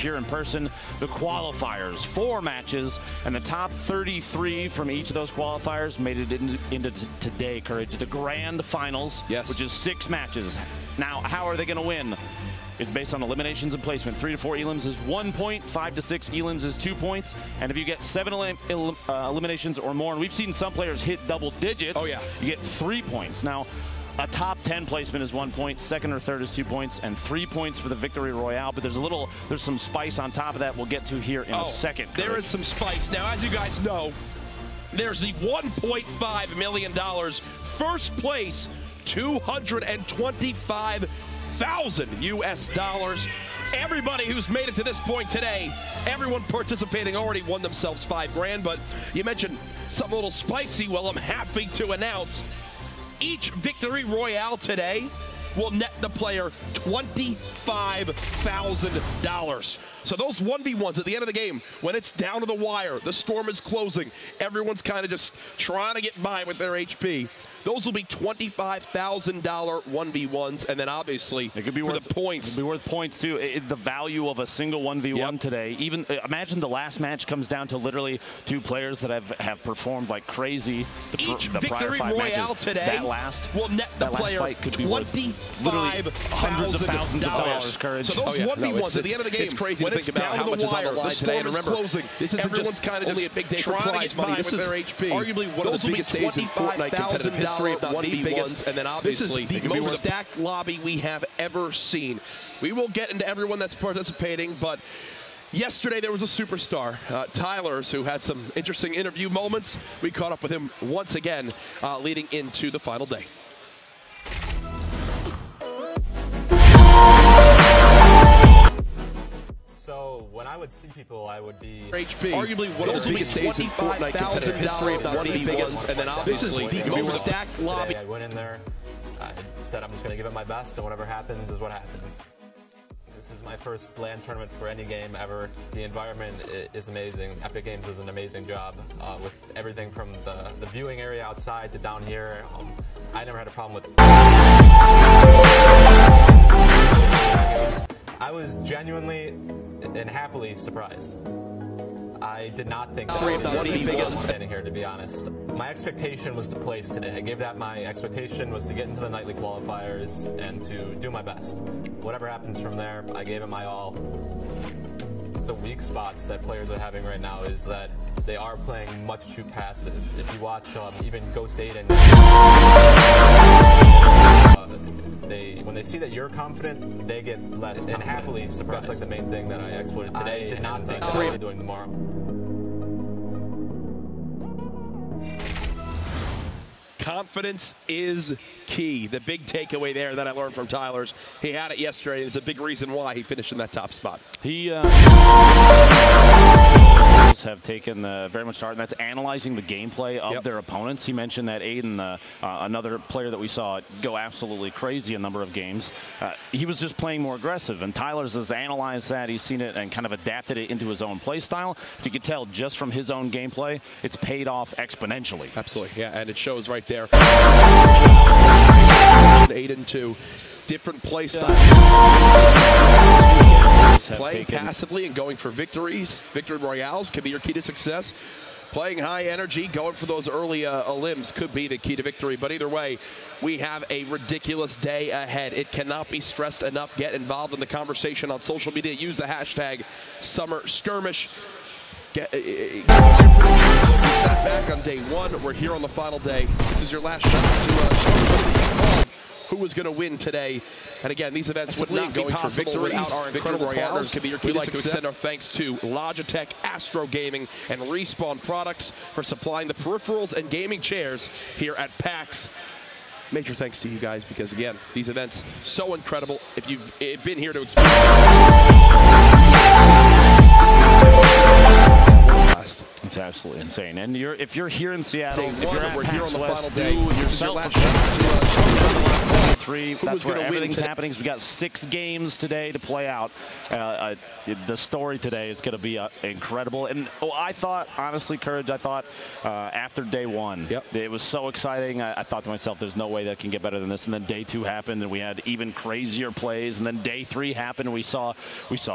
here in person. The qualifiers, 4 matches, and the top 33 from each of those qualifiers made it into today, Courage, the grand finals, which is 6 matches. Now, how are they going to win? It's based on eliminations and placement. 3 to 4 elims is 1 point, 5 to 6 elims is 2 points, and if you get 7 eliminations or more, and we've seen some players hit double digits, you get 3 points. Now, a top 10 placement is 1 point, second or third is 2 points, and 3 points for the Victory Royale. But there's some spice on top of that we'll get to here in a second. There is some spice. Now, as you guys know, there's the $1.5 million first place, $225,000 US. Everybody who's made it to this point today, everyone participating already won themselves $5 grand. But you mentioned something a little spicy. Well, I'm happy to announce each Victory Royale today will net the player $25,000. So those 1v1s at the end of the game, when it's down to the wire, the storm is closing, everyone's kind of just trying to get by with their HP. Those will be $25,000 1v1s, and then obviously it could be worth the points. It could be worth points too. The value of a single 1v1 today. Even imagine the last match comes down to literally 2 players that have performed like crazy. Each the Victory prior 5 Royale matches, today will net the player fight could be literally hundreds of thousands of dollars. Courage. So those 1v1s at the end of the game, it's crazy when to it's think about down how to much the is on the wire, line the today. storm And is remember, closing. this isn't Everyone's just kind of only just a big day for trying to prize get money. by This with is their HP. arguably one of the biggest days in Fortnite competitive history, if not the biggest. And then obviously the most stacked lobby we have ever seen. We will get into everyone that's participating, but yesterday there was a superstar, Tyler's, who had some interesting interview moments. We caught up with him once again leading into the final day. So when I would see people, I would be HP, arguably one of the biggest days in Fortnite competitive history, if not the biggest. And then obviously the most stacked lobby. I went in there, I said I'm just going to give it my best, and whatever happens is what happens. This is my first LAN tournament for any game ever. The environment is amazing. Epic Games does an amazing job with everything from the viewing area outside to down here. I never had a problem with it. I was genuinely and happily surprised. I did not think I would be standing here, to be honest. My expectation was to place today. I gave that my expectation was to get into the nightly qualifiers and to do my best. Whatever happens from there, I gave it my all. The weak spots that players are having right now is that they are playing much too passive. If you watch even Ghost 8 and when they see that you're confident, they get less and happily surprised. That's like the main thing that I exploited today. I did not think I would be doing tomorrow. Confidence is key. The big takeaway there that I learned from Tyler's, he had it yesterday. It's a big reason why he finished in that top spot. He have taken very much heart, and that's analyzing the gameplay of their opponents. He mentioned that Aiden, another player that we saw go absolutely crazy a number of games, he was just playing more aggressive, and Tyler's has analyzed that. He's seen it and kind of adapted it into his own play style. You can tell just from his own gameplay, it's paid off exponentially. Absolutely, yeah, and it shows right there. 8-2, different play style. Playing passively and going for victories, Victory Royales could be your key to success. Playing high energy, going for those early elims could be the key to victory. But either way, we have a ridiculous day ahead. It cannot be stressed enough. Get involved in the conversation on social media. Use the hashtag Summer Skirmish. Back on day 1. We're here on the final day. This is your last shot to show who was going to win today. And again, these events would not be possible without our incredible partners. We'd like to extend our thanks to Logitech, Astro Gaming, and Respawn Products for supplying the peripherals and gaming chairs here at PAX. Major thanks to you guys because, again, these events so incredible. If you've been here to experience it's absolutely insane. And if you're here in Seattle, if you're at we're PAX here on the West, final day. do yourself a That's where everything's happening. We got 6 games today to play out. The story today is going to be incredible. And I thought, honestly, Courage, I thought after day 1, it was so exciting. I thought to myself, there's no way that can get better than this. And then day 2 happened, and we had even crazier plays. And then day 3 happened, and we saw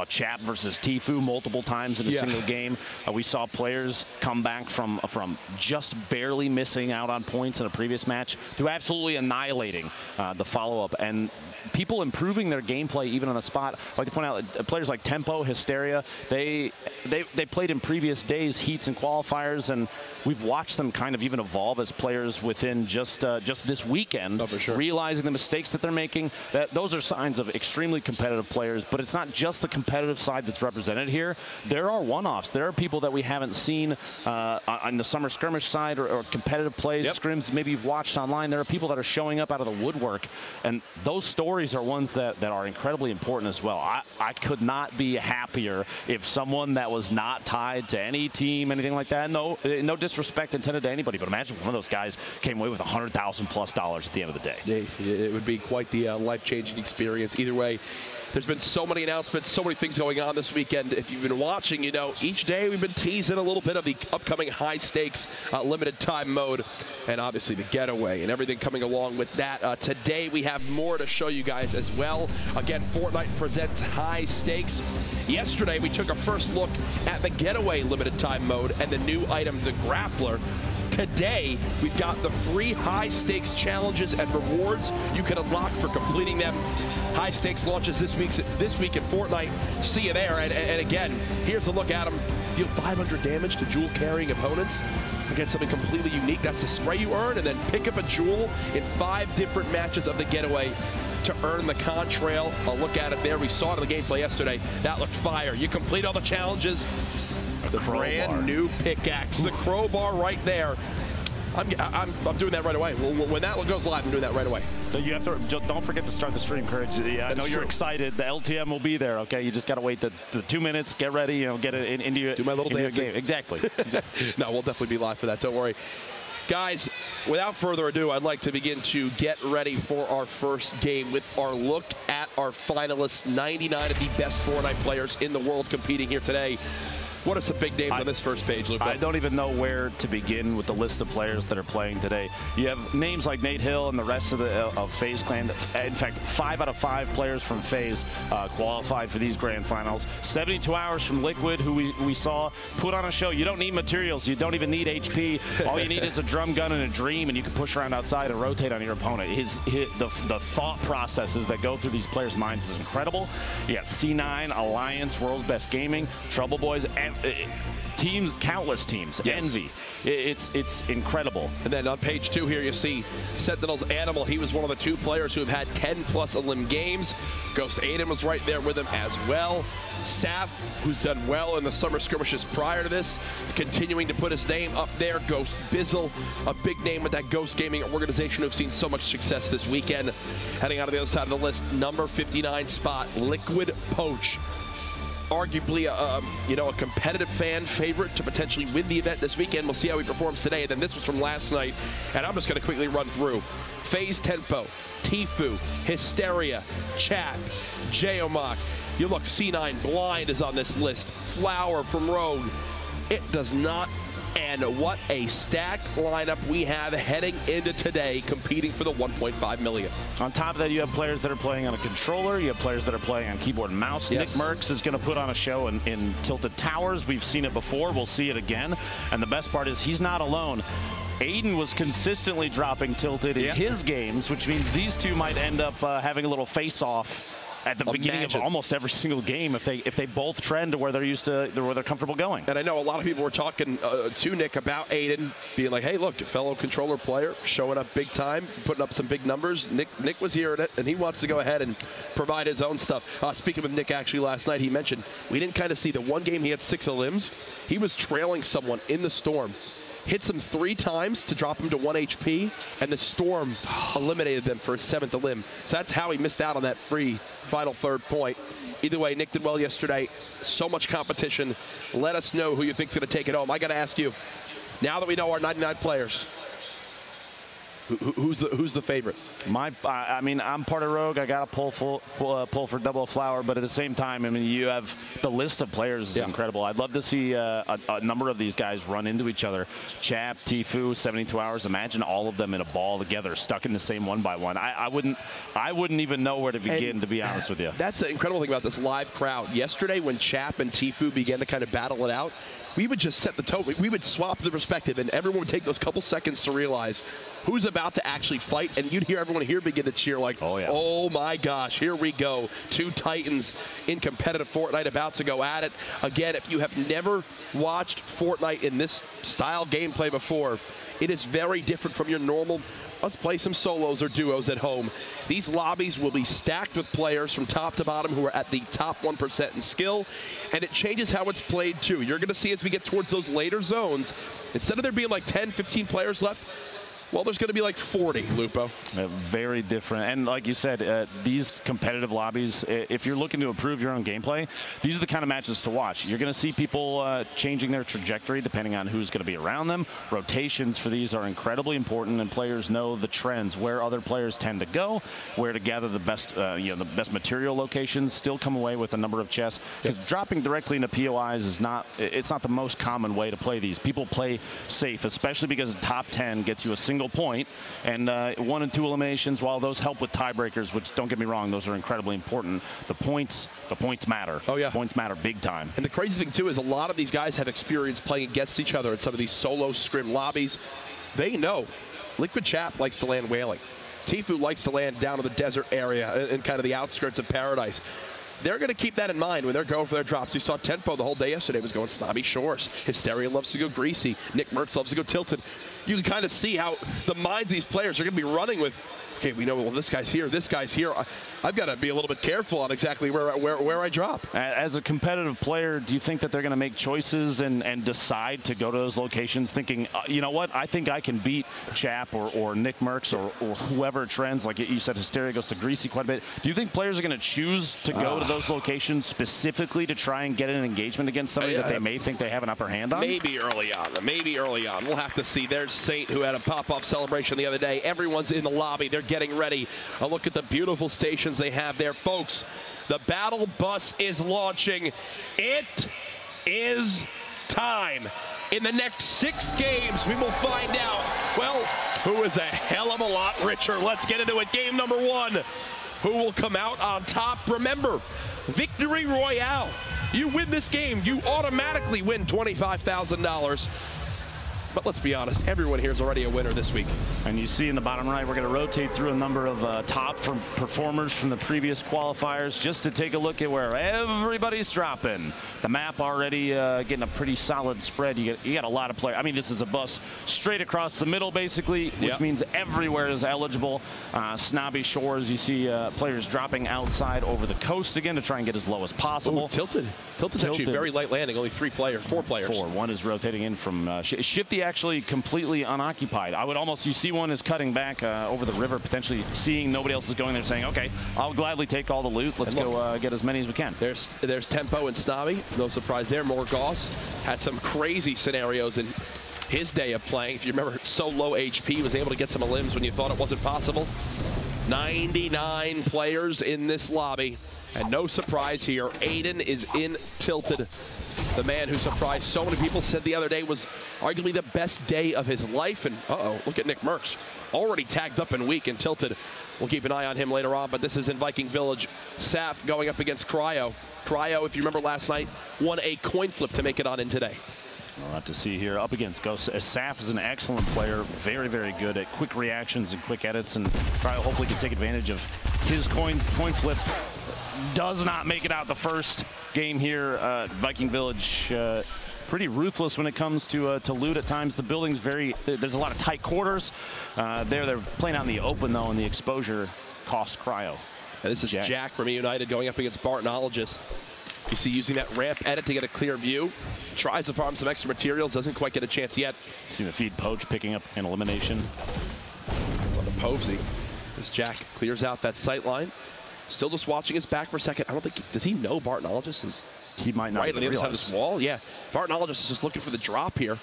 Chap versus Tfue multiple times in a single game. We saw players come back from just barely missing out on points in a previous match to absolutely annihilating the follow-up, and people improving their gameplay even on the spot. I'd like to point out players like Tempo, Hysteria, they played in previous days, heats and qualifiers, and we've watched them kind of even evolve as players within just this weekend, realizing the mistakes that they're making. Those are signs of extremely competitive players, but it's not just the competitive side that's represented here. There are one-offs. There are people that we haven't seen on the Summer Skirmish side or competitive plays, scrims maybe you've watched online. There are people that are showing up out of the woodwork, and those stories are ones that are incredibly important as well. I could not be happier if someone that was not tied to any team, anything like that, no disrespect intended to anybody, but imagine one of those guys came away with $100,000+ at the end of the day. It would be quite the life-changing experience. Either way, there's been so many announcements, so many things going on this weekend. If you've been watching, you know, each day we've been teasing a little bit of the upcoming high-stakes limited time mode, and obviously the getaway and everything coming along with that. Today we have more to show you guys as well. Again, Fortnite presents high stakes. Yesterday we took a first look at the getaway limited time mode and the new item, the Grappler. Today, we've got the free high-stakes challenges and rewards you can unlock for completing them. High-stakes launches this week in Fortnite. See you there. And again, here's a look at them. Deal 500 damage to jewel-carrying opponents. Again, something completely unique. That's the spray you earn, and then pick up a jewel in 5 different matches of the getaway to earn the contrail. I'll look at it there. We saw it in the gameplay yesterday. That looked fire. You complete all the challenges. The brand new pickaxe, the crowbar right there. I'm doing that right away. When that goes live, I'm doing that right away. So you have to, don't forget to start the stream, Courage. I know you're excited. The LTM will be there, okay? You just got to wait the 2 minutes, get ready, you know, get it into your, do my little dancing. Game. Exactly. No, we'll definitely be live for that. Don't worry. Guys, without further ado, I'd like to begin to get ready for our first game with our look at our finalists, 99 of the best Fortnite players in the world competing here today. What are some big names on this first page, Luca? I don't even know where to begin with the list of players that are playing today. You have names like Nate Hill and the rest of the Faze clan. In fact, 5 out of 5 players from Faze qualified for these grand finals. 72 hours from Liquid, who we saw put on a show. You don't need materials. You don't even need HP. All you need is a drum gun and a dream, and you can push around outside and rotate on your opponent. The thought processes that go through these players' minds is incredible. You got C9, Alliance, World's Best Gaming, Trouble Boys, and teams, countless teams, Envy. It's incredible. And then on page 2 here, you see Sentinel's Animal. He was one of the 2 players who have had 10+ elim games. Ghost Aiden was right there with him as well. Saf, who's done well in the Summer Skirmishes prior to this, continuing to put his name up there. Ghost Bizzle, a big name with that Ghost Gaming organization who've seen so much success this weekend. Heading out of the other side of the list, number 59 spot, Liquid Poach. Arguably a competitive fan favorite to potentially win the event this weekend. We'll see how he performs today. And then this was from last night, and I'm just going to quickly run through. Faze Tempo, Tfue, Hysteria, Chap, J-Omok. You look, C9 Blind is on this list. Flower from Rogue. It does not. And what a stacked lineup we have heading into today, competing for the $1.5 million. On top of that, you have players that are playing on a controller. You have players that are playing on keyboard and mouse. Yes. Nick Merckx is going to put on a show in Tilted Towers. We've seen it before. We'll see it again. And the best part is he's not alone. Aiden was consistently dropping Tilted in his games, which means these two might end up having a little face-off at the beginning of almost every single game if they both trend to where they're used to, where they're comfortable going. And I know a lot of people were talking to Nick about Aiden, being like, hey, look, a fellow controller player showing up big time, putting up some big numbers. Nick was hearing it, and he wants to go ahead and provide his own stuff. Speaking with Nick actually last night, he mentioned we didn't kind of see the one game he had 6 elims. He was trailing someone in the storm. Hits him 3 times to drop him to 1 HP, and the storm eliminated them for his 7th elim. So that's how he missed out on that free final 3rd point. Either way, Nick did well yesterday. So much competition. Let us know who you think's going to take it home. I got to ask you, now that we know our 99 players, Who's the favorite? I mean, I'm part of Rogue. I got to pull for Double Flower, but at the same time, I mean, you have the list of players is incredible. I'd love to see a number of these guys run into each other. Chap, Tfue, 72 Hours. Imagine all of them in a ball together, stuck in the same 1-by-1. I wouldn't even know where to begin, to be honest with you. That's the incredible thing about this live crowd. Yesterday, when Chap and Tfue began to kind of battle it out, we would just set the tone. We would swap the perspective, and everyone would take those couple seconds to realize who's about to actually fight, and you'd hear everyone here begin to cheer like, oh my gosh, here we go. Two Titans in competitive Fortnite about to go at it. Again, if you have never watched Fortnite in this style gameplay before, it is very different from your normal, let's play some solos or duos at home. These lobbies will be stacked with players from top to bottom who are at the top 1% in skill, and it changes how it's played too. You're going to see as we get towards those later zones, instead of there being like 10, 15 players left, well, there's going to be like 40, Lupo. Very different. And like you said, these competitive lobbies, if you're looking to improve your own gameplay, these are the kind of matches to watch. You're going to see people changing their trajectory depending on who's going to be around them. Rotations for these are incredibly important, and players know the trends, where other players tend to go, where to gather the best, the best material locations, still come away with a number of chests. Because dropping directly into POIs is not the most common way to play these. People play safe, especially because the top 10 gets you a single point, and 1 and 2 eliminations, while those help with tiebreakers, which don't get me wrong, those are incredibly important, the points matter. Oh yeah, points matter big time. And the crazy thing too is a lot of these guys have experience playing against each other in some of these solo scrim lobbies. They know Liquid Chap likes to land whaling. Tfue likes to land down in the desert area in kind of the outskirts of Paradise. They're going to keep that in mind when they're going for their drops. You saw Tempo the whole day yesterday was going Snobby Shores. Hysteria loves to go Greasy. Nick Mertz loves to go Tilted. You can kind of see how the minds of these players are going to be running with, okay, we know, well, this guy's here, this guy's here. I've got to be a little bit careful on exactly where I drop. As a competitive player, do you think that they're going to make choices and decide to go to those locations thinking, you know what, I think I can beat Chap or Nick Merckx or whoever trends, like you said, Hysteria goes to Greasy quite a bit. Do you think players are going to choose to go to those locations specifically to try and get an engagement against somebody that they may think they have an upper hand on? Maybe early on. Maybe early on. We'll have to see. There's Saint, who had a pop-off celebration the other day. Everyone's in the lobby. They're getting ready. A look at the beautiful stations they have there. Folks, the battle bus is launching. It is time. In the next 6 games, we will find out, well, who is a hell of a lot richer. Let's get into it. Game number 1. Who will come out on top? Remember, Victory Royale. You win this game, you automatically win $25,000. But let's be honest, everyone here is already a winner this week. And you see in the bottom right, we're going to rotate through a number of top performers from the previous qualifiers just to take a look at where everybody's dropping. The map already getting a pretty solid spread. You got a lot of players. I mean, this is a bus straight across the middle, basically, which means everywhere is eligible. Snobby Shores, you see players dropping outside over the coast again to try and get as low as possible. Ooh, Tilted. Tilted's actually very light landing, only 4 players. 4. One is rotating in from Shifty, actually completely unoccupied. I would almost, you see one is cutting back over the river, potentially seeing nobody else is going there, saying, okay, I'll gladly take all the loot. Let's go get as many as we can. There's Tempo and Snobby. No surprise there. Morgoss had some crazy scenarios in his day of playing. If you remember, so low HP, was able to get some limbs when you thought it wasn't possible. 99 players in this lobby. And no surprise here, Aiden is in Tilted. The man who surprised so many people, said the other day was arguably the best day of his life. And look at Nick Merckx, already tagged up and weak and Tilted. We'll keep an eye on him later on, but this is in Viking Village. Saf going up against Cryo. Cryo, if you remember last night, won a coin flip to make it on in today. We'll have to see here up against Ghost. Saf is an excellent player, very, very good at quick reactions and quick edits, and Cryo hopefully can take advantage of his coin flip. Does not make it out the first game here. Viking Village pretty ruthless when it comes to loot at times. The building's there's a lot of tight quarters. They're playing out in the open though, and the exposure costs Cryo. Now, this is Jack from United going up against Bartonologist. You see using that ramp edit to get a clear view. Tries to farm some extra materials, doesn't quite get a chance yet. See the feed Poach picking up an elimination. On the Povesy. As Jack clears out that sight line. Still just watching his back for a second. I don't think, does he know Bartonologist is he might not right on the other side of this wall? Yeah, Bartonologist is just looking for the drop here.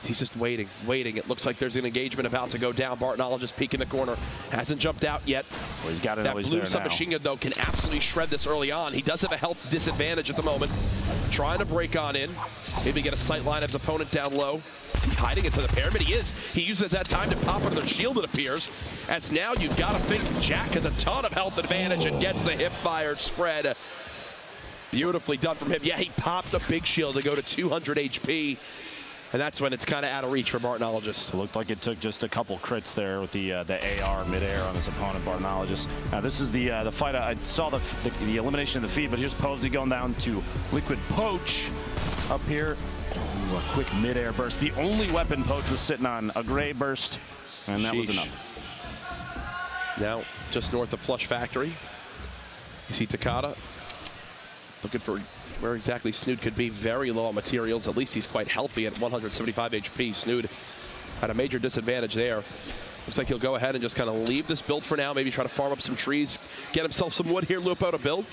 He's just waiting. It looks like there's an engagement about to go down. Bartonella just peeking the corner. Hasn't jumped out yet. Well, he's got it. That blue submachine gun, though, can absolutely shred this early on. He does have a health disadvantage at the moment. Trying to break on in. Maybe get a sight line of his opponent down low. Is he hiding into the pyramid? He is. He uses that time to pop under the shield, it appears. As now you've got to think Jack has a ton of health advantage and gets the hip-fired spread. Beautifully done from him. Yeah, he popped a big shield to go to 200 HP. And that's when it's kind of out of reach for Bartonologist. It looked like it took just a couple crits there with the AR midair on his opponent, Bartonologist. Now this is the fight. I saw the elimination of the feed, but here's Posey going down to Liquid Poach up here. Ooh, a quick midair burst. The only weapon Poach was sitting on, a gray burst, and that was enough. Now just north of Flush Factory, you see Takada looking for where exactly Snood could be. Very low on materials. At least he's quite healthy at 175 HP. Snood had a major disadvantage there. Looks like he'll go ahead and just kind of leave this build for now. Maybe try to farm up some trees, get himself some wood here, Lupo, to build.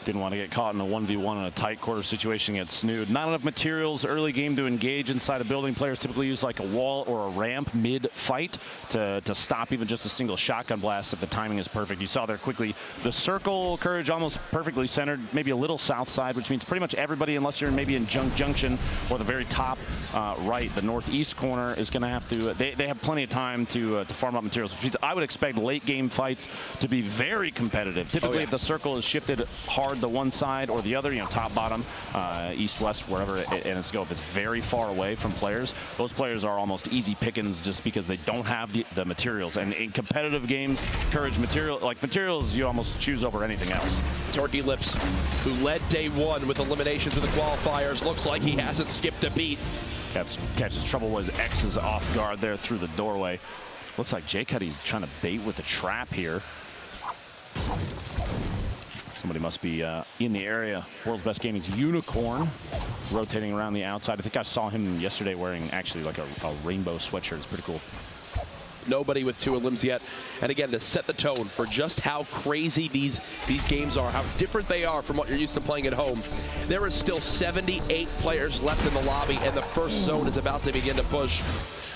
Didn't want to get caught in a 1v1 in a tight quarter situation against Snood. Not enough materials early game to engage inside a building. Players typically use like a wall or a ramp mid-fight to stop even just a single shotgun blast if the timing is perfect. You saw there quickly the circle, Courage almost perfectly centered, maybe a little south side, which means pretty much everybody, unless you're maybe in Junction or the very top right, the northeast corner is going to have to, they have plenty of time to farm up materials, which means I would expect late game fights to be very competitive. Typically if the circle is shifted hard the one side or the other, you know, top, bottom, east, west, wherever and it's go. If it's very far away from players, those players are almost easy pickings just because they don't have the materials. And in competitive games, Courage materials you almost choose over anything else. Turkey Lips, who led day one with eliminations in the qualifiers, looks like he hasn't skipped a beat. Catches trouble was X is off guard there through the doorway. Looks like Jay Cuddy's trying to bait with the trap here. Somebody must be in the area. World's Best Gaming's Unicorn rotating around the outside. I think I saw him yesterday wearing actually like a rainbow sweatshirt. It's pretty cool. Nobody with 2 elims yet. And again, to set the tone for just how crazy these games are, how different they are from what you're used to playing at home. There is still 78 players left in the lobby, and the first zone is about to begin to push.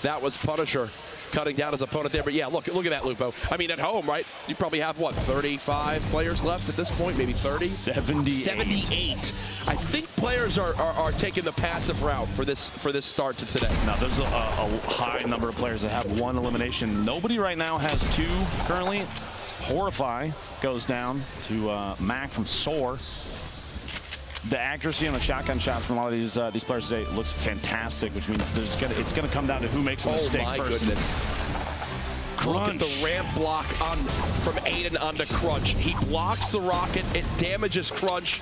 That was Punisher cutting down his opponent there. But yeah, look at that, Lupo. I mean, at home, right? You probably have, what, 35 players left at this point? Maybe 30? 78. I think players are taking the passive route for this start to today. Now, there's a high number of players that have 1 elimination. Nobody right now has 2 currently. Horrify goes down to Mac from Soar. The accuracy on the shotgun shots from a lot of these players today looks fantastic, which means it's gonna come down to who makes a mistake first. Oh my goodness. Crunch. Look at the ramp block from Aiden onto Crunch. He blocks the rocket, it damages Crunch,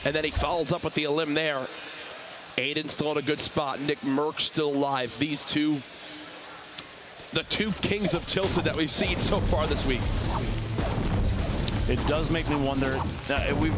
and then he follows up with the elim there. Aiden still in a good spot. Nick Merck still alive. These two, the 2 kings of Tilted that we've seen so far this week. It does make me wonder.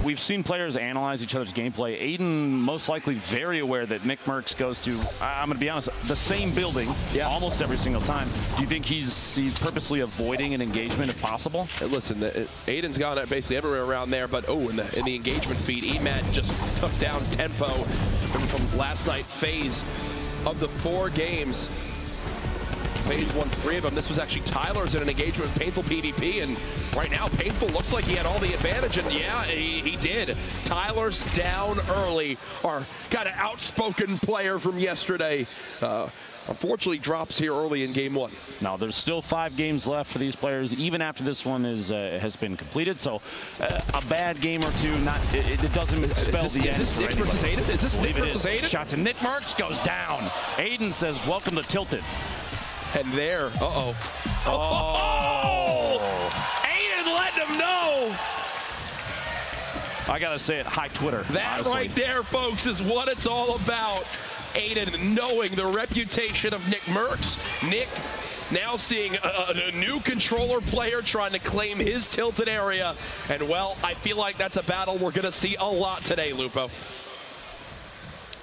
We've seen players analyze each other's gameplay. Aiden most likely very aware that Nick Merckx goes to, I'm going to be honest, the same building almost every single time. Do you think he's purposely avoiding an engagement if possible? Listen, Aiden's gone basically everywhere around there, but in the engagement feed, Emat just took down Tempo from last night. Faze, of the 4 games, Faze won 3 of them. This was actually Tyler's in an engagement with Painful PvP, and right now Painful looks like he had all the advantage, and yeah, he did. Tyler's down early. Our kind of outspoken player from yesterday unfortunately drops here early in game 1. Now there's still 5 games left for these players, even after this one has been completed. So a bad game or 2, it doesn't spell the end. Is this Nick versus Aiden? Is this Nick versus Aiden? Shot to Nick Merckx goes down. Aiden says, "Welcome to Tilted." And there, oh, Aiden letting him know. I gotta say it, hi Twitter. That honestly. Right there, folks, is what it's all about. Aiden knowing the reputation of Nick Merckx. Nick now seeing a new controller player trying to claim his Tilted area. And well, I feel like that's a battle we're gonna see a lot today, Lupo.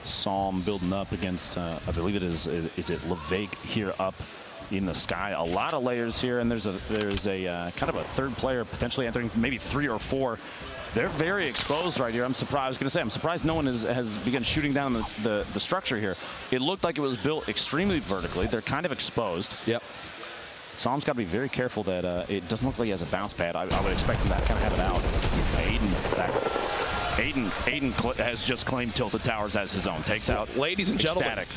Psalm building up against, I believe it is it Levake here up in the sky. A lot of layers here, and there's a kind of a 3rd player potentially entering, maybe 3 or 4. They're very exposed right here. I'm surprised. I was going to say, I'm surprised no one has begun shooting down the structure here. It looked like it was built extremely vertically. They're kind of exposed. Yep. Som's got to be very careful that it doesn't look like he has a bounce pad. I would expect him to kind of have it out. Aiden has just claimed Tilted Towers as his own. Takes out. Ladies and gentlemen, Ecstatic.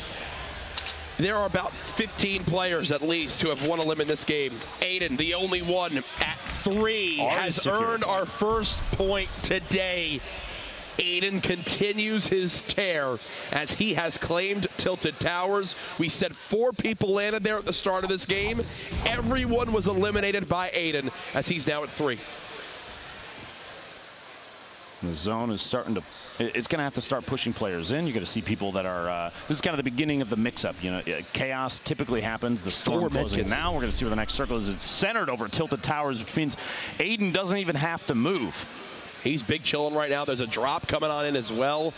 There are about 15 players at least who have won a limb in this game. Aiden, the only one at 3, has earned our first point today. Aiden continues his tear as he has claimed Tilted Towers. We said 4 people landed there at the start of this game. Everyone was eliminated by Aiden as he's now at 3. The zone is starting to, it's going to have to start pushing players in. You're going to see people that are, this is kind of the beginning of the mix-up. You know, chaos typically happens. The storm closing now. We're going to see where the next circle is. It's centered over Tilted Towers, which means Aiden doesn't even have to move. He's big chilling right now. There's a drop coming on in as well.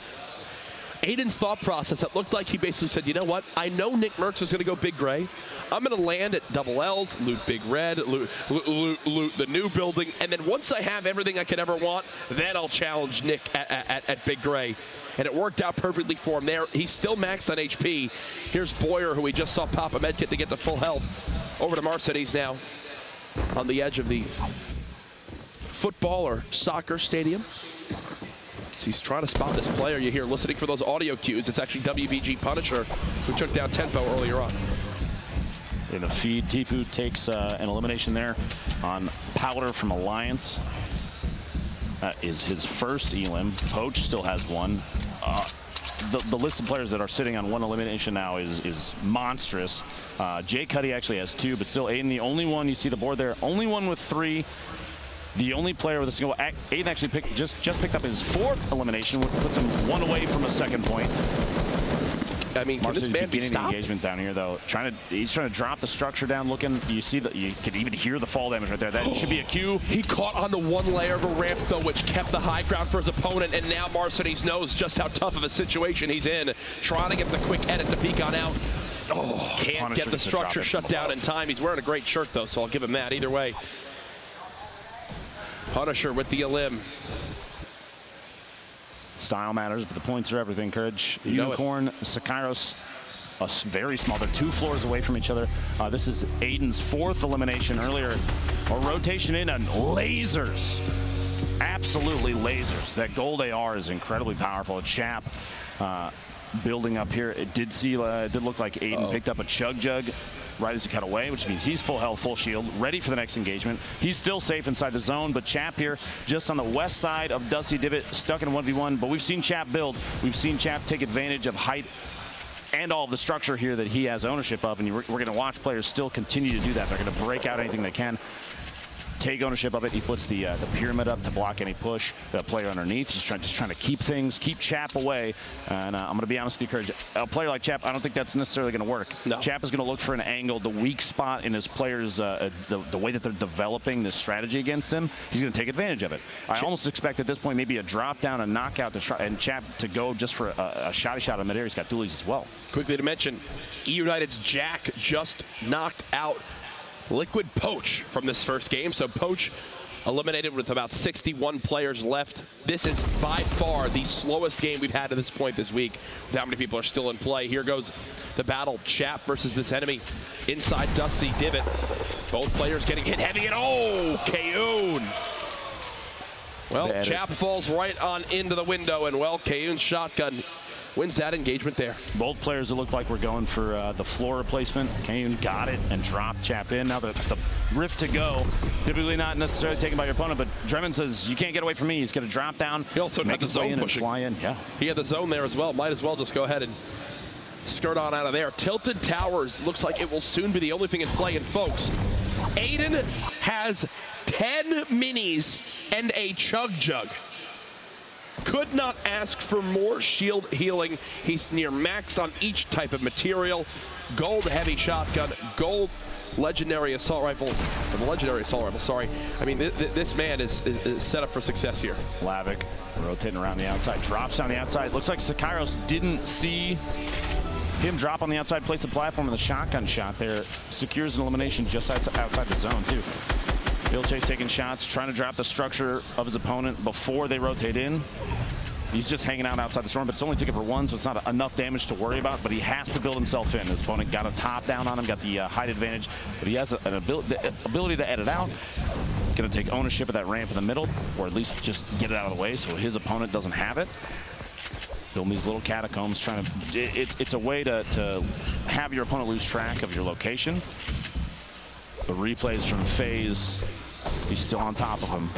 Aiden's thought process, it looked like he basically said, you know what? I know Nick Merckx is going to go big gray. I'm going to land at double L's, loot big red, loot the new building, and then once I have everything I could ever want, then I'll challenge Nick at big gray. And it worked out perfectly for him there. He's still maxed on HP. Here's Boyer, who we just saw pop a medkit to get to full health. Over to Marcides now on the edge of the football or soccer stadium. So he's trying to spot this player. You hear listening for those audio cues. It's actually WVG Punisher who took down Tfue earlier on. In the feed, Tfue takes an elimination there on Powder from Alliance. That is his first elim. Poach still has one. The list of players that are sitting on 1 elimination now is monstrous. Jay Cuddy actually has 2, but still Aiden, the only one, you see the board there, only one with 3. The only player with a single. Aiden actually just picked up his 4th elimination, which puts him 1 away from a second point. I mean, can this man be stopped? Engagement down here, though. He's trying to drop the structure down. Looking, you see that you could even hear the fall damage right there. That should be a Q. He caught on the 1 layer of a ramp, though, which kept the high ground for his opponent. And now Marcides knows just how tough of a situation he's in. Trying to get the quick edit to peek on out. Oh, can't get the structure shut down in time. He's wearing a great shirt, though, so I'll give him that either way. Punisher with the elim. Style matters, but the points are everything, Courage. Unicorn, Sakairos, very small. They're 2 floors away from each other. This is Aiden's 4th elimination earlier. A rotation in and lasers. Absolutely lasers. That gold AR is incredibly powerful. A Chap building up here. It did look like Aiden picked up a Chug Jug right as he cut away, which means he's full health, full shield, ready for the next engagement. He's still safe inside the zone, but Chap here just on the west side of Dusty Divot, stuck in a 1v1, but we've seen Chap build. We've seen Chap take advantage of height and all of the structure here that he has ownership of, and we're going to watch players still continue to do that. They're going to break out anything they can. Take ownership of it. He puts the pyramid up to block any push. The player underneath, just trying to keep Chap away. And I'm going to be honest with you, Courage. A player like Chap, I don't think that's necessarily going to work. No. Chap is going to look for an angle, the weak spot in his players, the way that they're developing this strategy against him. He's going to take advantage of it. I almost expect at this point maybe a drop down, a knockout, to try, and Chap to go just for a shotty shot in midair. He's got dualies as well. Quickly to mention, E-United's Jack just knocked out Liquid Poach from this first game. So Poach eliminated with about 61 players left. This is by far the slowest game we've had to this point this week. How many people are still in play? Here goes the battle. Chap versus this enemy inside Dusty Divot. Both players getting hit heavy, and oh, Kayun. Well, Chap falls right on into the window, and well, Kayun's shotgun wins that engagement there. Both players, it looked like we're going for the floor replacement. Kayun got it and dropped Chap in. Now the rift to go, typically not necessarily taken by your opponent, but Drummond says, you can't get away from me. He's going to drop down. He also had the zone pushing. Fly in. Yeah. He had the zone there as well. Might as well just go ahead and skirt on out of there. Tilted Towers looks like it will soon be the only thing in play. And folks, Aiden has 10 minis and a Chug Jug. Could not ask for more shield healing. He's near maxed on each type of material. Gold heavy shotgun, gold legendary assault rifle, sorry. I mean, this man is set up for success here. Lavic rotating around the outside, drops on the outside. Looks like Sakairos didn't see him drop on the outside, place the platform, and the shotgun shot there secures an elimination just outside the zone, too. lGRAND taking shots, trying to drop the structure of his opponent before they rotate in. He's just hanging out outside the storm, but it's only ticking for one, so it's not enough damage to worry about, but he has to build himself in. His opponent got a top down on him, got the height advantage, but he has an ability to edit out. Going to take ownership of that ramp in the middle, or at least just get it out of the way so his opponent doesn't have it. Building these little catacombs, trying to, it's a way to have your opponent lose track of your location. The replays from Faze, he's still on top of him.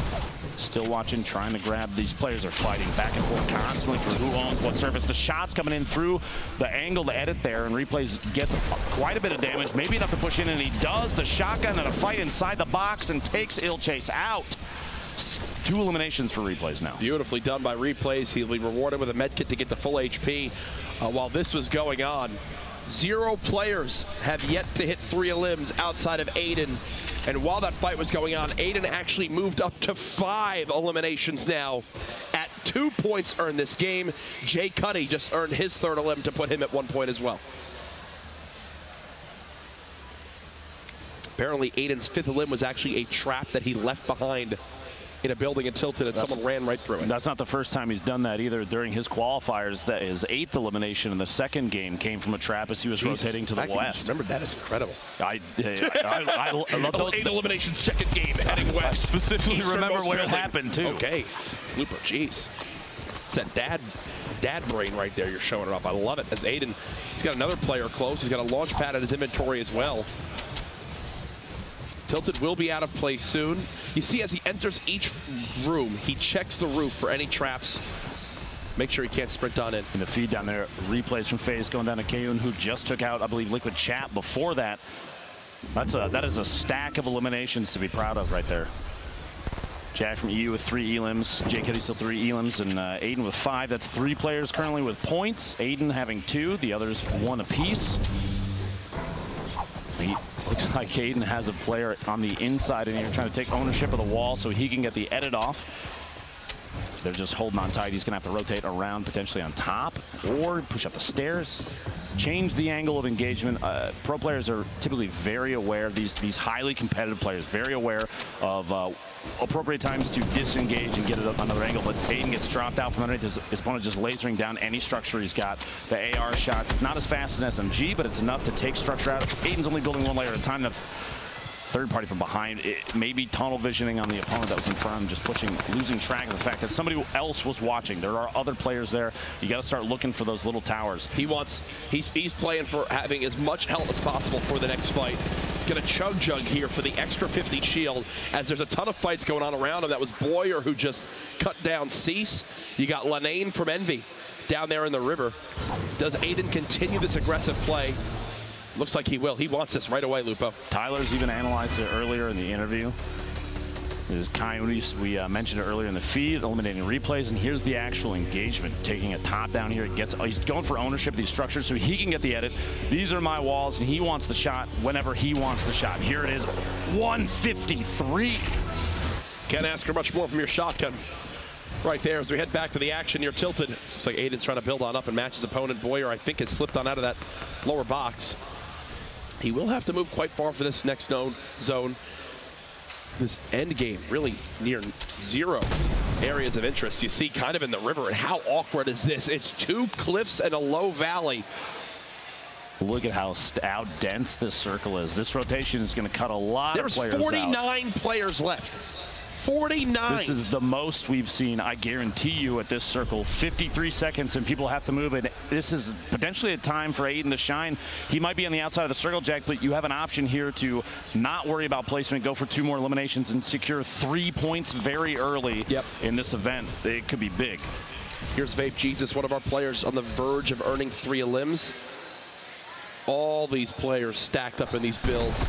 Still watching, trying to grab. These players are fighting back and forth constantly for who owns what surface. The shots coming in through the angle to edit there, and replays gets quite a bit of damage, maybe enough to push in, and he does. The shotgun and a fight inside the box and takes lGRAND out. 2 eliminations for replays now. Beautifully done by replays. He'll be rewarded with a med kit to get the full HP. While this was going on, 0 players have yet to hit 3 elims outside of Aiden. And while that fight was going on, Aiden actually moved up to 5 eliminations now at 2 points earned this game. Jay Cuddy just earned his 3rd elim to put him at 1 point as well. Apparently Aiden's 5th elim was actually a trap that he left behind in a building in Tilted, and someone ran right through it. That's not the first time he's done that either. During his qualifiers, that his 8th elimination in the 2nd game came from a trap as he was rotating to the west. Remember, that is incredible. I love those 8 elimination 2nd game heading west. I specifically remember where it happened too. Okay, Looper, jeez. It's that dad brain right there. You're showing it off. I love it. As Aiden, he's got another player close. He's got a launch pad at his inventory as well. Tilted will be out of play soon. You see, as he enters each room, he checks the roof for any traps. Make sure he can't sprint on in. In the feed down there, replays from Faze going down to Kayun, who just took out, I believe, Liquid Chat before that. That is a stack of eliminations to be proud of right there. Jack from EU with 3 elims, Jay Cuddy still 3 elims, and Aiden with 5. That's 3 players currently with points. Aiden having 2, the others 1 apiece. Looks like Aiden has a player on the inside and here trying to take ownership of the wall so he can get the edit off. They're just holding on tight. He's going to have to rotate around potentially on top or push up the stairs, change the angle of engagement. Pro players are typically very aware, these highly competitive players, very aware of appropriate times to disengage and get it up another angle, but Aiden gets dropped out from underneath. His opponent just lasering down any structure he's got. The AR shots, it's not as fast as an SMG, but it's enough to take structure out. Aiden's only building 1 layer at a time. The third party from behind, maybe tunnel visioning on the opponent that was in front of him, just pushing, losing track of the fact that somebody else was watching. There are other players there. You got to start looking for those little towers. He's playing for having as much health as possible for the next fight. Gonna chug here for the extra 50 shield, as there's a ton of fights going on around him. That was Boyer who just cut down Cease. You got Lanane from Envy down there in the river. Does Aiden continue this aggressive play? Looks like he will. He wants this right away, Lupo. Tyler's even analyzed it earlier in the interview. Is Coyotes, we mentioned it earlier in the feed, eliminating replays, and here's the actual engagement. Taking a top down here, he's going for ownership of these structures so he can get the edit. These are my walls, and he wants the shot whenever he wants the shot. Here it is, 153. Can't ask for much more from your shotgun. Right there, as we head back to the action, you're Tilted. Looks like Aiden's trying to build on up and match his opponent. Boyer, I think, has slipped on out of that lower box. He will have to move quite far for this next zone. This end game really near 0 areas of interest. You see kind of in the river, and how awkward is this? It's 2 cliffs and a low valley. Look at how dense this circle is. This rotation is going to cut a lot of players out. There's 49 players left. 49. This is the most we've seen, I guarantee you, at this circle. 53 seconds and people have to move it. This is potentially a time for Aiden to shine. He might be on the outside of the circle, Jack, but you have an option here to not worry about placement, go for 2 more eliminations and secure 3 points very early in this event. It could be big. Here's Vape Jesus, one of our players on the verge of earning 3 elims. All these players stacked up in these builds.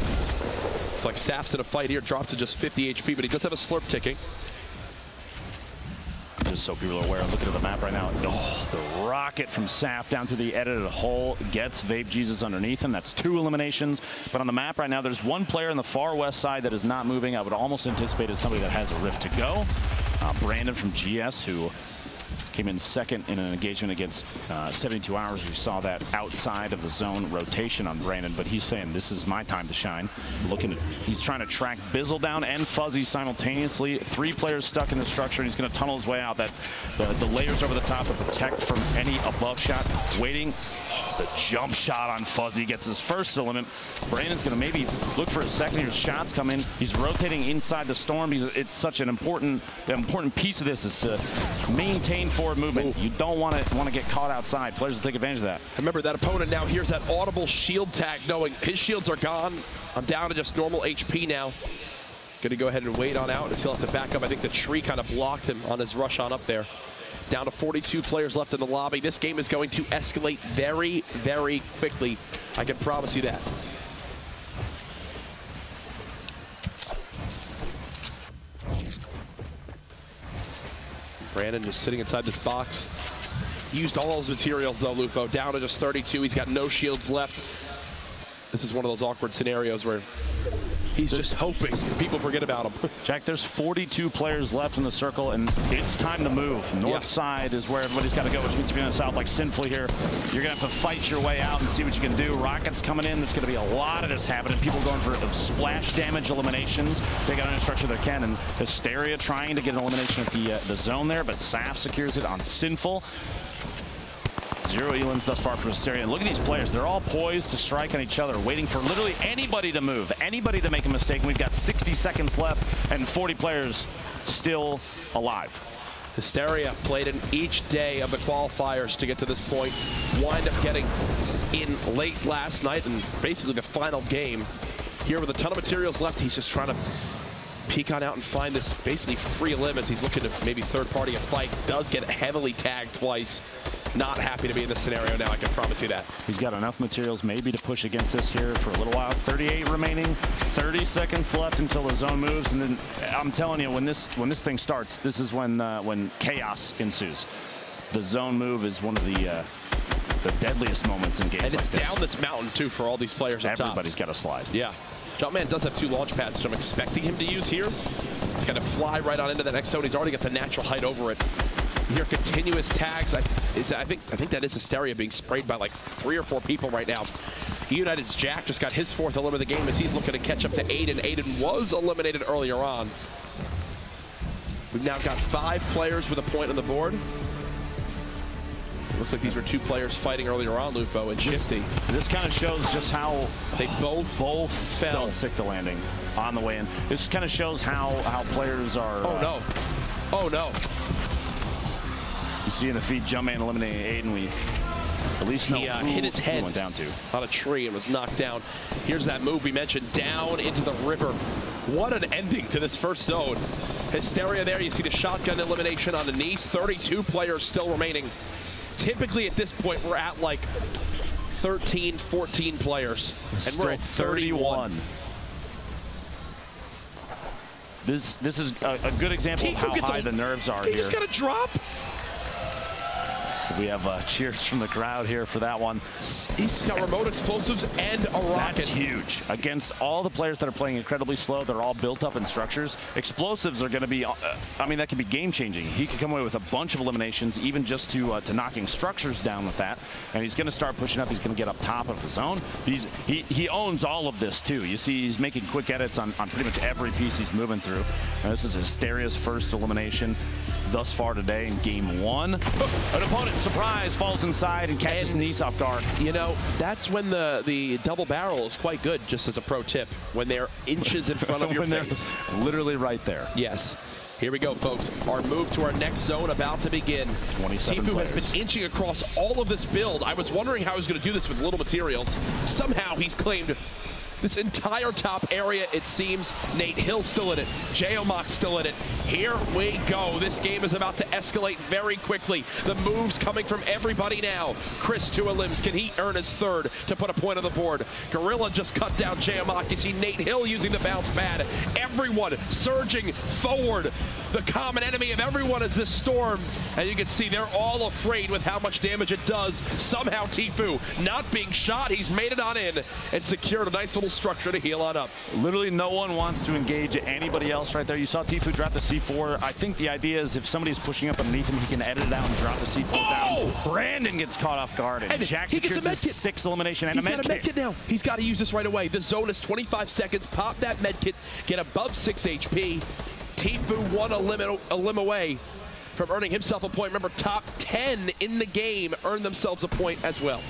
It's like Saf's in a fight here, dropped to just 50 HP, but he does have a slurp ticking. Just so people are aware, I'm looking at the map right now. Oh, the rocket from Saf down through the edited hole gets Vape Jesus underneath him. That's 2 eliminations. But on the map right now, there's 1 player on the far west side that is not moving. I would almost anticipate it's somebody that has a rift to go. Brandon from GS, who came in second in an engagement against 72 Hours. We saw that outside of the zone rotation on Brandon, but he's saying this is my time to shine. He's trying to track Bizzle down and Fuzzy simultaneously. 3 players stuck in the structure, and he's going to tunnel his way out. The layers over the top to protect from any above shot. Waiting, the jump shot on Fuzzy gets his first element. Brandon's going to maybe look for a second. Here, shots come in. He's rotating inside the storm. It's such an important piece of this is to maintain forward movement. You don't want to get caught outside. Players will take advantage of that. Remember, that opponent now hears that audible shield tag, knowing his shields are gone. I'm down to just normal HP now. Going to go ahead and wait on out, as he'll have to back up. I think the tree kind of blocked him on his rush on up there. Down to 42 players left in the lobby. This game is going to escalate very, very quickly. I can promise you that. Brandon just sitting inside this box. Used all his materials though, Lupo. Down to just 32. He's got no shields left. This is one of those awkward scenarios where he's just hoping people forget about him. Jack, there's 42 players left in the circle, and it's time to move. North side is where everybody's got to go, which means if you're in the south, like Sinfully here, you're going to have to fight your way out and see what you can do. Rockets coming in. There's going to be a lot of this happening. People going for splash damage eliminations. Take out any structure they can, and Hysteria trying to get an elimination at the zone there, but Saf secures it on Sinful. 0 elims thus far for Hysteria. And look at these players. They're all poised to strike on each other, waiting for literally anybody to move, anybody to make a mistake. And we've got 60 seconds left and 40 players still alive. Hysteria played in each day of the qualifiers to get to this point. Wind up getting in late last night and basically the final game. Here with a ton of materials left, he's just trying to peek on out and find this basically free elim as he's looking to maybe third party a fight. Does get heavily tagged twice. Not happy to be in this scenario now, I can promise you that. He's got enough materials maybe to push against this here for a little while. 38 remaining, 30 seconds left until the zone moves, and then I'm telling you, when this thing starts, this is when chaos ensues. The zone move is one of the deadliest moments in games like this. And it's down this mountain too for all these players up top. Everybody's got to slide. Yeah. Jumpman does have 2 launch pads, which I'm expecting him to use here. He's going to fly right on into that next zone. He's already got the natural height over it. Here, continuous tags. I think that is Hysteria being sprayed by like 3 or 4 people right now. United's Jack just got his 4th elim of the game as he's looking to catch up to Aiden. Aiden was eliminated earlier on. We've now got 5 players with a point on the board. Looks like these were 2 players fighting earlier on, Lupo and Shifty. This kind of shows just how they both fell. Don't stick the landing on the way in. This kind of shows how players are. Oh no! Oh no! You see in the feed, Jumpman eliminating Aiden. We at least know he hit his head went down to on a tree and was knocked down. Here's that move we mentioned, down into the river. What an ending to this first zone. Hysteria there. You see the shotgun elimination on the knees. 32 players still remaining. Typically at this point we're at like 13, 14 players, and we're at 31. This is a good example of how high the nerves are here. He just got a drop. We have cheers from the crowd here for that one. He's got remote explosives and a rocket. That's huge. Against all the players that are playing incredibly slow, they're all built up in structures. Explosives are going to be, I mean, that could be game-changing. He could come away with a bunch of eliminations, even just to knocking structures down with that. And he's going to start pushing up. He's going to get up top of the zone. He owns all of this, too. You see he's making quick edits on pretty much every piece he's moving through. And this is Hysteria's first elimination thus far today in game 1. An opponent, surprise, falls inside and catches Nice off guard. You know, that's when the double barrel is quite good, just as a pro tip, when they're inches in front of your face. Literally right there. Yes. Here we go, folks. Our move to our next zone about to begin. 27 Tfue players. has been inching across all of this build. I was wondering how he was going to do this with little materials. Somehow he's claimed this entire top area, it seems. Nate Hill still in it. J-Omoc still in it. Here we go. This game is about to escalate very quickly. The moves coming from everybody now. Chris 2 elims. Can he earn his 3rd to put a point on the board? Gorilla just cut down J-Omoc. You see Nate Hill using the bounce pad. Everyone surging forward. The common enemy of everyone is this storm. And you can see they're all afraid with how much damage it does. Somehow Tfue not being shot. He's made it on in and secured a nice little full structure to heal on up. Literally no one wants to engage anybody else right there. You saw Tfue drop the C4. I think the idea is if somebody's pushing up underneath him, he can edit it out and drop the C4 down. Brandon gets caught off guard, and Jack secures his 6th elimination and a med kit. He's got a med kit now. He's got to use this right away. The zone is 25 seconds. Pop that med kit, get above 6 HP. Tfue one elim away from earning himself a point. Remember, top 10 in the game earn themselves a point as well.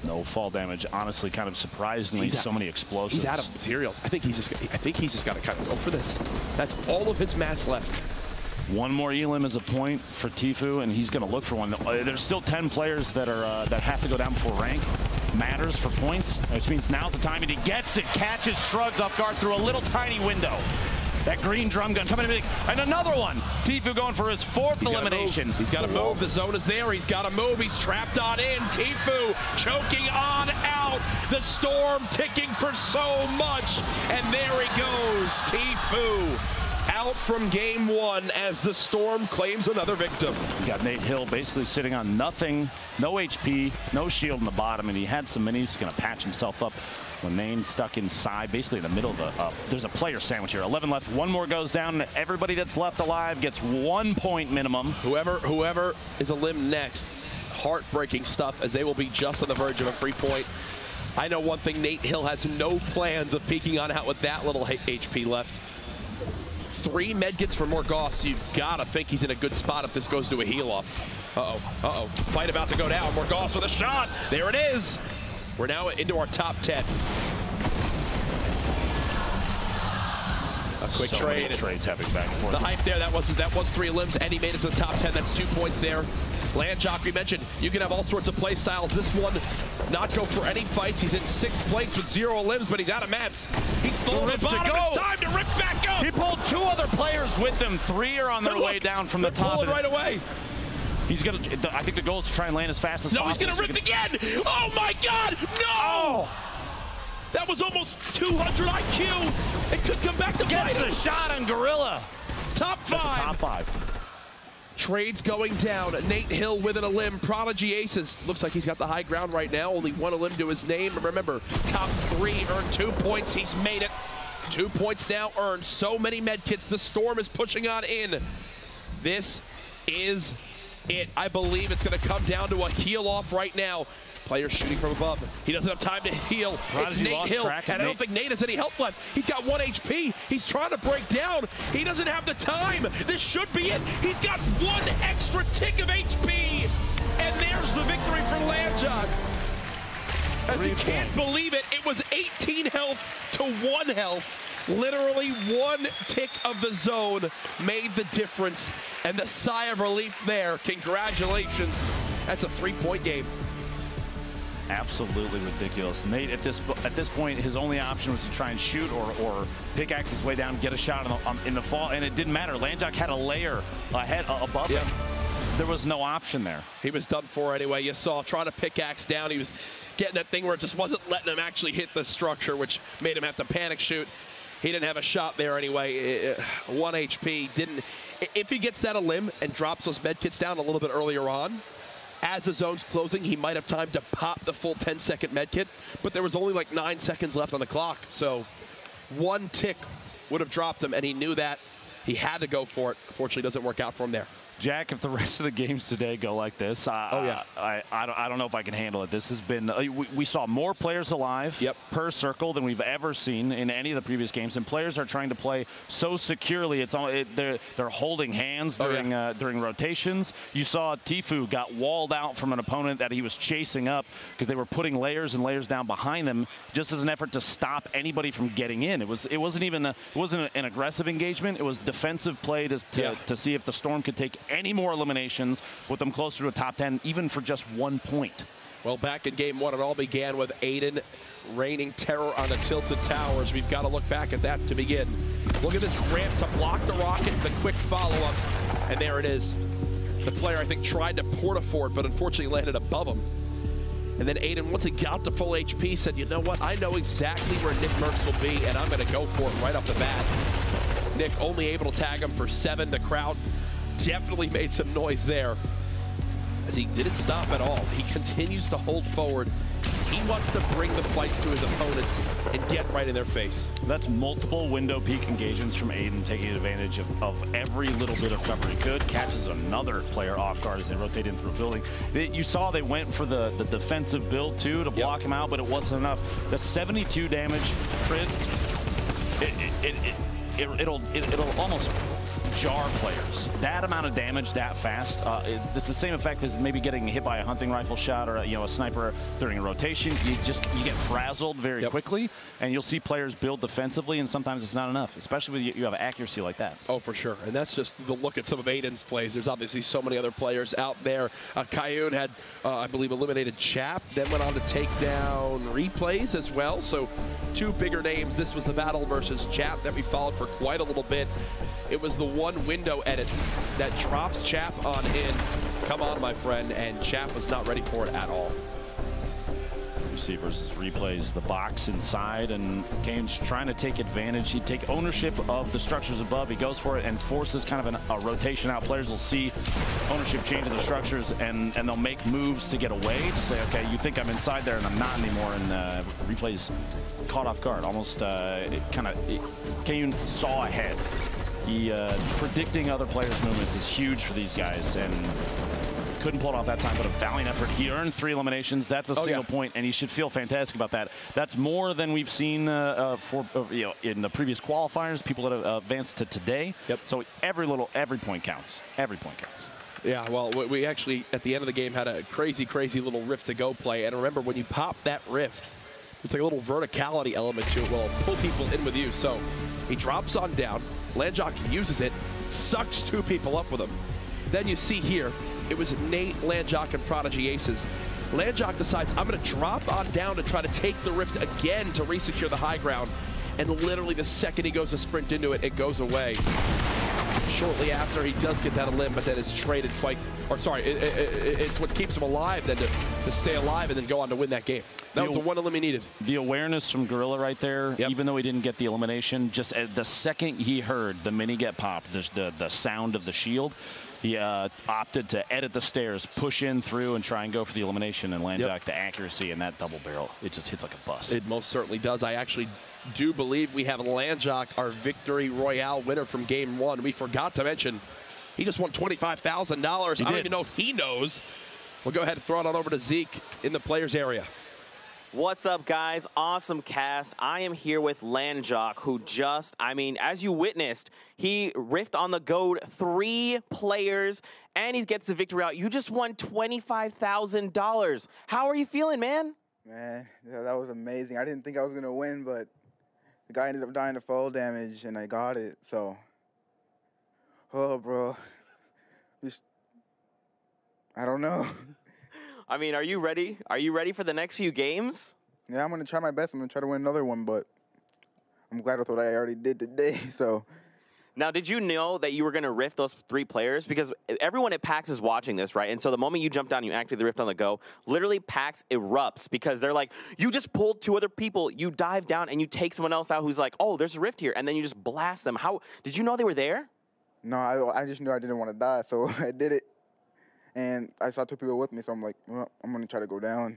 No fall damage. Honestly, kind of surprisingly, so many explosives. He's out of materials. I think he's just got to kind of go for this. That's all of his mats left. One more elim is a point for Tfue, and he's going to look for one. There's still 10 players that are that have to go down before rank. Matters for points, which means now's the time, and he gets it. Catches Shrugs off guard through a little tiny window. That green drum gun coming in big, and another one. Tfue going for his 4th elimination. He's got to move. The zone is there. He's got to move. He's trapped on in. Tfue choking on out. The storm ticking for so much, and there he goes. Tfue out from game 1 as the storm claims another victim. You got Nate Hill basically sitting on nothing, no HP, no shield in the bottom, and he had some minis. He's going to patch himself up. When Nane's stuck inside, basically in the middle of the, there's a player sandwich here. 11 left, one more goes down, and everybody that's left alive gets 1 point minimum. Whoever is a limb next, heartbreaking stuff, as they will be just on the verge of a free point. I know one thing, Nate Hill has no plans of peeking on out with that little HP left. 3 medkits for Morgoth. You've got to think he's in a good spot if this goes to a heal-off. Uh-oh. Fight about to go down. Morgoth with a shot. There it is. We're now into our top 10. A quick trade. Trades happening back and forth. The hype there, that was 3 limbs, and he made it to the top 10. That's 2 points there. Landjock, we mentioned, you can have all sorts of play styles. This one, not go for any fights. He's in 6th place with 0 limbs, but he's out of mats. He's full of the bottom. It's time to rip back up. He pulled 2 other players with him. 3 are on their way down from the top. Pulling right away. He's gonna. I think the goal is to try and land as fast as possible. No, he's gonna rip again. Oh my God! No! Oh. That was almost 200 IQ. It could come back to bite him. Gets the shot on Gorilla. Top 5. Top 5. Trades going down. Nate Hill with an elim. Prodigy Aces. Looks like he's got the high ground right now. Only 1 elim to his name. Remember, top 3 earned 2 points. He's made it. 2 points now earned. So many medkits. The storm is pushing on in. This is it. I believe it's going to come down to a heal off right now. Player shooting from above. He doesn't have time to heal. It's Nate Hill, and I don't think Nate has any health left. He's got 1 HP. He's trying to break down. He doesn't have the time. This should be it. He's got 1 extra tick of HP. And there's the victory for lGRAND. As he can't believe it, it was 18 health to 1 health. Literally 1 tick of the zone made the difference, and the sigh of relief there. Congratulations. That's a 3-point game. Absolutely ridiculous. Nate, at this point, his only option was to try and shoot or pickaxe his way down, get a shot in the fall, and it didn't matter. lGRAND had a layer ahead above him. There was no option there. He was done for anyway. You saw trying to pickaxe down. He was getting that thing where it just wasn't letting him actually hit the structure, which made him have to panic shoot. He didn't have a shot there anyway. 1 HP. Didn't. If he gets that elim and drops those medkits down a little bit earlier on, as the zone's closing, he might have time to pop the full 10-second medkit, but there was only like 9 seconds left on the clock. So 1 tick would have dropped him, and he knew that. He had to go for it. Unfortunately, it doesn't work out for him there. Jack, if the rest of the games today go like this, I don't know if I can handle it. This has been, we saw more players alive per circle than we've ever seen in any of the previous games, and players are trying to play so securely. They're holding hands during rotations. You saw Tfue got walled out from an opponent that he was chasing up because they were putting layers and layers down behind them just as an effort to stop anybody from getting in. It wasn't an aggressive engagement. It was defensive play to see if the Storm could take any more eliminations, with them closer to a top 10, even for just 1 point. Well, back in game 1, it all began with Aiden raining terror on the tilted towers. We've got to look back at that to begin. Look at this ramp to block the rocket, the quick follow-up, and there it is. The player, I think, tried to porta-fort, but unfortunately landed above him. And then Aiden, once he got to full HP, said, you know what, I know exactly where Nick Merckx will be, and I'm going to go for it right off the bat. Nick only able to tag him for 7. The crowd definitely made some noise there. as he didn't stop at all. He continues to hold forward. He wants to bring the fights to his opponents and get right in their face. That's multiple window peak engagements from Aiden, taking advantage of every little bit of cover he could. Catches another player off guard as they rotate in through a building. You saw they went for the defensive build too to block him out, but it wasn't enough. The 72 damage crit, it'll almost jar players. That amount of damage that fast, it's the same effect as maybe getting hit by a hunting rifle shot or a sniper during a rotation. You get frazzled very quickly, and you'll see players build defensively, and sometimes it's not enough, especially when you have accuracy like that. Oh, for sure. And that's just the look at some of Aiden's plays. There's obviously so many other players out there. Kayun had, I believe, eliminated Chap, then went on to take down Replays as well. So 2 bigger names. This was the battle versus Chap that we followed for quite a little bit. It was the one window edit that drops Chap on in. Come on, my friend, and Chap was not ready for it at all. See versus Replays the box inside, and Kane's trying to take advantage. He'd take ownership of the structures above. He goes for it and forces kind of a rotation out. Players will see ownership change in the structures, and they'll make moves to get away to say, okay, you think I'm inside there and I'm not anymore. And Replays caught off guard. Almost Kane saw ahead. He predicting other players' movements is huge for these guys, and couldn't pull it off that time, but a valiant effort. He earned 3 eliminations. That's a single point, and he should feel fantastic about that. That's more than we've seen in the previous qualifiers, people that have advanced to today. So every point counts. Every point counts. Yeah, well, we actually, at the end of the game, had a crazy, crazy little rift to go play. And remember, when you pop that rift, it's like a little verticality element to it. Well, pull people in with you. So he drops on down. lGRAND uses it, sucks 2 people up with him. Then you see here, it was Nate, lGRAND, and Prodigy Aces. lGRAND decides, I'm going to drop on down to try to take the rift again to resecure the high ground. And literally the second he goes to sprint into it, it goes away. Shortly after, he does get that elim, but then is traded it's what keeps him alive then to stay alive and then go on to win that game. That was the one elim he needed. The awareness from Gorilla right there, even though he didn't get the elimination, just as the second he heard the mini get popped, the sound of the shield, he opted to edit the stairs, push in through, and try and go for the elimination, and lGRAND, the accuracy and that double barrel, it just hits like a bus. It most certainly does. I actually do believe we have lGRAND, our Victory Royale winner from Game 1. We forgot to mention, he just won $25,000. I don't even know if he knows. We'll go ahead and throw it on over to Zeke in the players area. What's up, guys? Awesome cast. I am here with lGRAND, who as you witnessed, he riffed on the goat 3 players, and he gets the victory out. You just won $25,000. How are you feeling, man? Man, that was amazing. I didn't think I was going to win, but the guy ended up dying to fall damage, and I got it. So, oh, bro. I don't know. I mean, are you ready? Are you ready for the next few games? Yeah, I'm going to try my best. I'm going to try to win another one, but I'm glad with what I already did today, so. Now, did you know that you were going to rift those 3 players? Because everyone at PAX is watching this, right? And so the moment you jump down, you activate the rift on the go, literally PAX erupts because they're like, you just pulled 2 other people, you dive down, and you take someone else out who's like, oh, there's a rift here, and then you just blast them. How did you know they were there? No, I just knew I didn't want to die, so I did it. And I saw 2 people with me, so I'm like, well, I'm going to try to go down.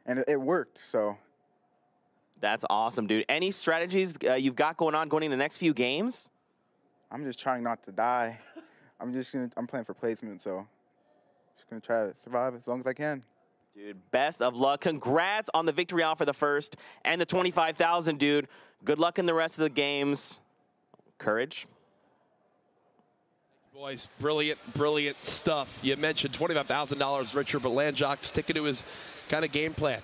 And it worked, so. That's awesome, dude. Any strategies you've got going into the next few games? I'm just trying not to die. I'm playing for placement, so just going to try to survive as long as I can. Dude, best of luck. Congrats on the victory out for the first and the $25,000, dude. Good luck in the rest of the games. Courage. Boys, brilliant, brilliant stuff. You mentioned $25,000 richer, but lGRAND sticking to his kind of game plan.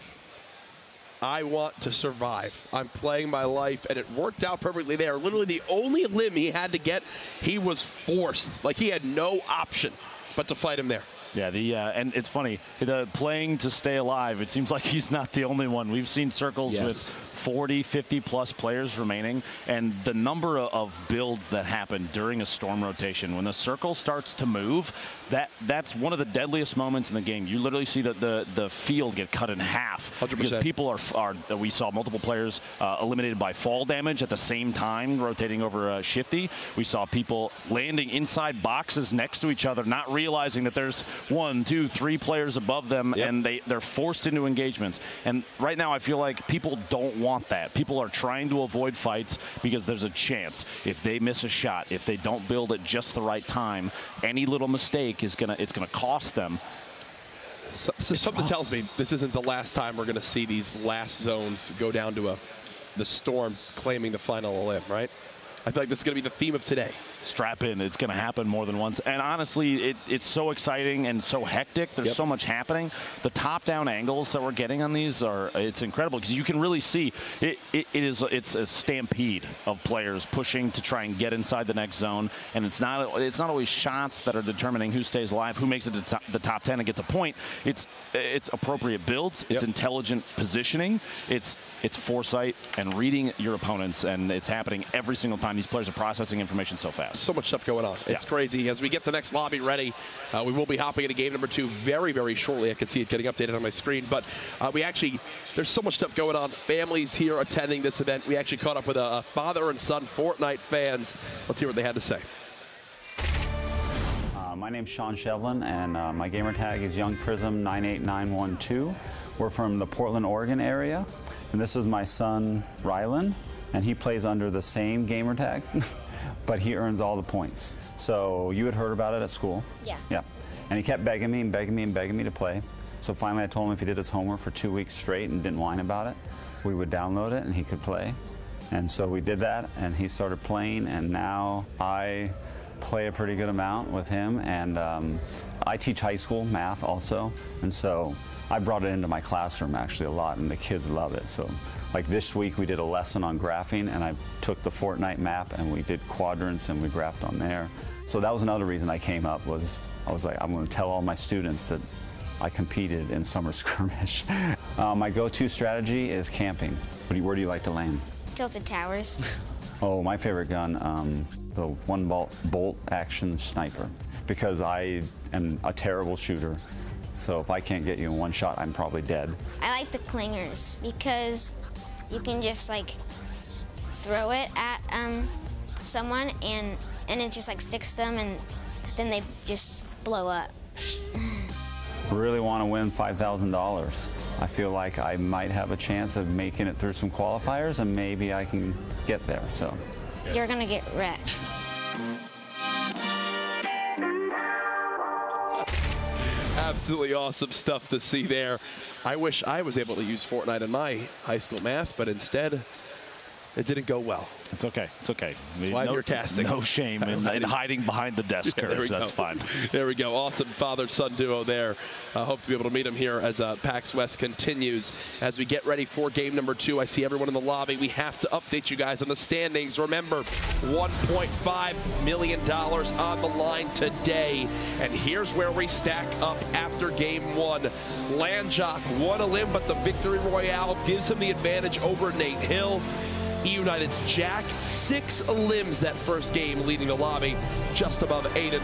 I want to survive. I'm playing my life, and it worked out perfectly there. Literally the only elim he had to get, he was forced. Like, he had no option but to fight him there. Yeah, and it's funny, the playing to stay alive, it seems like he's not the only one. We've seen circles with 40, 50-plus players remaining, and the number of builds that happen during a storm rotation, when the circle starts to move, that's one of the deadliest moments in the game. You literally see the field get cut in half. 100%. Because people we saw multiple players eliminated by fall damage at the same time, rotating over Shifty. We saw people landing inside boxes next to each other, not realizing that there's 1, 2, 3 players above them, and they're forced into engagements. And right now I feel like people don't want that. People are trying to avoid fights because there's a chance if they miss a shot, if they don't build at just the right time, any little mistake is gonna cost them. So something tells me this isn't the last time we're going to see these last zones go down to the Storm claiming the final elim, right? I feel like this is going to be the theme of today. Strap in. It's going to happen more than once. And honestly, it's so exciting and so hectic. There's so much happening. The top-down angles that we're getting on these it's incredible because you can really see it's a stampede of players pushing to try and get inside the next zone. And it's not always shots that are determining who stays alive, who makes it to the top 10 and gets a point. It's appropriate builds. It's intelligent positioning. It's foresight and reading your opponents, and it's happening every single time. These players are processing information so fast. So much stuff going on. It's crazy. As we get the next lobby ready, we will be hopping into game number 2 very, very shortly. I can see it getting updated on my screen. But there's so much stuff going on. Families here attending this event. We actually caught up with a father and son Fortnite fans. Let's hear what they had to say. My name's Sean Shevlin, and my gamer tag is YoungPrism98912. We're from the Portland, Oregon area, and this is my son, Rylan, and he plays under the same gamer tag, but he earns all the points. So you had heard about it at school? Yeah. Yeah. And he kept begging me and begging me and begging me to play. So finally I told him if he did his homework for 2 weeks straight and didn't whine about it, we would download it and he could play. And so we did that, and he started playing, and now I play a pretty good amount with him. And I teach high school math also, and so I brought it into my classroom actually a lot, and the kids love it. So like this week we did a lesson on graphing, and I took the Fortnite map and we did quadrants and we graphed on there. So that was another reason I came up, was I was like, I'm going to tell all my students that I competed in Summer Skirmish. My go-to strategy is camping. Where do you like to land? Tilted Towers. Oh, my favorite gun, the one-bolt action sniper, because I am a terrible shooter. So if I can't get you in one shot, I'm probably dead. I like the clingers because you can just like throw it at someone and it just like sticks them, and then they just blow up. Really want to win $5,000. I feel like I might have a chance of making it through some qualifiers, and maybe I can get there. So you're gonna get wrecked. Absolutely awesome stuff to see there. I wish I was able to use Fortnite in my high school math, but instead it didn't go well. It's okay. It's okay. That's why you're casting. No shame in hiding behind the desk. Courage. That's fine. There we go. Awesome father-son duo there. Hope to be able to meet them here as PAX West continues. As we get ready for game number 2, I see everyone in the lobby. We have to update you guys on the standings. Remember, $1.5 million on the line today. And here's where we stack up after game 1. Landjock won a limb, but the Victory Royale gives him the advantage over Nate Hill. United's Jack, 6 limbs that first game, leading the lobby just above Aiden.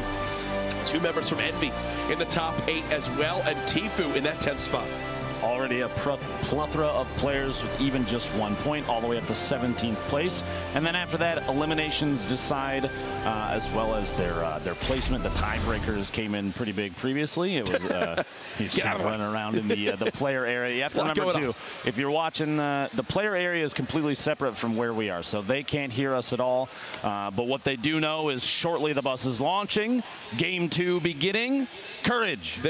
2 members from Envy in the top 8 as well, and Tfue in that 10th spot. Already a plethora of players with even just 1 point, all the way up to 17th place. And then after that, eliminations decide, as well as their placement. The tiebreakers came in pretty big previously. It was running around in the player area. You have to remember, too, if you're watching, the player area is completely separate from where we are, so they can't hear us at all. But what they do know is shortly the bus is launching, game 2 beginning. Courage.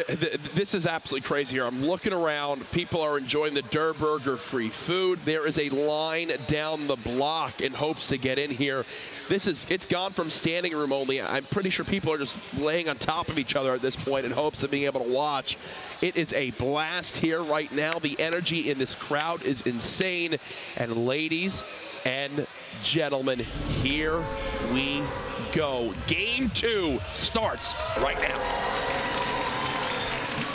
This is absolutely crazy here. I'm looking around. People are enjoying the Der Burger free food. There is a line down the block in hopes to get in here. It's gone from standing room only. I'm pretty sure people are just laying on top of each other at this point in hopes of being able to watch. It is a blast here right now. The energy in this crowd is insane. And ladies and gentlemen, here we go. Game 2 starts right now.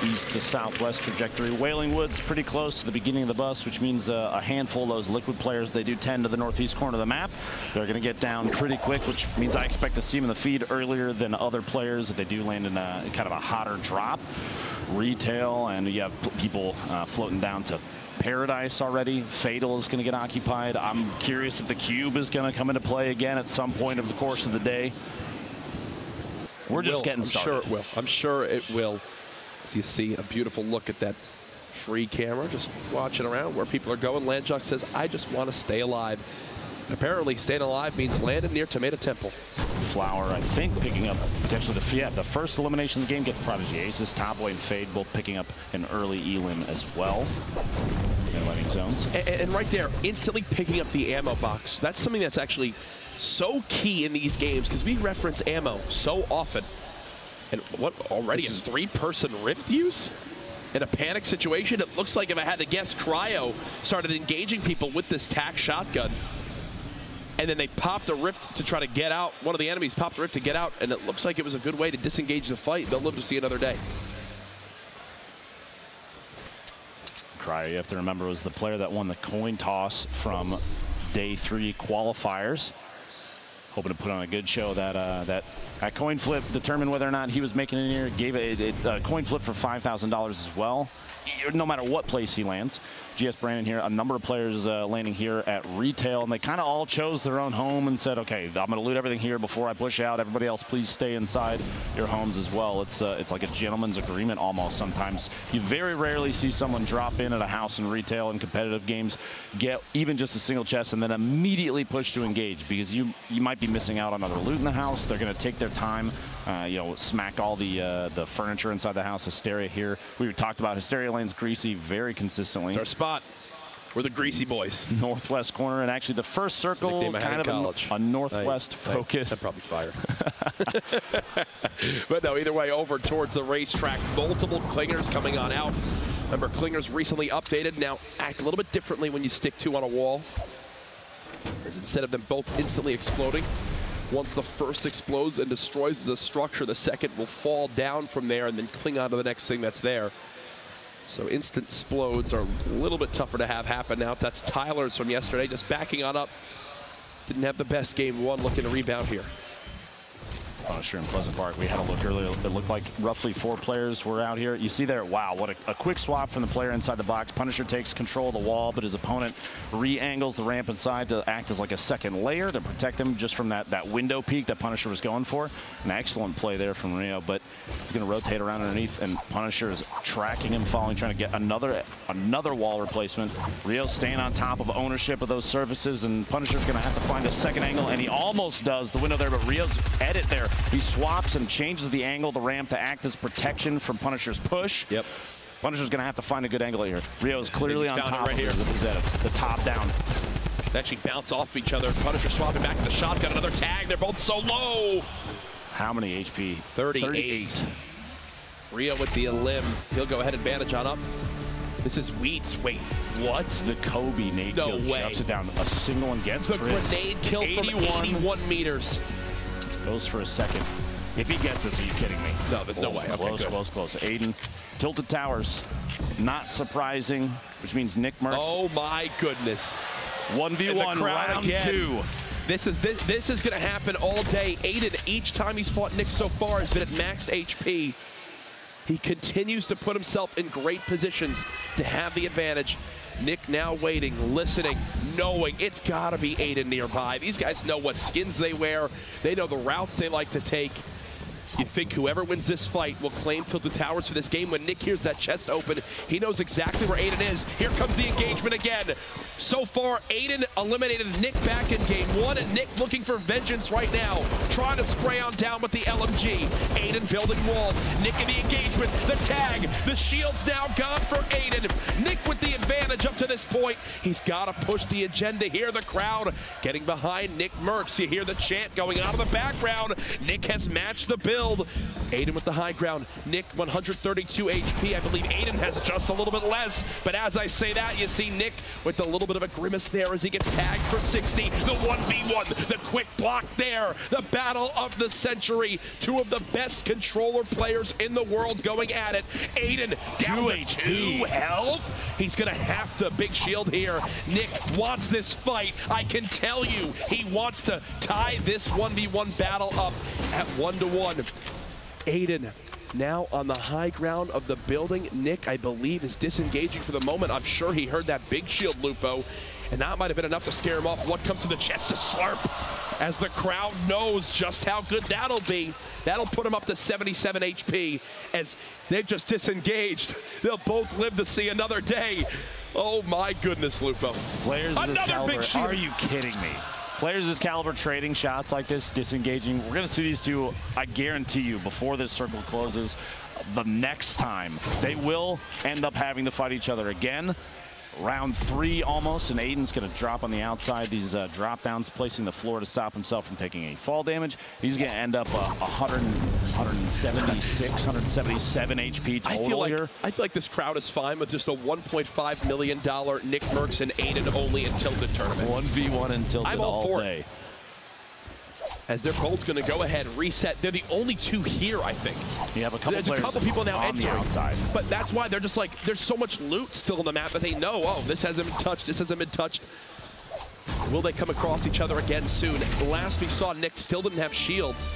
East to southwest trajectory. Wailing Woods pretty close to the beginning of the bus, which means a handful of those liquid players, they do tend to the northeast corner of the map. They're going to get down pretty quick, which means I expect to see them in the feed earlier than other players if they do land in a kind of a hotter drop. Retail, and you have people floating down to Paradise already. Fatal is going to get occupied. I'm curious if the Cube is going to come into play again at some point over the course of the day. We're just getting started. I'm sure it will. I'm sure it will. So you see a beautiful look at that free camera, just watching around where people are going. Landjock says, I just want to stay alive. And apparently, staying alive means landing near Tomato Temple. Flower, I think, picking up potentially the first elimination of the game gets Prodigy Aces, Topboy and Fade both picking up an early elim as well. In landing zones. And right there, instantly picking up the ammo box. That's something that's actually so key in these games because we reference ammo so often. And what, already a three-person rift use? In a panic situation, it looks like, if I had to guess, Cryo started engaging people with this TAC shotgun. And then they popped a rift to try to get out. One of the enemies popped a rift to get out, and it looks like it was a good way to disengage the fight. They'll live to see another day. Cryo, you have to remember, was the player that won the coin toss from day 3 qualifiers. Hoping to put on a good show. That coin flip determined whether or not he was making it here. Gave a coin flip for $5,000 as well, no matter what place he lands. GS Brandon here, a number of players landing here at retail, and they kind of all chose their own home and said, okay, I'm going to loot everything here before I push out. Everybody else, please stay inside your homes as well. It's like a gentleman's agreement almost sometimes. You very rarely see someone drop in at a house in retail and competitive games, get even just a single chest, and then immediately push to engage, because you might be missing out on other loot in the house. They're going to take their time, you know, smack all the furniture inside the house. Hysteria here. We talked about Hysteria lanes greasy very consistently. It's our spot. We're the greasy boys. Northwest corner, and actually the first circle, kind of a northwest focus. I'd probably fire. But no, either way, over towards the racetrack. Multiple clingers coming on out. Remember, clingers recently updated. Now act a little bit differently when you stick 2 on a wall. As instead of them both instantly exploding, once the first explodes and destroys the structure, the second will fall down from there and then cling on to the next thing that's there. So instant explodes are a little bit tougher to have happen now. That's Tyler's from yesterday, just backing on up. Didn't have the best game 1, looking to rebound here. Punisher in Pleasant Park. We had a look earlier. It looked like roughly 4 players were out here. You see there, wow, what a quick swap from the player inside the box. Punisher takes control of the wall, but his opponent re-angles the ramp inside to act as like a second layer to protect him just from that window peek that Punisher was going for. An excellent play there from Rio, but he's going to rotate around underneath, and Punisher is tracking him, following, trying to get another wall replacement. Rio staying on top of ownership of those surfaces, and Punisher's going to have to find a second angle, and he almost does the window there, but Rio's edit there. He swaps and changes the angle of the ramp to act as protection from Punisher's push. Yep. Punisher's going to have to find a good angle here. Rio's clearly on top right here. of his edits. The top down. They actually bounce off each other. Punisher swapping back to the shotgun. Another tag. They're both so low. How many HP? 38. Rio with the elim. He'll go ahead and bandage on up. This is Wheats. Wait, what? The Kobe nade kill shuts it down. A single one gets the Chris. Grenade kill from 81 meters. Goes for a second. If he gets this, are you kidding me? No, there's no way. Close, okay, close. Aiden, tilted towers. Not surprising, which means Nick Merckx. Oh my goodness. 1v1 round again. 2. This is going to happen all day. Aiden, each time he's fought Nick so far, has been at max HP. He continues to put himself in great positions to have the advantage. Nick now waiting, listening, knowing it's got to be Aiden nearby. These guys know what skins they wear. They know the routes they like to take. You'd think whoever wins this fight will claim Tilted Towers for this game. When Nick hears that chest open, he knows exactly where Aiden is. Here comes the engagement again. So far, Aiden eliminated Nick back in game 1, and Nick looking for vengeance right now. Trying to spray on down with the LMG. Aiden building walls. Nick in the engagement. The tag. The shield's now gone for Aiden. Nick with the advantage up to this point. He's got to push the agenda here. The crowd getting behind Nick Merckx. You hear the chant going out of the background. Nick has matched the build. Aiden with the high ground. Nick 132 HP. I believe Aiden has just a little bit less. But as I say that, you see Nick with a little bit of a grimace there as he gets tagged for 60. The 1v1, the quick block there. The battle of the century. 2 of the best controller players in the world going at it. Aiden down to 2 health. He's going to have to big shield here. Nick wants this fight. I can tell you, he wants to tie this 1v1 battle up at 1-1. Aiden now on the high ground of the building. Nick, I believe, is disengaging for the moment. I'm sure he heard that big shield, Lupo, and that might have been enough to scare him off. What comes to the chest to slurp? as the crowd knows just how good that'll be. That'll put them up to 77 HP as they've just disengaged. They'll both live to see another day. Oh my goodness, Lupo. Players of this caliber, are you kidding me? Players of this caliber trading shots like this, disengaging. We're going to see these two, I guarantee you, before this circle closes, the next time. They will end up having to fight each other again. Round 3 almost, and Aiden's going to drop on the outside. These drop downs, placing the floor to stop himself from taking any fall damage. He's going to end up 176, 177 HP total here. I feel like this crowd is fine with just a $1.5 million Nick Mercs and Aiden only in Tilted tournament. 1v1 in Tilted I'm all for day. It. As they're both going to go ahead, reset. They're the only two here, I think. You have a couple There's a couple people now on entering. the outside. But that's why they're just like, there's so much loot still on the map that they know, oh, this hasn't been touched, this hasn't been touched. Will they come across each other again soon? Last we saw, Nick still didn't have shields.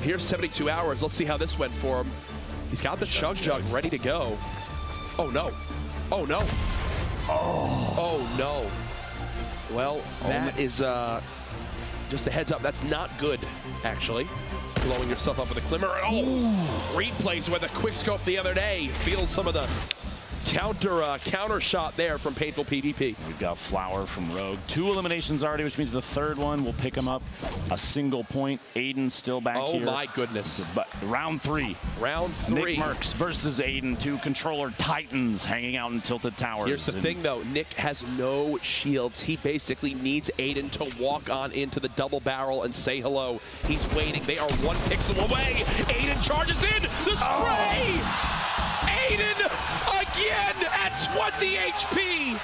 Here's 72 hours. Let's see how this went for him. He's got the Chug Jug ready to go. Oh, no. Oh, no. Oh, no. Well, that is... just a heads up, that's not good, actually. Blowing yourself up with a Glimmer. Oh, replays with a quick scope the other day. Feels some of the counter shot there from Painful PvP. We've got Flower from Rogue. 2 eliminations already, which means the third one will pick him up a single point. Aiden still back here. Oh my goodness. But round 3. Round 3. Nick Mercs versus Aiden, 2 controller titans hanging out in Tilted Towers. Here's the thing though, Nick has no shields. He basically needs Aiden to walk on into the double barrel and say hello. He's waiting. They are 1 pixel away. Aiden charges in. The spray! Aiden again at 20 HP.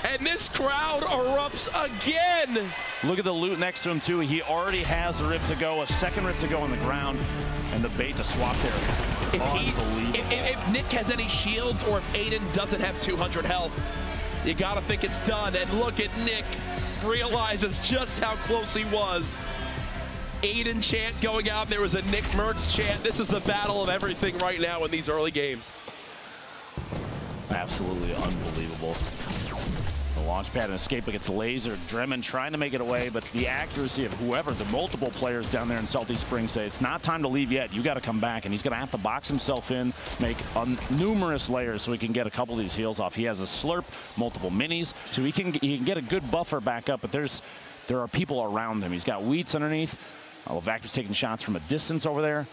And this crowd erupts again. Look at the loot next to him too. He already has a rip to go, a second rip to go on the ground, and the bait to swap there. If Nick has any shields or if Aiden doesn't have 200 health, you gotta think it's done. And look at Nick, realizes just how close he was. Aiden chant going out. There was a Nick Mercs chant. This is the battle of everything right now in these early games. Absolutely unbelievable. The launch pad and escape against Laser. Dremen trying to make it away, but the accuracy of whoever, the multiple players down there in Salty Springs say it's not time to leave yet. You got to come back, and he's going to have to box himself in, make numerous layers so he can get a couple of these heals off. He has a slurp, multiple minis, so he can get a good buffer back up, but there are people around him. He's got Wheats underneath. Vactor's taking shots from a distance over there.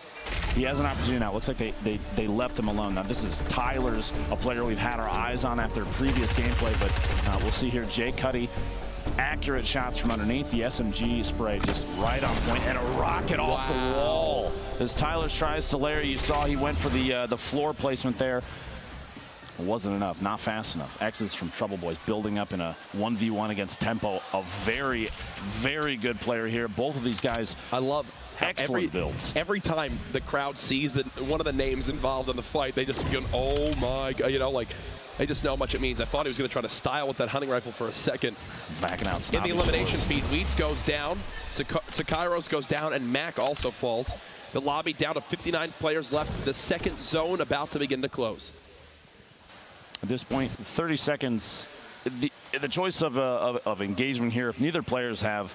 He has an opportunity now. Looks like they left him alone. Now this is Tyler's, a player we've had our eyes on after previous gameplay, but we'll see here. Jay Cuddy, accurate shots from underneath. The SMG spray just right on point, and a rocket off the wall. As Tyler tries to layer, you saw he went for the floor placement there. It wasn't enough, not fast enough. X's from Trouble Boys building up in a 1v1 against Tempo. A very, very good player here. Both of these guys, I love excellent builds. Every time the crowd sees one of the names involved in the fight, they just go, oh my God, you know, like, they just know how much it means. I thought he was going to try to style with that hunting rifle for a second. Backing out. In the elimination feed, Wheats goes down, Sakairos goes down, and Mac also falls. The lobby down to 59 players left. The second zone about to begin to close. At this point, 30 seconds. The choice of engagement here, if neither players have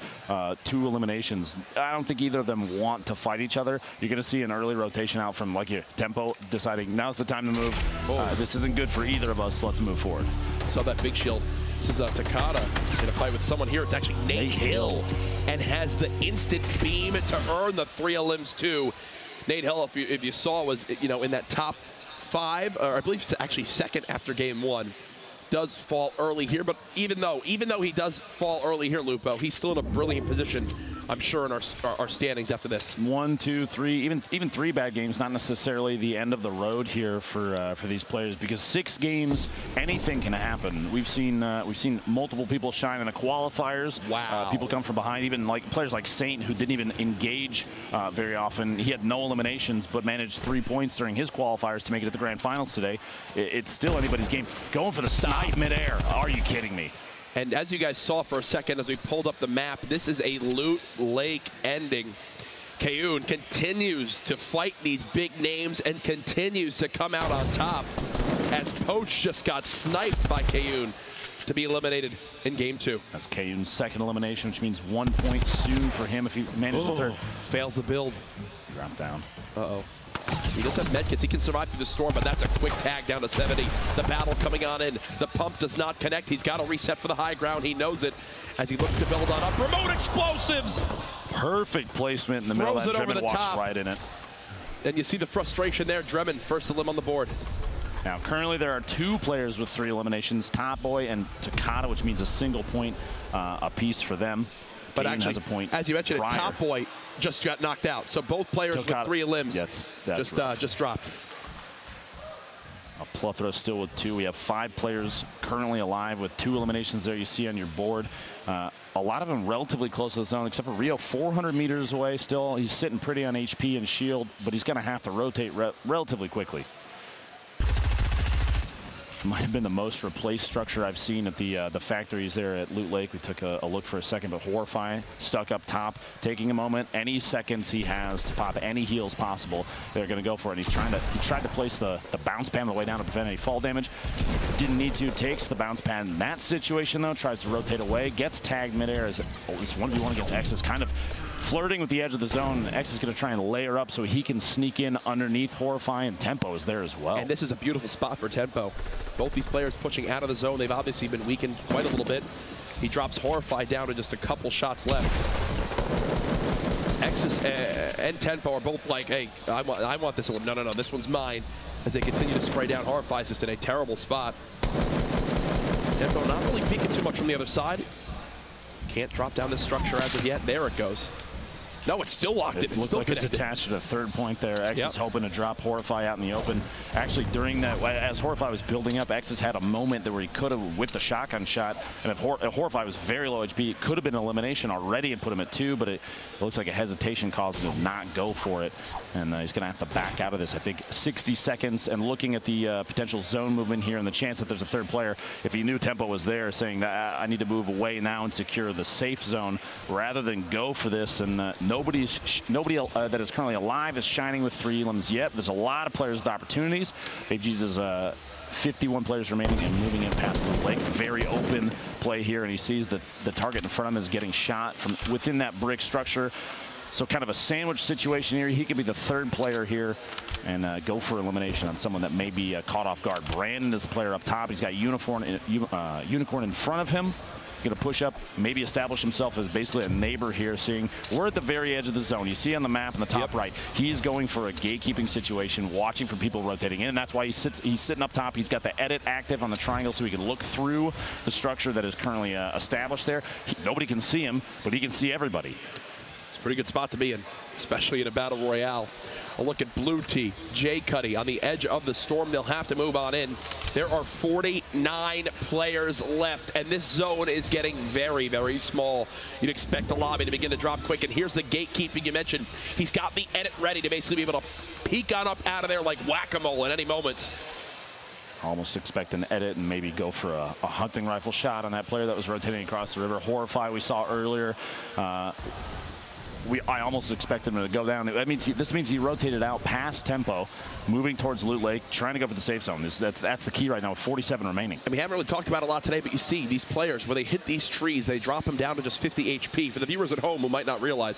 2 eliminations, I don't think either of them want to fight each other. You're going to see an early rotation out from like your Tempo deciding now's the time to move. This isn't good for either of us. Let's move forward. Saw that big shield. This is Takada in a fight with someone here. It's actually Nate Hill, and has the instant beam to earn the 3 elims too. Nate Hill, if you saw, was in that top 5, or I believe actually second after game 1. Does fall early here, but even though he does fall early here, Lupo, he's still in a brilliant position, I'm sure, in our standings after this. 1, 2, 3, even 3 bad games, not necessarily the end of the road here for these players, because 6 games, anything can happen. We've seen multiple people shine in the qualifiers. Wow. People come from behind, even like players like Saint, who didn't even engage very often. He had no eliminations, but managed 3 points during his qualifiers to make it to the grand finals today. It's still anybody's game. Going for the snipe midair. Are you kidding me? And as you guys saw for a second as we pulled up the map, this is a loot lake ending. Kayun continues to fight these big names and continues to come out on top as Poach just got sniped by Kayun. to be eliminated in game 2. That's Kayun's second elimination, which means 1 point soon for him if he manages the third. Fails the build. Drop down. Uh-oh. He does have medkits. He can survive through the storm, but that's a quick tag down to 70. The battle coming on in. The pump does not connect. He's got to reset for the high ground. He knows it as he looks to build on up. Remote explosives! Perfect placement in the middle. That Dremin walks right in it. And you see the frustration there. Dremin, first elim on the board. Now, currently there are 2 players with 3 eliminations, Top Boy and Takata, which means a single point apiece for them. But Kayun actually, has a point as you mentioned, Top Boy just got knocked out. So both players with 3 elims just dropped. A plethora still with 2. We have 5 players currently alive with 2 eliminations there you see on your board. A lot of them relatively close to the zone, except for Rio, 400 meters away still. He's sitting pretty on HP and shield, but he's going to have to rotate relatively quickly. Might have been the most replaced structure I've seen at the factories there at Loot Lake. We took a look for a second, but Horrify stuck up top, taking a moment. Any seconds he has to pop any heals possible, they're going to go for it. And he tried to place the bounce pad on the way down to prevent any fall damage. Didn't need to. Takes the bounce pad in that situation though. Tries to rotate away. Gets tagged midair as this 1v1 against X is kind of flirting with the edge of the zone. X is going to try and layer up so he can sneak in underneath Horrify, and Tempo is there as well. And this is a beautiful spot for Tempo. Both these players pushing out of the zone. They've obviously been weakened quite a little bit. He drops Horrify down to just a couple shots left. X's and Tempo are both like, hey, I want this. No, this one's mine. As they continue to spray down, Horrify is just in a terrible spot. Tempo not really peeking too much from the other side. Can't drop down this structure as of yet. There it goes. No, it's still locked in. It looks like it's attached to the 3rd point there. X is hoping to drop Horrify out in the open. Actually, during that, as Horrify was building up, X has had a moment there where he could have with the shotgun shot. And if Horrify was very low HP, it could have been an elimination already and put him at 2, but it looks like a hesitation caused him to not go for it. And he's going to have to back out of this, I think, 60 seconds. And looking at the potential zone movement here and the chance that there's a 3rd player, if he knew Tempo was there, saying that I need to move away now and secure the safe zone rather than go for this. And nobody that is currently alive is shining with 3 elims yet. There's a lot of players with opportunities. Faze is 51 players remaining and moving in past the lake. Very open play here, and he sees that the target in front of him is getting shot from within that brick structure. So kind of a sandwich situation here. He could be the 3rd player here and go for elimination on someone that may be caught off guard. Brandon is the player up top. He's got Unicorn in front of him. Going to push up, maybe establish himself as basically a neighbor here, seeing we're at the very edge of the zone. You see on the map in the top right, he's going for a gatekeeping situation, watching for people rotating in, and that's why he's sitting up top. He's got the edit active on the triangle so he can look through the structure that is currently established there. Nobody can see him, but he can see everybody. It's a pretty good spot to be in, especially in a battle royale. A look at Blue T, J Cuddy on the edge of the storm. They'll have to move on in. There are 49 players left, and this zone is getting very, very small. You'd expect the lobby to begin to drop quick, and here's the gatekeeping you mentioned. He's got the edit ready to basically be able to peek on up out of there like whack-a-mole at any moment. Almost expect an edit and maybe go for a hunting rifle shot on that player that was rotating across the river. Horrify we saw earlier. I almost expect him to go down. That means this means he rotated out past Tempo, moving towards Loot Lake, trying to go for the safe zone. That's the key right now with 47 remaining. And we haven't really talked about it a lot today, but you see these players, where they hit these trees, they drop them down to just 50 HP. For the viewers at home who might not realize,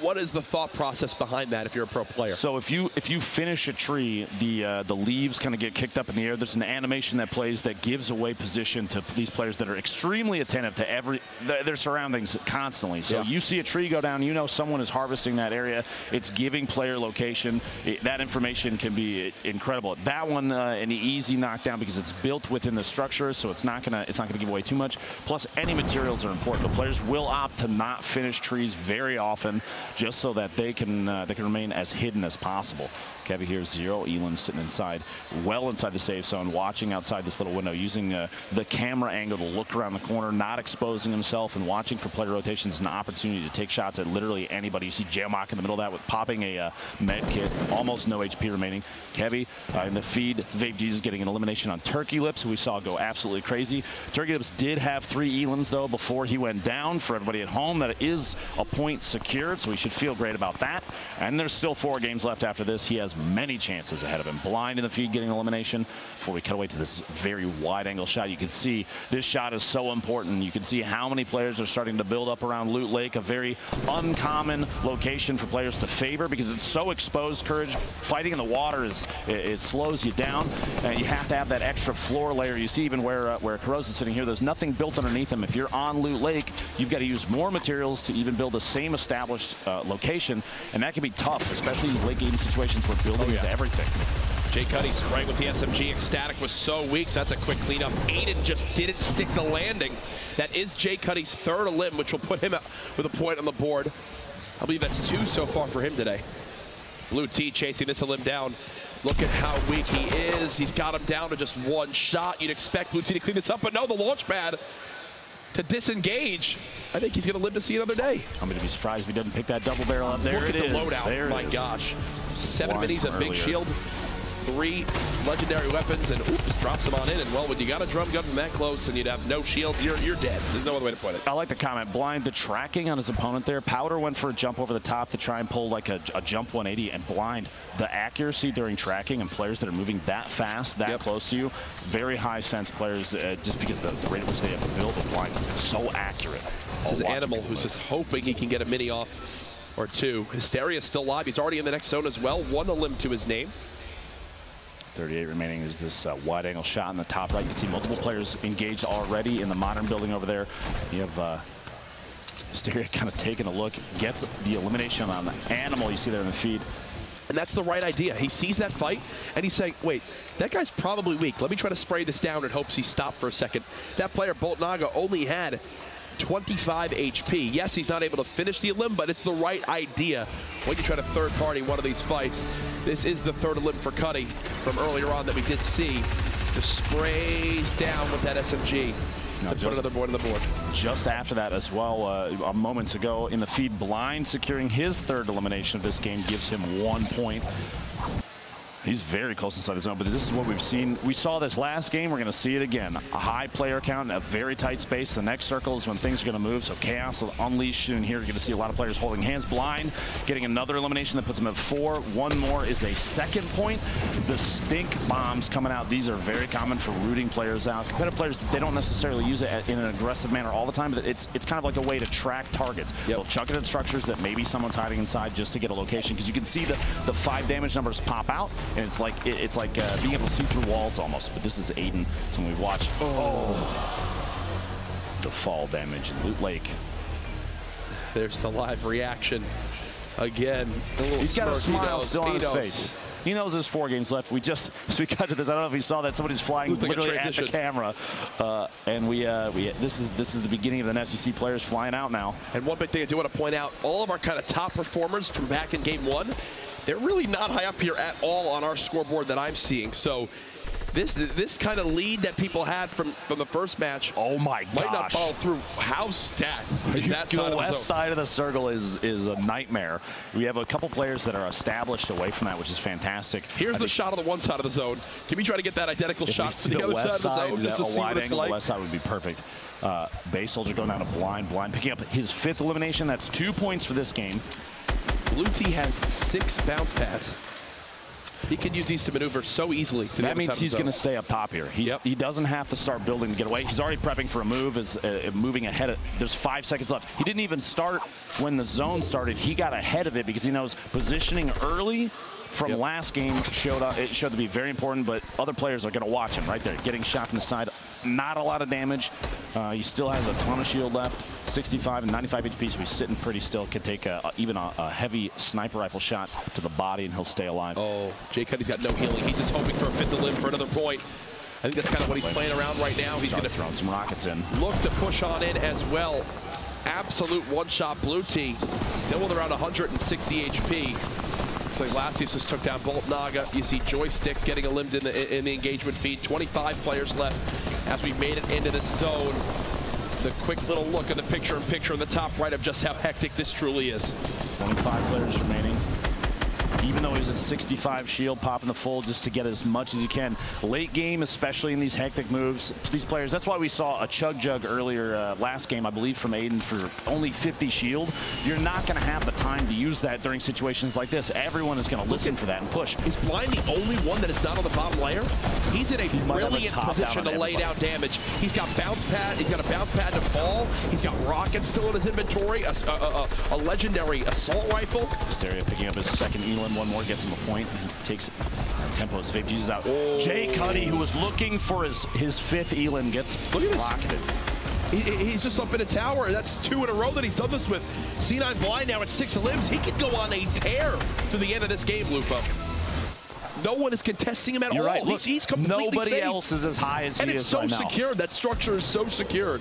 what is the thought process behind that if you're a pro player? So if you finish a tree, the leaves kind of get kicked up in the air. There's an animation that plays that gives away position to these players that are extremely attentive to their surroundings constantly. So you see a tree go down, you know someone is harvesting that area. It's giving player location. That information can be incredible. That one, an easy knockdown because it's built within the structure, so it's not gonna give away too much. Plus, any materials are important. The players will opt to not finish trees very often, just so that they can remain as hidden as possible. Kevy here, 0 elim sitting inside, well inside the safe zone, watching outside this little window, using the camera angle to look around the corner, not exposing himself, and watching for player rotations, an opportunity to take shots at literally anybody. You see Jamok in the middle of that with popping a med kit, almost no HP remaining. Kevy in the feed. Vape Jesus getting an elimination on Turkey Lips, who we saw go absolutely crazy. Turkey Lips did have 3 elims, though, before he went down. For everybody at home, that is a point secured, so we should feel great about that. And there's still 4 games left after this. He has many chances ahead of him. Blind in the feed getting elimination. Before we cut away to this very wide-angle shot, you can see this shot is so important. You can see how many players are starting to build up around Loot Lake, a very uncommon location for players to favor because it's so exposed. Courage fighting in the water it slows you down, and you have to have that extra floor layer. You see even where Kuroz is sitting here, there's nothing built underneath him. If you're on Loot Lake, you've got to use more materials to even build the same established location, and that can be tough, especially in late game situations where building is everything. Jay Cuddy sprang with the SMG. Ecstatic was so weak, so that's a quick cleanup. Aiden just didn't stick the landing. That is Jay Cuddy's 3rd elim, which will put him with a point on the board. I believe that's 2 so far for him today. Blue T chasing this elim down. Look at how weak he is. He's got him down to just 1 shot. You'd expect Blue T to clean this up, but no, the launch pad to disengage. I think he's going to live to see another day. I'm going to be surprised if he doesn't pick that double barrel up. There Look it at the is. loadout. There My gosh. 7 minis, a big shield. 3 legendary weapons, and oops, drops them on in. And well, when you got a drum gun that close and you'd have no shields, you're dead. There's no other way to put it. I like the comment. Blind, the tracking on his opponent there. Powder went for a jump over the top to try and pull like a jump 180, and Blind, the accuracy during tracking and players that are moving that fast, that close to you, very high sense players, just because the rate at which they have to build with Blind so accurate. This is Animal, who's just hoping he can get a mini off or 2. Hysteria's still live. He's already in the next zone as well. 1 elim to his name. 38 remaining. There's this wide angle shot in the top right. You can see multiple players engaged already in the modern building over there. You have Hysteria kind of taking a look, gets the elimination on the Animal you see there in the feed. And that's the right idea. He sees that fight, and he's saying, wait, that guy's probably weak. Let me try to spray this down in hopes he stopped for a second. That player, Bolt Naga, only had 25 HP. Yes, he's not able to finish the elim, but it's the right idea when you try to third-party one of these fights. This is the 3rd elim for Cuddy from earlier on that we did see. Just sprays down with that SMG to put another point on the board. Just after that as well, moments ago in the feed, Blind securing his 3rd elimination of this game gives him 1 point. He's very close inside the zone, but this is what we've seen. We saw this last game. We're going to see it again. A high player count in a very tight space. The next circle is when things are going to move, so Chaos will unleash in here. You're going to see a lot of players holding hands. Blind getting another elimination that puts him at 4. 1 more is a 2nd point. The stink bombs coming out. These are very common for rooting players out. Competitive players, they don't necessarily use it in an aggressive manner all the time, but it's kind of like a way to track targets. They'll chuck it at structures that maybe someone's hiding inside just to get a location, because you can see the 5 damage numbers pop out. And it's like being able to see through walls almost. But this is Aiden, someone we've watched. The fall damage in Loot Lake. There's the live reaction again. He's got a smile still on his face. He knows there's 4 games left. As we cut to this, I don't know if you saw that somebody's flying literally at the camera, and this is the beginning of the nest. You see players flying out now. And one big thing I do want to point out: all of our kind of top performers from back in Game 1, they're really not high up here at all on our scoreboard that I'm seeing. So this kind of lead that people had from the first match, oh my gosh, might not follow through. How stacked is that side of the zone? The west side of the circle is a nightmare. We have a couple players that are established away from that, which is fantastic. Here's the shot of the one side of the zone. Can we try to get that identical shot to the other side of the zone just to see what it's like? The west side would be perfect. Base Soldier going down to Blind. Blind picking up his 5th elimination. That's 2 points for this game. Blue T has 6 bounce pads. He can use these to maneuver so easily. That means he's going to stay up top here. He doesn't have to start building to get away. He's already prepping for a move, moving ahead. There's 5 seconds left. He didn't even start when the zone started. He got ahead of it because he knows positioning early from last game showed to be very important, but other players are going to watch him right there, getting shot from the side. Not a lot of damage. He still has a ton of shield left, 65 and 95 HP, so he's sitting pretty still. Could take even a heavy sniper rifle shot to the body, and he'll stay alive. Oh, Jay Cuddy's got no healing. He's just hoping for a 5th elim for another point. I think that's kind of what he's playing around right now. He's going to throw some rockets in. Look to push on in as well. Absolute one-shot Blue T, still with around 160 HP. Looks like Lasius just took down Bolt Naga. You see Joystick getting eliminated in the engagement feed. 25 players left as we made it into this zone. The quick little look at the picture-in-picture in the top right of just how hectic this truly is. 25 players remaining. Even though he's at 65 shield, popping the full just to get as much as you can. Late game, especially in these hectic moves, these players, that's why we saw a Chug Jug earlier last game, I believe, from Aiden for only 50 shield. You're not going to have the time to use that during situations like this. Everyone is going to listen for that and push. Is Blind the only one that is not on the bottom layer? He's in a brilliant position to lay down damage. He's got bounce pad. He's got a bounce pad to fall. He's got rockets still in his inventory. A legendary assault rifle. Hysteria picking up his second Elim. One more gets him a point. And takes it. Tempo as Vape Jesus out. Oh. Jay Cuddy, who was looking for his fifth Elim, gets rocketed. He's just up in a tower. That's 2 in a row that he's done this with. C9 Blind now at 6 limbs. He could go on a tear to the end of this game, Lupo. No one is contesting him at all. You're right. Look, he's completely nobody safe. else is as high as he is right now. And it's so secured. That structure is so secured.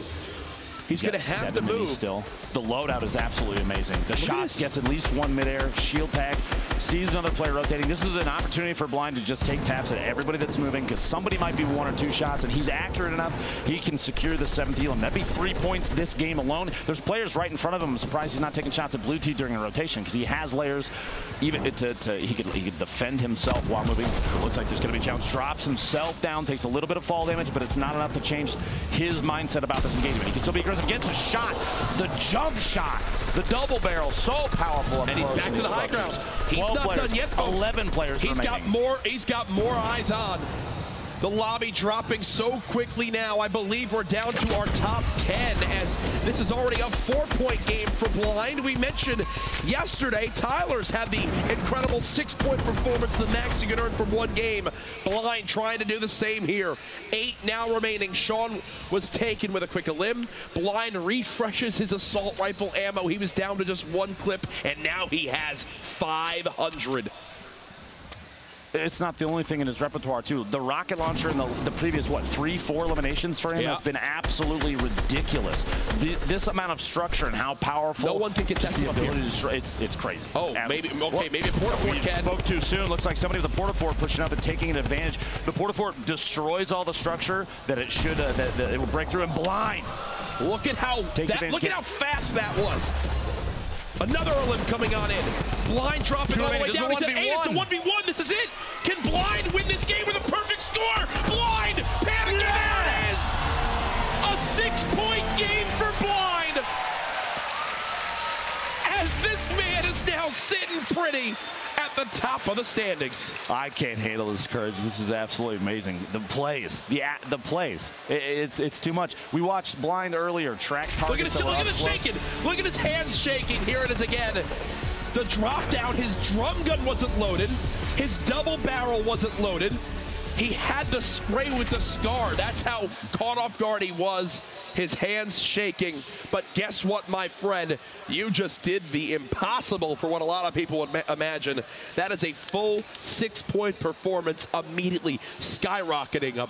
He's going to have to move. Still. The loadout is absolutely amazing. The shots gets at least one midair. Shield tag. Sees another player rotating. This is an opportunity for Blind to just take taps at everybody that's moving because somebody might be 1 or 2 shots and he's accurate enough. He can secure the 7th Elim. That'd be 3 points this game alone. There's players right in front of him. I'm surprised he's not taking shots at Blue T during a rotation because he has layers. Even he could defend himself while moving. It looks like there's going to be a challenge. Drops himself down. Takes a little bit of fall damage, but it's not enough to change his mindset about this engagement. He can still be aggressive. Gets a shot. The jump shot. The double barrel. So powerful. And he's back to the high ground. He's not done yet, folks. 11 players remaining. He's got more eyes on. The lobby dropping so quickly now. I believe we're down to our top 10 as this is already a 4-point game for Blind. We mentioned yesterday Tyler's had the incredible 6-point performance, the max you can earn from 1 game. Blind trying to do the same here. 8 now remaining. Sean was taken with a quick elim. Blind refreshes his assault rifle ammo. He was down to just 1 clip and now he has 500. It's not the only thing in his repertoire, too. The rocket launcher in the previous, what, 3-4 eliminations for him has been absolutely ridiculous. This amount of structure and how powerful. No one can contest him up here. It's crazy. Oh, maybe a Portafort can. Spoke too soon. Looks like somebody with a Portafort pushing up and taking an advantage. The Portafort destroys all the structure that it should, that it will break through. And Blind. Look at how fast that was. Another elim coming on in. Blind dropping all the way down. He said, hey, it's a 1v1. This is it. Can Blind win this game with a perfect score? Blind panicking. There it is. A 6-point game for Blind. As this man is now sitting pretty at the top of the standings. I can't handle this courage. This is absolutely amazing. The plays, the plays. It's too much. We watched Blind earlier. Track targets. Look at his shaking. Look at his hands shaking. Here it is again. The drop down. His drum gun wasn't loaded. His double barrel wasn't loaded. He had to spray with the SCAR. That's how caught off guard he was. His hands shaking. But guess what, my friend? You just did the impossible for what a lot of people would imagine. That is a full 6-point performance, immediately skyrocketing up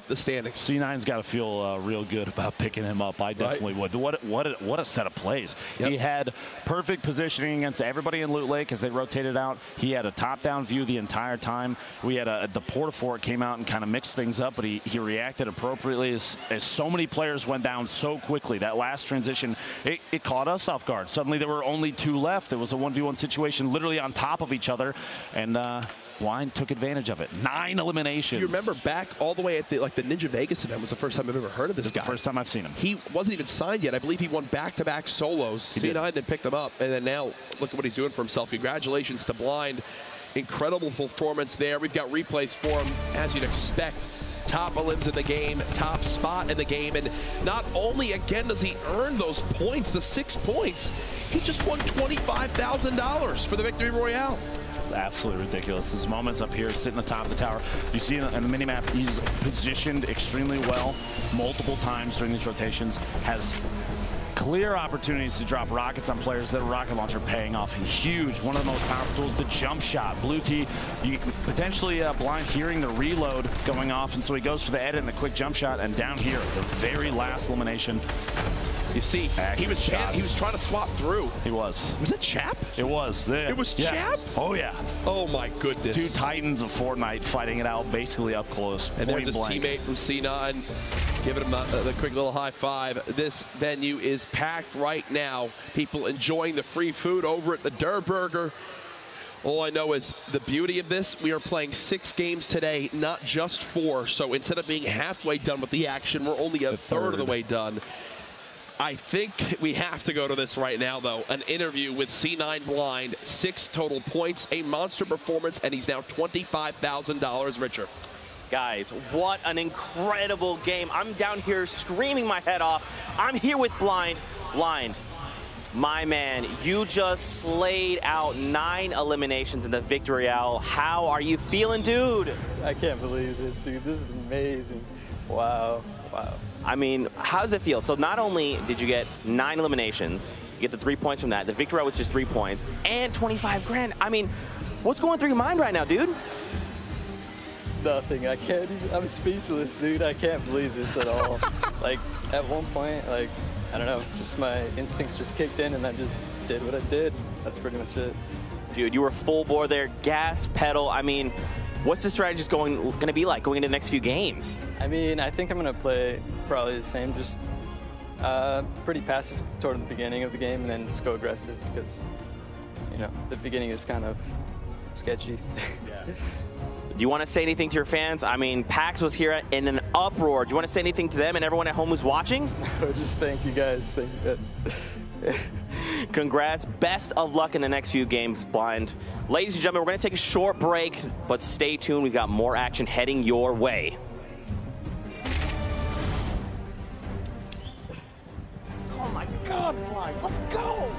the standings. C9's got to feel real good about picking him up. I definitely would. What a set of plays. Yep. He had perfect positioning against everybody in Loot Lake as they rotated out. He had a top-down view the entire time. We had the Portafort came out and kind of mixed things up, but he reacted appropriately as so many players went down so quickly. That last transition, it caught us off guard. Suddenly there were only 2 left. It was a 1v1 situation literally on top of each other, and Blind took advantage of it. 9 eliminations. You remember back all the way at the Ninja Vegas event was the first time I've ever heard of this guy. The first time I've seen him. He wasn't even signed yet. I believe he won back-to-back solos. C9 then picked him up, and then now look at what he's doing for himself. Congratulations to Blind. Incredible performance there. We've got replays for him, as you'd expect. Top elims in the game, top spot in the game, and not only again does he earn those points, the 6 points, he just won $25,000 for the Victory Royale. Absolutely ridiculous. There's moments up here sitting atop the tower. You see in the minimap, he's positioned extremely well multiple times during these rotations, has clear opportunities to drop rockets on players. That rocket launcher paying off huge. One of the most powerful tools, the jump shot. Blue T, you potentially Blind hearing the reload going off, and so he goes for the edit and the quick jump shot, and down here, the very last elimination. You see, he was trying to swap through. He was. Was it Chap? It was. It was Chap? Oh, yeah. Oh, my goodness. Two titans of Fortnite fighting it out basically up close. And there's his teammate from C9 giving him the quick little high five. This venue is packed right now. People enjoying the free food over at the Der Burger. All I know is the beauty of this, we are playing 6 games today, not just 4. So instead of being halfway done with the action, we're only a third of the way done. I think we have to go to this right now, though. An interview with C9 Blind, 6 total points, a monster performance, and he's now $25,000 richer. Guys, what an incredible game. I'm down here screaming my head off. I'm here with Blind. Blind, my man, you just slayed out 9 eliminations in the Victory Royale. How are you feeling, dude? I can't believe this, dude. This is amazing. Wow. Wow. I mean, how does it feel? So not only did you get 9 eliminations, you get the 3 points from that, the Victory Royale, which is 3 points, and 25 grand. I mean, what's going through your mind right now, dude? Nothing. I can't even, I'm speechless, dude. I can't believe this at all. Like, at one point, like, I don't know, just my instincts just kicked in and I just did what I did. That's pretty much it. Dude, you were full bore there, gas pedal. I mean, what's the strategy going to be like going into the next few games? I mean, I think I'm going to play probably the same, just pretty passive toward the beginning of the game and then just go aggressive because, you know, the beginning is kind of sketchy. Yeah. Do you want to say anything to your fans? I mean, PAX was here in an uproar. Do you want to say anything to them and everyone at home who's watching? Just thank you guys. Thank you guys. Congrats. Best of luck in the next few games, Blind. Ladies and gentlemen, we're going to take a short break, but stay tuned. We've got more action heading your way. Oh my God, Blind, let's go!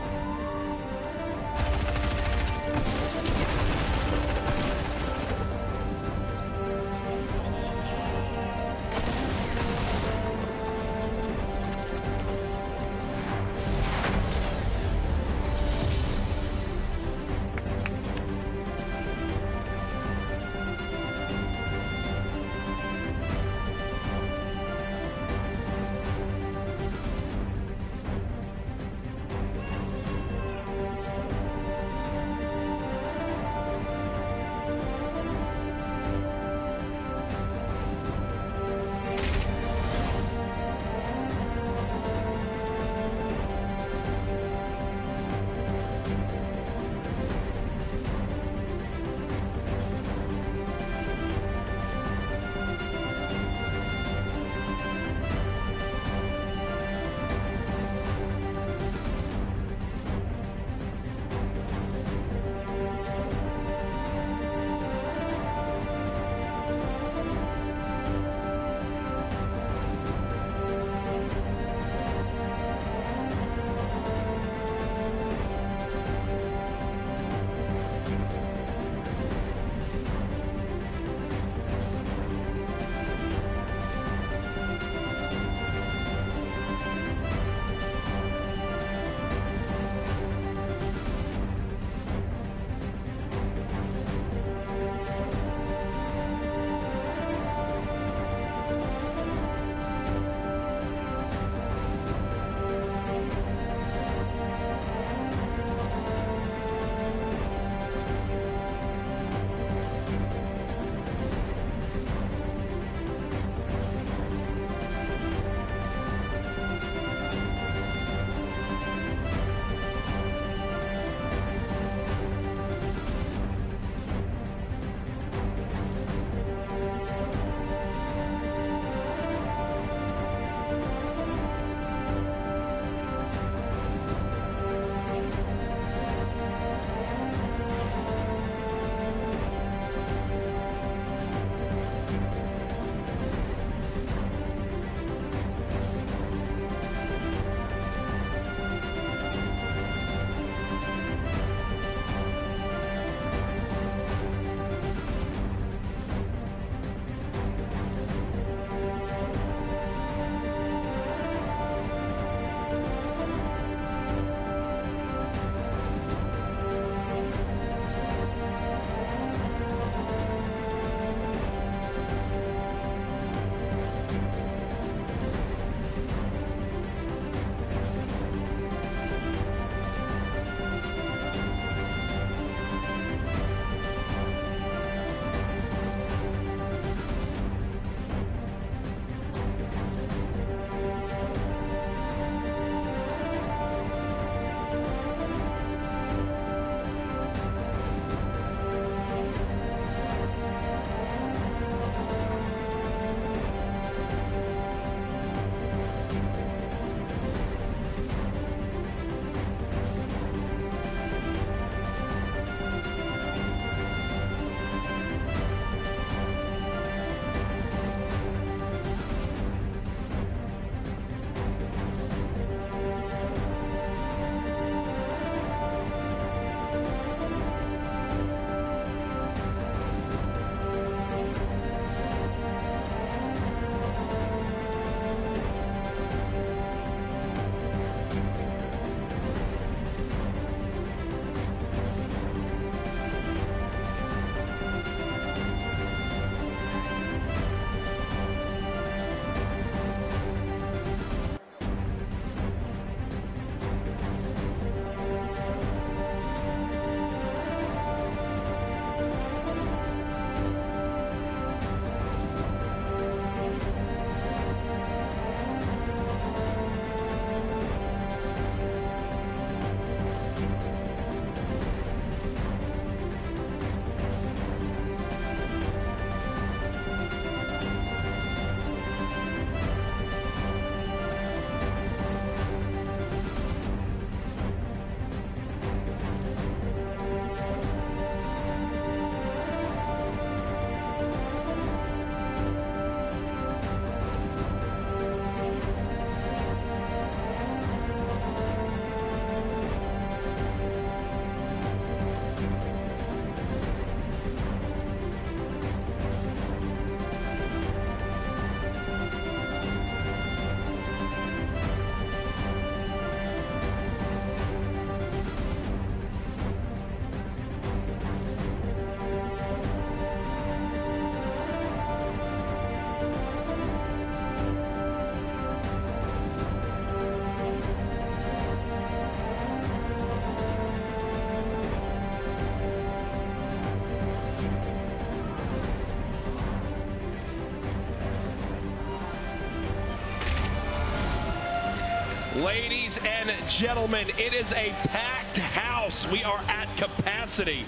Ladies and gentlemen, it is a packed house. We are at capacity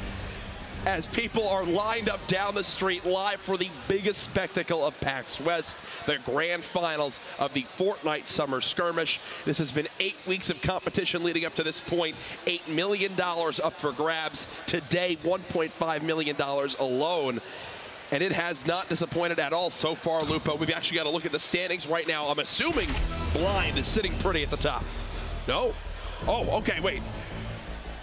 as people are lined up down the street live for the biggest spectacle of PAX West, the grand finals of the Fortnite Summer Skirmish. This has been 8 weeks of competition leading up to this point. $8 million up for grabs. Today, $1.5 million alone. And it has not disappointed at all so far, Lupo. We've actually got to look at the standings right now. I'm assuming Blind is sitting pretty at the top. No? Oh, okay, wait.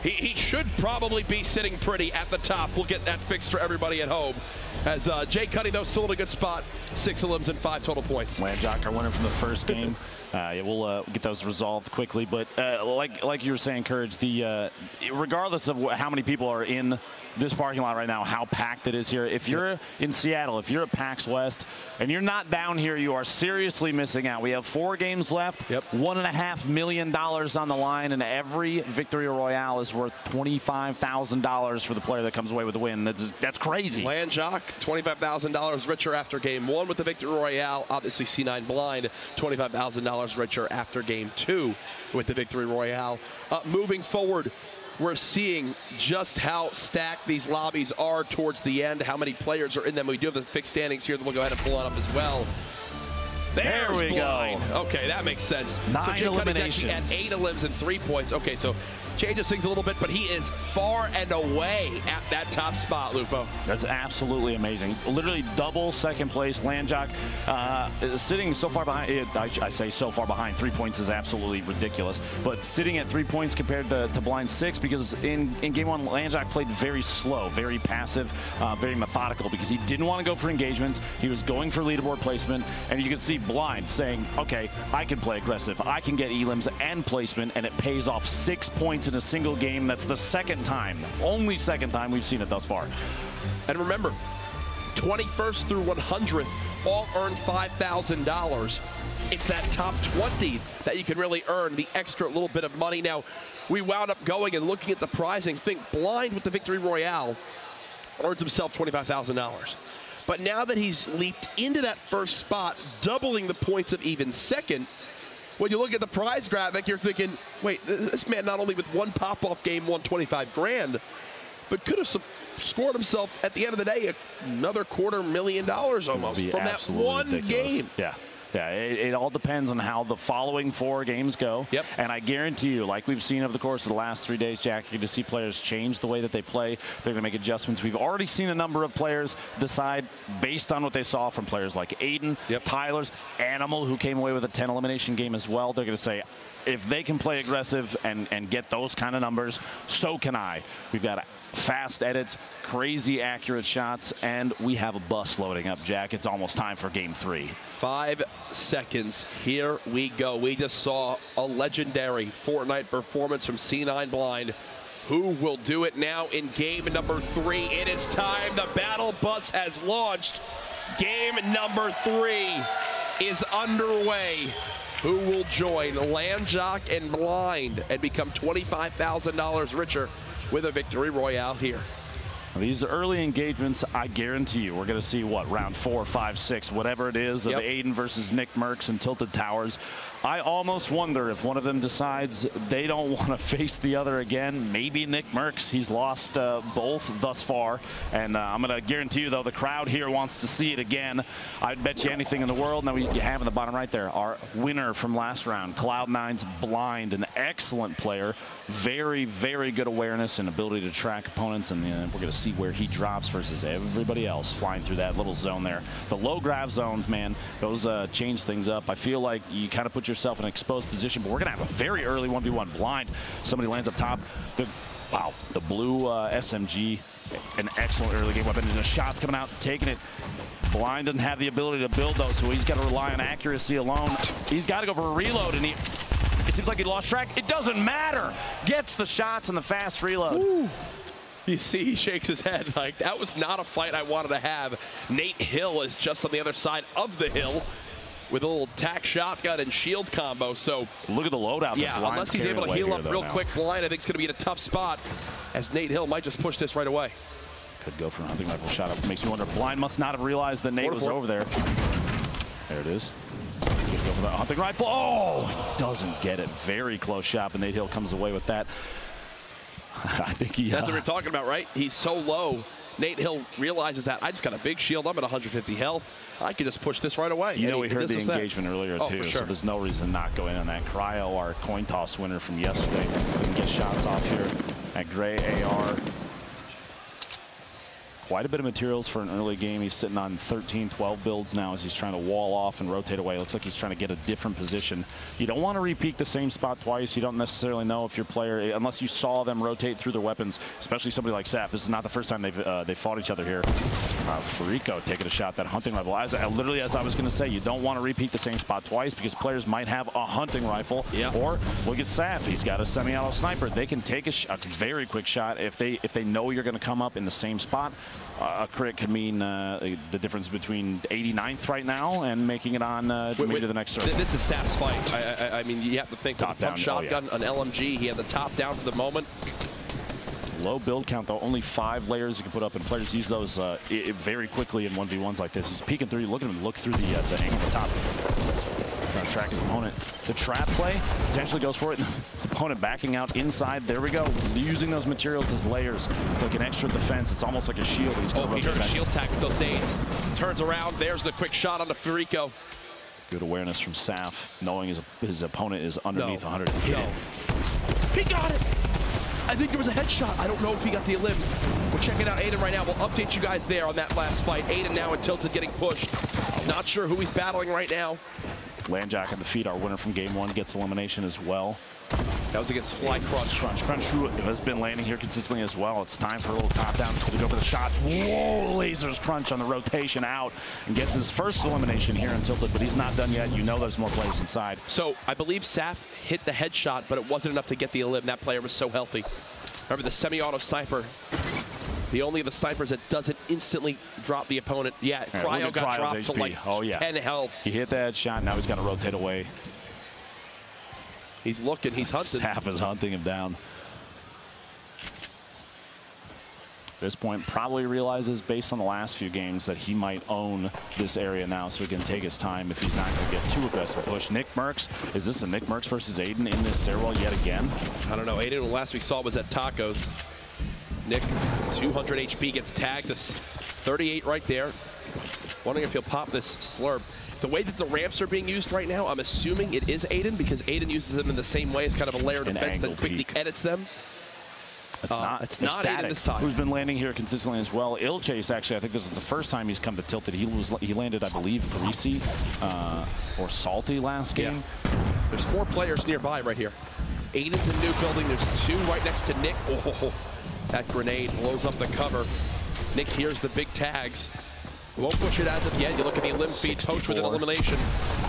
He should probably be sitting pretty at the top. We'll get that fixed for everybody at home. As Jay Cuddy, though, still in a good spot. 6 elims and 5 total points. lGRAND, our winner from the first game. Yeah, we'll get those resolved quickly. But like you were saying, Courage, regardless of how many people are in this parking lot right now, how packed it is here. If you're in Seattle, if you're at PAX West, and you're not down here, you are seriously missing out. We have 4 games left, $1.5 million on the line, and every Victory Royale is worth $25,000 for the player that comes away with the win. That's crazy. lGRAND, $25,000 richer after game 1 with the Victory Royale. Obviously, C9 Blind, $25,000 richer after game 2 with the Victory Royale. Moving forward, we're seeing just how stacked these lobbies are towards the end, how many players are in them. We do have the fixed standings here that we'll go ahead and pull on up as well. There we Blind. go. Okay, that makes sense. 9 so Jay eliminations. At 8 elims and 3 points. Okay, so changes things a little bit, but he is far and away at that top spot, Lupo. That's absolutely amazing. Literally double second place. lGRAND sitting so far behind. I say so far behind. 3 points is absolutely ridiculous. But sitting at 3 points compared to Blind 6, because in game 1, lGRAND played very slow, very passive, very methodical, because he didn't want to go for engagements. He was going for leaderboard placement, and you can see Blind saying, okay, I can play aggressive. I can get elims and placement, and it pays off 6 points in a single game. That's the second time, only second time we've seen it thus far. And remember, 21st through 100th all earn $5,000. It's that top 20 that you can really earn the extra little bit of money. Now, we wound up going and looking at the pricing. Think Blind with the Victory Royale earns himself $25,000. But now that he's leaped into that first spot, doubling the points of even second, when you look at the prize graphic, you're thinking, wait, this man not only with one pop-off game won 25 grand, but could have scored himself at the end of the day another $250,000 almost from that one game. Yeah. Yeah, it all depends on how the following 4 games go. Yep. And I guarantee you, like we've seen over the course of the last 3 days, Jack, you're going to see players change the way that they play. They're going to make adjustments. We've already seen a number of players decide based on what they saw from players like Aiden, Tyler's, Animal, who came away with a 10 elimination game as well. They're going to say, if they can play aggressive and get those kind of numbers, so can I. We've got fast edits, crazy accurate shots, and we have a bus loading up, Jack. It's almost time for game 3. 5 seconds. Here we go. We just saw a legendary Fortnite performance from C9 Blind. Who will do it now in game number 3? It is time. The battle bus has launched. Game number 3 is underway. Who will join lGRAND and Blind and become $25,000 richer with a Victory Royale here? These early engagements, I guarantee you, we're going to see, what, round 4, 5, 6, whatever it is, of Aiden versus Nick Mercs and Tilted Towers. I almost wonder if one of them decides they don't want to face the other again. Maybe Nick Mercs. He's lost both thus far. And I'm going to guarantee you, though, the crowd here wants to see it again. I'd bet you anything in the world. Now, you have in the bottom right there our winner from last round, Cloud9's Blind, an excellent player. Very, very good awareness and ability to track opponents. And we're going to see where he drops versus everybody else flying through that little zone there. The low grav zones, man, those change things up. I feel like you kind of put yourself in an exposed position, but we're going to have a very early 1v1 Blind. Somebody lands up top. The blue SMG, an excellent early game weapon, and the shots coming out, taking it. Blind doesn't have the ability to build those, so he's got to rely on accuracy alone. He's got to go for a reload, and it seems like he lost track. It doesn't matter. Gets the shots and the fast reload. Woo. You see, he shakes his head like, that was not a fight I wanted to have. Nate Hill is just on the other side of the hill with a little tack shotgun and shield combo. So look at the loadout. Yeah, unless he's able to heal up real quick, Blind, I think it's going to be in a tough spot, as Nate Hill might just push this right away. Could go for a hunting rifle shot up. Makes me wonder, Blind must not have realized that Nate was over there. There it is. Go for the hunting rifle. Oh, he doesn't get it. Very close shot, but Nate Hill comes away with that. I think he... That's what we're talking about, right? He's so low. Nate Hill realizes that I just got a big shield. I'm at 150 health. I could just push this right away. You know, we heard the engagement earlier, too, sure. so there's no reason to not go in on that. Cryo, our coin toss winner from yesterday, can get shots off here at Gray AR. Quite a bit of materials for an early game. He's sitting on 13, 12 builds now as he's trying to wall off and rotate away. Looks like he's trying to get a different position. You don't want to repeat the same spot twice. You don't necessarily know if your player, unless you saw them rotate through their weapons, especially somebody like Saf. This is not the first time they fought each other here. Furico taking a shot, that hunting rifle. Literally, as I was going to say, you don't want to repeat the same spot twice because players might have a hunting rifle. Yeah. Or look at Saf. He's got a semi-auto sniper. They can take a very quick shot if they know you're going to come up in the same spot. A crit could mean the difference between 89th right now and making it on maybe to the next circle. This is Saf's fight. I mean, you have to think top down. Pump shotgun, an LMG. He had the top down for the moment. Low build count, though. Only 5 layers you can put up, and players use those very quickly in 1v1s like this. He's peeking through. Look at him look through the angle at the top. Trying to track his opponent. The trap play potentially goes for it. His opponent backing out inside. There we go. Using those materials as layers. It's like an extra defense. It's almost like a shield. He's he heard a shield tag with those nades. Turns around. There's the quick shot on the Furico. Good awareness from Saf, knowing his opponent is underneath 100. He got it. I think it was a headshot. I don't know if he got the elim. We're checking out Aiden right now. We'll update you guys there on that last fight. Aiden now in Tilted getting pushed. Not sure who he's battling right now. Landjack on the feet, our winner from game 1, gets elimination as well. That was against Fly Crunch. Crunch, who has been landing here consistently as well. It's time for a little top down. He's going to go for the shot. Whoa, lasers Crunch on the rotation out and gets his first elimination here in Tilted, but he's not done yet. You know there's more players inside. So I believe Saf hit the headshot, but it wasn't enough to get the elim. That player was so healthy. Remember the semi-auto sniper. The only of the snipers that doesn't instantly drop the opponent. Yeah, Cryo got dropped HP. To like 10 health. He hit that shot. Now he's got to rotate away. He's looking. He's hunting. Saf is hunting him down. At this point, probably realizes based on the last few games that he might own this area now, so he can take his time if he's not going to get too aggressive push. Nick Merckx, is this a Nick Merckx versus Aiden in this stairwell yet again? I don't know. Aiden, last we saw was at Tacos. Nick, 200 HP, gets tagged. 38 right there. Wondering if he'll pop this slurp. The way that the ramps are being used right now, I'm assuming it is Aiden because Aiden uses them in the same way as kind of a layered defense that quickly edits them. It's not Aiden this time. Who's been landing here consistently as well. Ilchase, actually, I think this is the first time he's come to Tilted. He landed, I believe, Greasy or Salty last game. Yeah. There's 4 players nearby right here. Aiden's in new building. There's 2 right next to Nick. Oh, that grenade blows up the cover. Nick hears the big tags. Won't push it as of yet. You look at the elim feed, Poach with an elimination.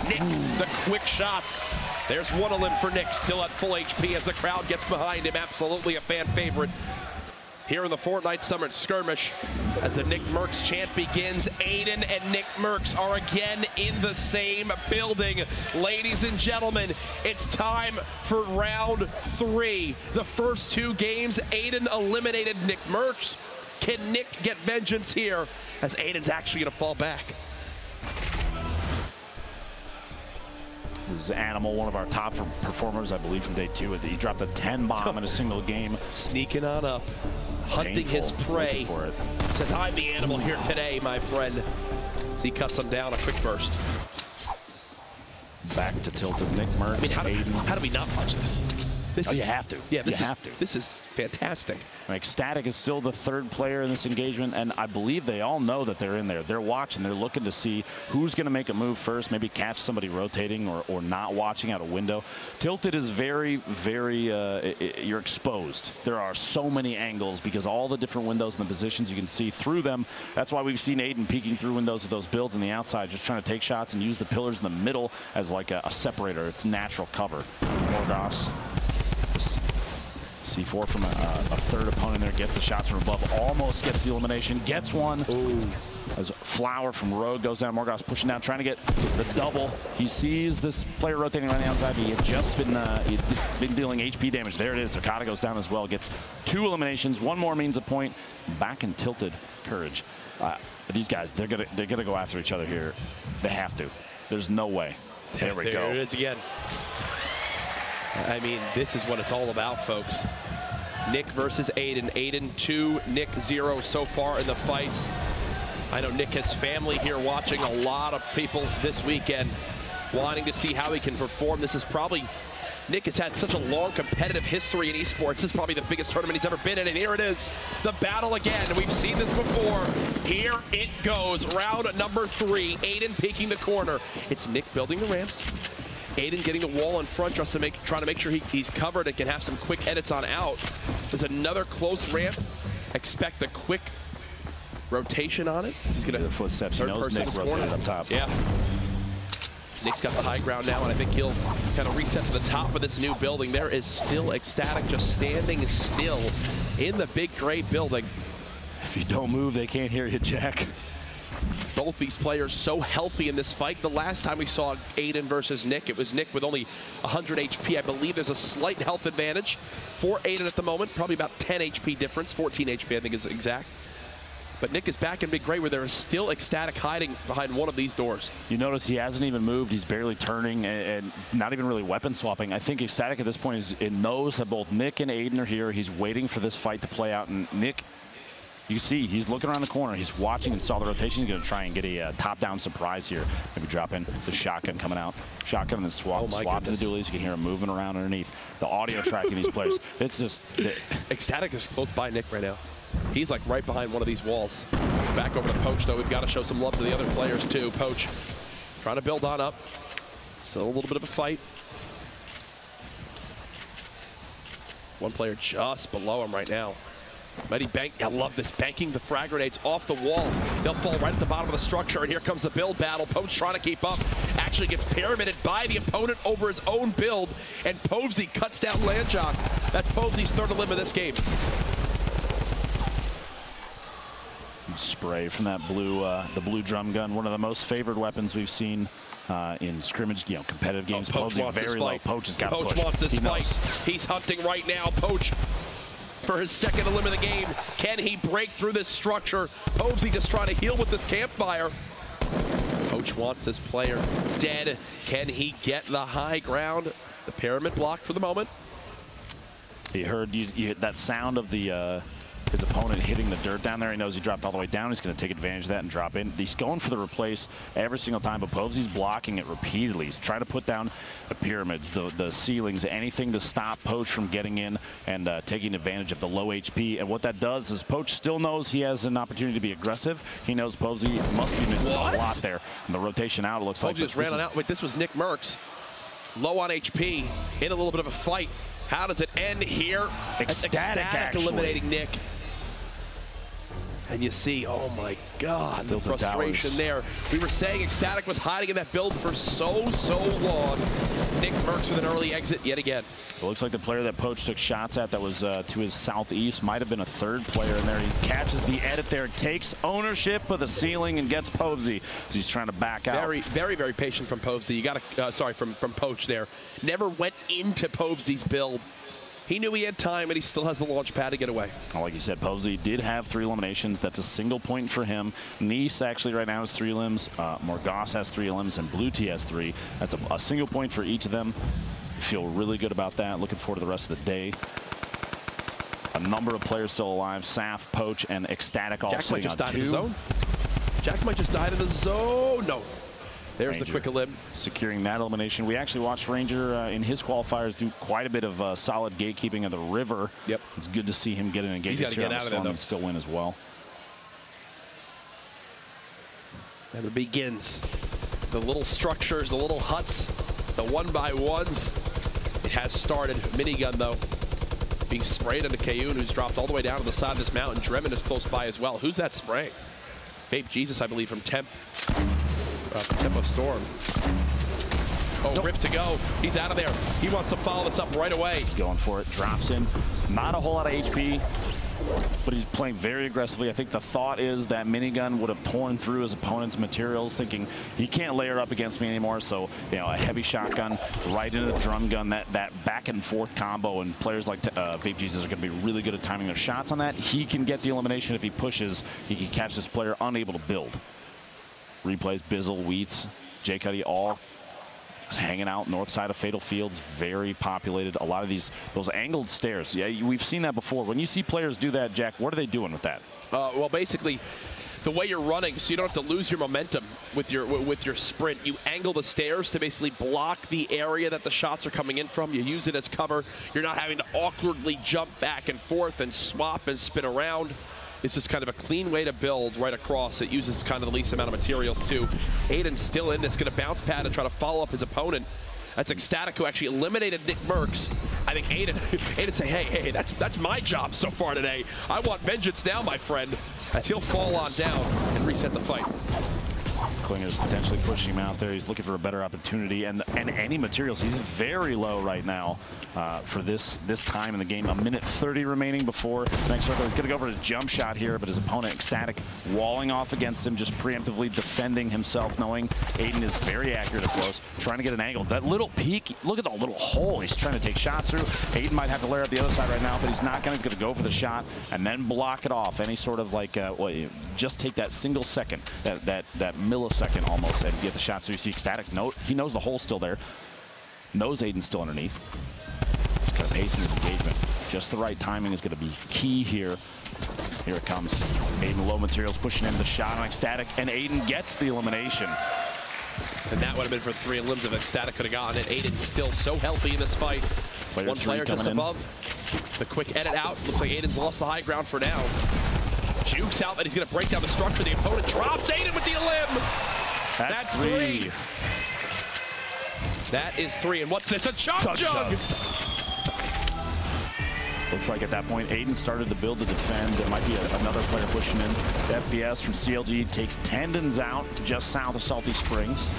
Nick, the quick shots. There's 1 elim for Nick, still at full HP as the crowd gets behind him. Absolutely a fan favorite. Here in the Fortnite Summer Skirmish, as the Nick Merckx chant begins, Aiden and Nick Merckx are again in the same building. Ladies and gentlemen, it's time for round 3. The first 2 games, Aiden eliminated Nick Merckx. Can Nick get vengeance here as Aiden's actually going to fall back? This is Animal, one of our top performers, I believe, from day 2. He dropped a 10 bomb in a single game. Sneaking on up, hunting his prey. For it. Says, I'm the animal here today, my friend. As he cuts him down, a quick burst. Back to Tilted, Nick Merckx. I mean, how do we not watch this? You have to. Yeah, you have to. This is fantastic. Like, Static is still the 3rd player in this engagement, and I believe they all know that they're in there. They're watching. They're looking to see who's going to make a move first, maybe catch somebody rotating or not watching out a window. Tilted is very, very, you're exposed. There are so many angles because all the different windows and the positions you can see through them. That's why we've seen Aiden peeking through windows with those builds on the outside, just trying to take shots and use the pillars in the middle as like a separator. It's natural cover. Morgoss. C4 from a 3rd opponent there, gets the shots from above, almost gets the elimination, gets one. Ooh. As Flower from Rogue goes down, Morgoss pushing down, trying to get the double. He sees this player rotating around the outside. He had just been dealing HP damage. There it is. Takata goes down as well, gets 2 eliminations. 1 more means a point. Back in Tilted, Courage. These guys, they're gonna go after each other here. They have to. There's no way. There we go. There it is again. I mean, this is what it's all about, folks. Nick versus Aiden. Aiden 2, Nick 0 so far in the fights. I know Nick has family here watching, a lot of people this weekend wanting to see how he can perform. This is probably, Nick has had such a long competitive history in esports. This is probably the biggest tournament he's ever been in, and here it is, the battle again. We've seen this before. Here it goes, round number 3. Aiden peeking the corner. It's Nick building the ramps. Aiden getting the wall in front, just to trying to make sure he's covered and can have some quick edits on out. There's another close ramp. Expect a quick rotation on it. He's going to the footsteps. He knows Nick rotated up top. Yeah. Nick's got the high ground now, and I think he'll kind of reset to the top of this new building. There is still Ecstatic just standing still in the big gray building. If you don't move, they can't hear you, Jack. Both these players so healthy in this fight. The last time we saw Aiden versus Nick, it was Nick with only 100 HP. I believe there's a slight health advantage for Aiden at the moment. Probably about 10 HP difference. 14 HP, I think, is exact. But Nick is back in big gray where there is still Ecstatic hiding behind one of these doors. You notice he hasn't even moved. He's barely turning and not even really weapon swapping. I think Ecstatic at this point knows that both Nick and Aiden are here. He's waiting for this fight to play out. And Nick, you see, he's looking around the corner. He's watching and saw the rotation. He's going to try and get a top-down surprise here. Maybe drop in the shotgun coming out. Shotgun and then swap to the dualies. You can hear him moving around underneath. The audio tracking these players. It's just... Ecstatic is close by Nick right now. He's like right behind one of these walls. Back over to Poach, though. We've got to show some love to the other players, too. Poach trying to build on up. So a little bit of a fight. One player just below him right now. Mighty bank, I love this, banking the frag grenades off the wall. They'll fall right at the bottom of the structure, and here comes the build battle. Poach trying to keep up, actually gets pyramided by the opponent over his own build, and Povesy cuts down Landjock. That's Povesy's third elim of this game. Spray from that the blue drum gun, one of the most favored weapons we've seen in scrimmage, competitive games. Poach wants very low. Poach has got to push. Poach wants this fight. Knows. He's hunting right now. Poach for his second elim of the game. Can he break through this structure? Povesy just trying to heal with this campfire. Poach wants this player dead. Can he get the high ground? The pyramid blocked for the moment. He heard that sound of his opponent hitting the dirt down there. He knows he dropped all the way down. He's going to take advantage of that and drop in. He's going for the replace every single time, but Povesy's blocking it repeatedly. He's trying to put down the pyramids, the ceilings, anything to stop Poach from getting in and taking advantage of the low HP. And what that does is Poach still knows he has an opportunity to be aggressive. He knows Povesy must be missing a lot there. And the rotation out, it looks like. Povesy just ran on out. Wait, this was Nick Merckx. Low on HP, in a little bit of a fight. How does it end here? Ecstatic eliminating Nick. And you see, oh my God, the frustration there. We were saying Ecstatic was hiding in that build for so long. Nick Merckx with an early exit yet again. It looks like the player that Poach took shots at that was to his southeast might have been a third player in there. He catches the edit there, takes ownership of the ceiling and gets Povesy as he's trying to back out. Very patient from Povesy. You got to, sorry, from Poach there. Never went into Povesy's build. He knew he had time, and he still has the launch pad to get away. Like you said, Povesy did have 3 eliminations. That's a single point for him. Nice actually right now has 3 elims. Morgas has 3 elims, and Blue T has 3. That's a single point for each of them. Feel really good about that. Looking forward to the rest of the day. A number of players still alive. Saf, Poach, and Ecstatic all sitting on 2. Jack might just died in the zone. Jack might just died in the zone. No. There's Ranger the quick elim. Securing that elimination. We actually watched Ranger in his qualifiers do quite a bit of solid gatekeeping of the river. Yep. It's good to see him get an engagement. He's got to get out of there, though. And still win as well. And it begins. The little structures, the little huts, the 1x1s. It has started. Minigun, though, being sprayed into Kayun, who's dropped all the way down to the side of this mountain. Dremen is close by as well. Who's that spraying? Babe Jesus, I believe, from Tempo Storm. Oh, nope. Rip to go. He's out of there. He wants to follow this up right away. He's going for it. Drops in. Not a whole lot of HP, but he's playing very aggressively. I think the thought is that minigun would have torn through his opponent's materials, thinking he can't layer up against me anymore. So, a heavy shotgun right into the drum gun, that back and forth combo, and players like Vape Jesus are going to be really good at timing their shots on that. He can get the elimination if he pushes. He can catch this player unable to build. Replays, Bizzle, Wheats, J. Cuddy all hanging out north side of Fatal Fields, very populated. A lot of those angled stairs. Yeah, we've seen that before. When you see players do that, Jack, what are they doing with that? Well, basically, the way you're running, so you don't have to lose your momentum with your sprint. You angle the stairs to basically block the area that the shots are coming in from. You use it as cover. You're not having to awkwardly jump back and forth and swap and spin around. It's just kind of a clean way to build right across. It uses kind of the least amount of materials too. Aiden's still in this, going to bounce pad and try to follow up his opponent. That's Ecstatic, who actually eliminated Nick Merckx. I think Aiden say, hey, that's my job so far today. I want vengeance now, my friend, as he'll fall on down and reset the fight. Klinger's potentially pushing him out there. He's looking for a better opportunity and any materials. He's very low right now for this time in the game. 1:30 remaining before the next circle. He's going to go for his jump shot here, but his opponent, Ecstatic, walling off against him, just preemptively defending himself, knowing Aiden is very accurate at close, trying to get an angle. That little peek, look at the little hole he's trying to take shots through. Aiden might have to layer up the other side right now, but he's not going to. He's going to go for the shot and then block it off. Any sort of like, just take that single second, that millisecond almost, and get the shot. So you see Ecstatic, he knows the hole's still there, knows Aiden's still underneath. Just kind of pacing his engagement. Just the right timing is going to be key here. Here it comes. Aiden low materials pushing in the shot on Ecstatic, and Aiden gets the elimination. And that would have been for 3 limbs if Ecstatic could have gotten it. Aiden's still so healthy in this fight. One player just above. The quick edit out. Looks like Aiden's lost the high ground for now. Jukes out that he's going to break down the structure. The opponent drops Aiden with the elim. That's 3. That is 3. And what's this? A chug jug. Looks like at that point, Aiden started to build to defend. There might be another player pushing in. The FPS from CLG takes Tendons out just south of Salty Springs.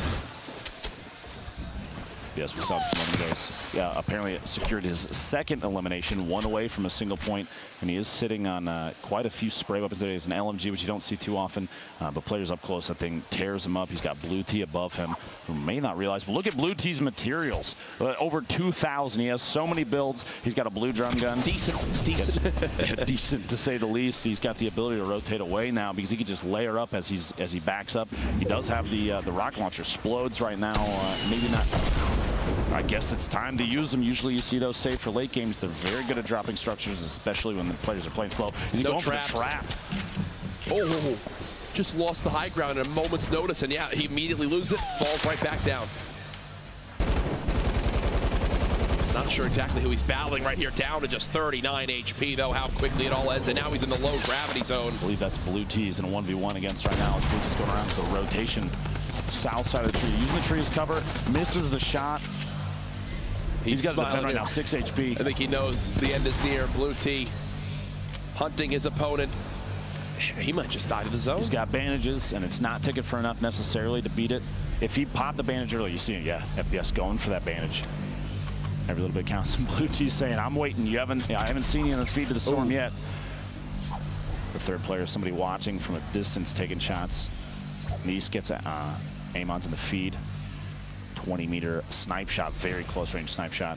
Yes, we saw this a moment ago. Yeah, apparently secured his second elimination, 1 away from a single point, and he is sitting on quite a few spray weapons today. It's an LMG, which you don't see too often, but players up close, that thing tears him up. He's got Blue T above him, who may not realize, but look at Blue T's materials. Over 2,000. He has so many builds. He's got a blue drum gun. Decent. Decent, to say the least. He's got the ability to rotate away now because he can just layer up as he backs up. He does have the rocket launcher. Explodes right now. Maybe not. I guess it's time to use them. Usually you see those saved for late games. They're very good at dropping structures, especially when the players are playing slow. Is he going for the trap? Oh, just lost the high ground at a moment's notice, and yeah, he immediately loses it, falls right back down. Not sure exactly who he's battling right here, down to just 39 HP, though, how quickly it all ends, and now he's in the low gravity zone. I believe that's Blue T's in a 1v1 against right now. Blue T's going around to the rotation. South side of the tree, using the tree as cover, misses the shot. He's got to defend right now, 6 HP. I think he knows the end is near. Blue T hunting his opponent. He might just die to the zone. He's got bandages, and it's not ticket for enough necessarily to beat it. If he popped the bandage early, you see it, yeah, FPS going for that bandage. Every little bit counts. Blue T saying, I'm waiting. I haven't seen you in the feed to the storm yet. The third player is somebody watching from a distance, taking shots. Nice gets Amon's in the feed. 20-meter snipe shot, very close range snipe shot.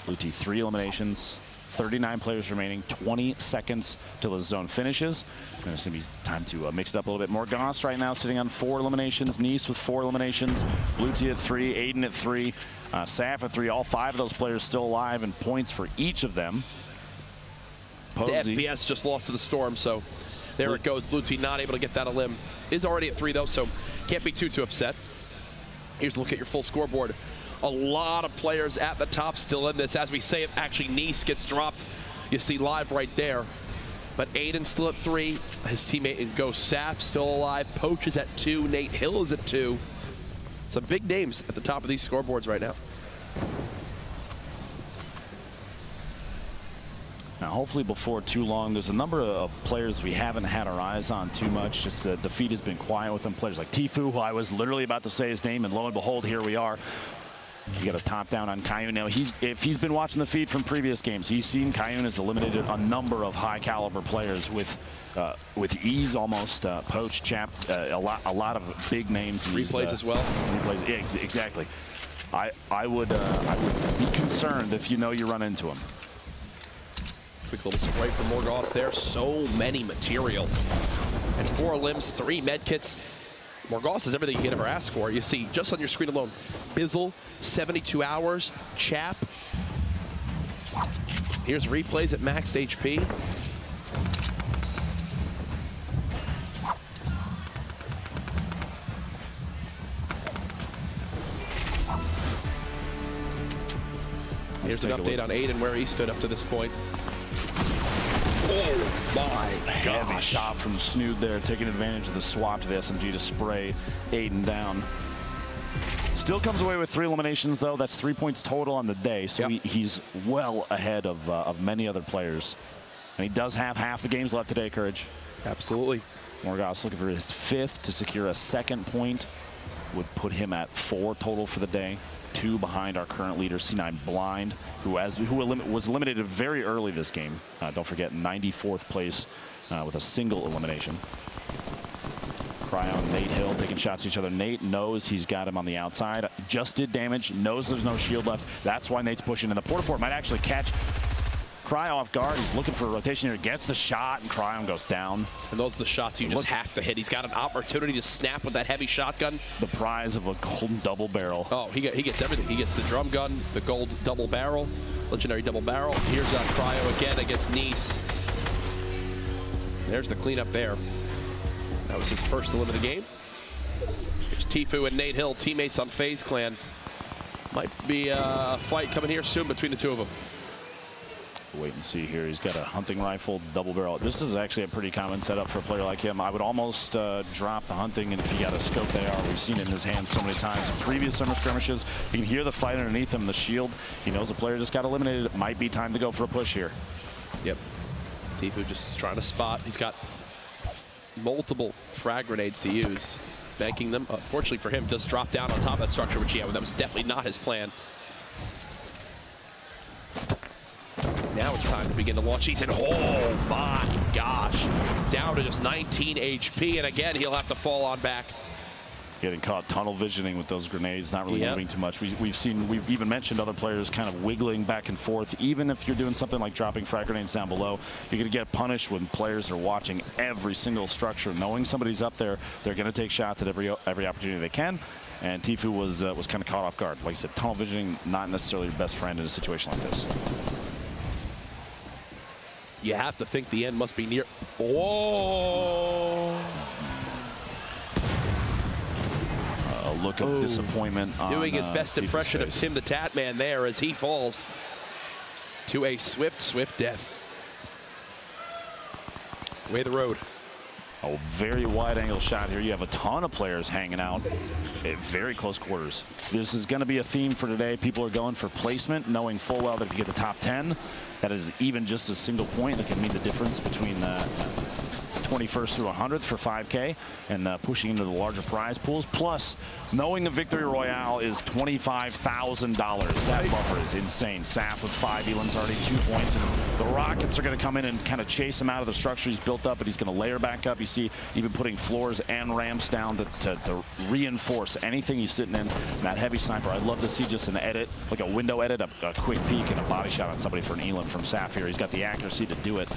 Blue T 3 eliminations, 39 players remaining, 20 seconds till the zone finishes. And it's going to be time to mix it up a little bit more. Goss right now sitting on 4 eliminations, Nice with 4 eliminations, Blue T at 3, Aiden at 3, Saf at 3. All 5 of those players still alive, and points for each of them. Posey. The FPS just lost to the storm, so there it goes. Blue T not able to get that elim. Is already at 3 though, so can't be too upset. Here's a look at your full scoreboard. A lot of players at the top still in this. As we say it, actually Nice gets dropped. You see live right there. But Aiden still at 3. His teammate in Ghost Sap still alive. Poach is at 2. Nate Hill is at 2. Some big names at the top of these scoreboards right now. Now, hopefully before too long, there's a number of players we haven't had our eyes on too much. Just the feed has been quiet with them. Players like Tfue, who I was literally about to say his name, and lo and behold, here we are. You got a top down on Kayun. Now, if he's been watching the feed from previous games, he's seen Kayun has eliminated a number of high caliber players with ease almost. Poach, Chap, a lot of big names. Replays as well. Replays, yeah, exactly. I would be concerned if you know you run into him. Quick little spray for Morgoth there. So many materials. And 4 limbs, 3 medkits. Morgos is everything you can ever ask for. You see, just on your screen alone, Bizzle, 72 hours, Chap. Here's replays at maxed HP. Here's an update on Aiden, where he stood up to this point. Oh my gosh. Heavy shot from Snood there, taking advantage of the swap to the SMG to spray Aiden down. Still comes away with 3 eliminations, though. That's 3 points total on the day, so he's well ahead of many other players. And he does have half the games left today, Courage. Absolutely. Morgos looking for his 5th to secure a 2nd point. Would put him at 4 total for the day. 2 behind our current leader, C9 Blind, who was eliminated very early this game. Don't forget, 94th place with a single elimination. Cryo and Nate Hill taking shots at each other. Nate knows he's got him on the outside. Just did damage, knows there's no shield left. That's why Nate's pushing. And the Porta-Port might actually catch Cryo off guard. He's looking for a rotation here. Gets the shot, and Cryo goes down. And those are the shots you just have to hit. He's got an opportunity to snap with that heavy shotgun. The prize of a golden double barrel. Oh, he gets everything. He gets the drum gun, the gold double barrel, legendary double barrel. Here's Cryo again against Nice. There's the cleanup there. That was his first elim of the game. Here's Tfue and Nate Hill, teammates on Faze Clan. Might be a fight coming here soon between the two of them. Wait and see here. He's got a hunting rifle, double barrel. This is actually a pretty common setup for a player like him. I would almost drop the hunting, and if he got a scope AR, we've seen it in his hands so many times in previous summer skirmishes. You can hear the fight underneath him, the shield. He knows the player just got eliminated. It might be time to go for a push here. Yep. Tfue just trying to spot. He's got multiple frag grenades to use, banking them. Unfortunately for him, does drop down on top of that structure, which that was definitely not his plan. Now it's time to begin to launch. He's in, oh my gosh, down to just 19 HP, and again, he'll have to fall on back. Getting caught tunnel visioning with those grenades, not really moving too much. We've even mentioned other players kind of wiggling back and forth. Even if you're doing something like dropping frag grenades down below, you're going to get punished when players are watching every single structure. Knowing somebody's up there, they're going to take shots at every opportunity they can. And Tfue was kind of caught off guard. Like I said, tunnel visioning, not necessarily your best friend in a situation like this. You have to think the end must be near. Whoa! A look of disappointment. Doing his best impression of Tim the Tatman there as he falls to a swift death. Away the road. A very wide angle shot here. You have a ton of players hanging out at very close quarters. This is going to be a theme for today. People are going for placement, knowing full well that if you get the top 10, that is even just a single point that can mean the difference between 21st through 100th for 5K and pushing into the larger prize pools. Plus, knowing the Victory Royale is $25,000. That buffer is insane. Saf with 5 elims, already 2 points, and the Rockets are going to come in and kind of chase him out of the structure he's built up, but he's going to layer back up. You see even putting floors and ramps down to reinforce anything he's sitting in. That heavy sniper, I'd love to see just an edit, like a window edit, a quick peek and a body shot on somebody for an elim from Saf here. He's got the accuracy to do it.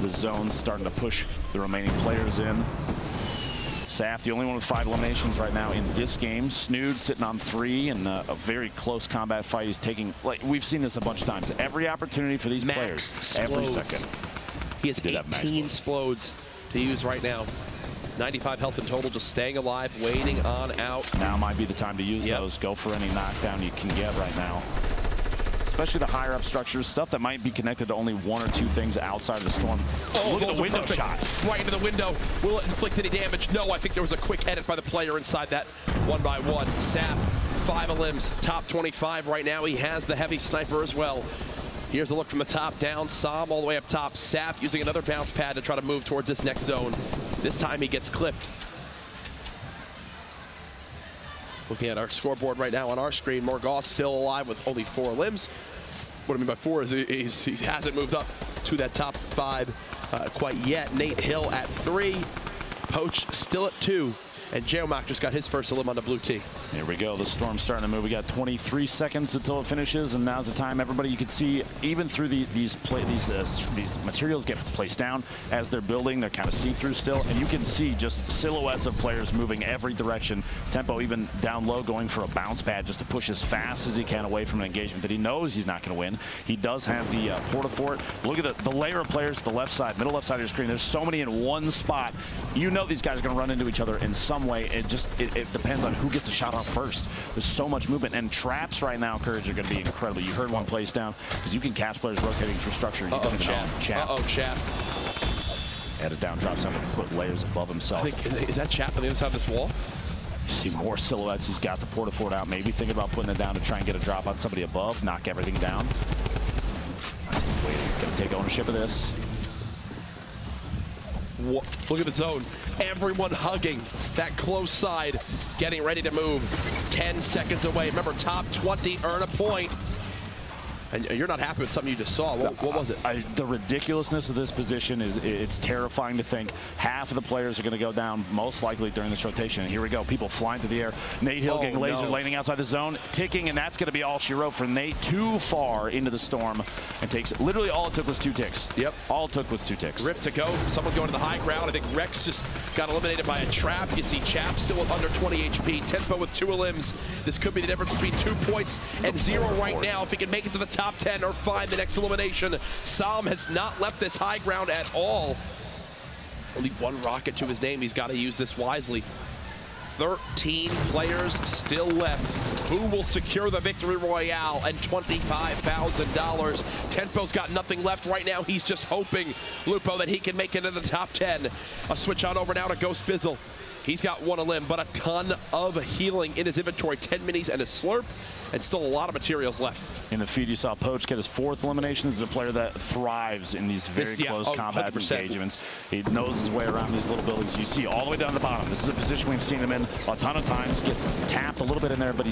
The zone's starting to push the remaining players in. Saf, the only one with 5 eliminations right now in this game. Snood sitting on 3 in a very close combat fight. He's taking, like we've seen this a bunch of times, every opportunity for these players, every second. He has 18 explodes to use right now. 95 health in total, just staying alive, waiting on out. Now might be the time to use those. Go for any knockdown you can get right now. Especially the higher up structures, stuff that might be connected to only 1 or 2 things outside of the storm. Oh, look at the window shot. Right into the window. Will it inflict any damage? No, I think there was a quick edit by the player inside that 1x1. Saf, 5 elims, top 25 right now. He has the heavy sniper as well. Here's a look from the top down. Sam all the way up top. Saf using another bounce pad to try to move towards this next zone. This time he gets clipped. Looking at our scoreboard right now on our screen, Morgos still alive with only 4 limbs. What I mean by 4 is he hasn't moved up to that top 5 quite yet. Nate Hill at 3. Poach still at 2. And Geomac just got his first elim on the blue tee. Here we go. The storm's starting to move. We got 23 seconds until it finishes, and now's the time. Everybody, you can see even through these materials get placed down as they're building. They're kind of see-through still, and you can see just silhouettes of players moving every direction. Tempo even down low, going for a bounce pad just to push as fast as he can away from an engagement that he knows he's not going to win. He does have the porta fort. Look at the layer of players to the left side, middle left side of your screen. There's so many in one spot. You know these guys are going to run into each other in some way. It depends on who gets the shot off first. There's so much movement, and traps right now, Courage, are going to be incredible. You heard one place down because you can catch players rotating through structure. You don't even know. Chap. Chap. Had it down, drops down to put layers above himself. I think, is that Chap on the other side of this wall? You see more silhouettes. He's got the porta fort out, maybe thinking about putting it down to try and get a drop on somebody above, knock everything down. Gonna take ownership of this. Look at the zone. Everyone hugging that close side, getting ready to move. 10 seconds away. Remember, top 20 earn a point. And you're not happy with something you just saw. What was it? The ridiculousness of this position it's terrifying to think. Half of the players are going to go down, most likely during this rotation. And here we go. People flying through the air. Nate Hill getting laser landing outside the zone, ticking, and that's going to be all she wrote for Nate. Too far into the storm, and takes literally all it took was 2 ticks. Yep. All it took was 2 ticks. Rip to go. Someone going to the high ground. I think Rex just got eliminated by a trap. You see Chap still with under 20 HP. Tfue with 2 elims. This could be the difference between 2 points and 0 right now. If he can make it to the top 10 or find the next elimination. Sam has not left this high ground at all. Only 1 rocket to his name. He's got to use this wisely. 13 players still left. Who will secure the Victory Royale and $25,000? Tempo's got nothing left right now. He's just hoping, Lupo, that he can make it in the top 10. A switch on over now to Ghost Fizzle. He's got 1 elim, but a ton of healing in his inventory. 10 minis and a slurp, and still a lot of materials left. In the feed, you saw Poach get his 4th elimination. This is a player that thrives in these very close combat 100%. Engagements. He knows his way around these little buildings. You see all the way down the bottom. This is a position we've seen him in a ton of times. Gets tapped a little bit in there, but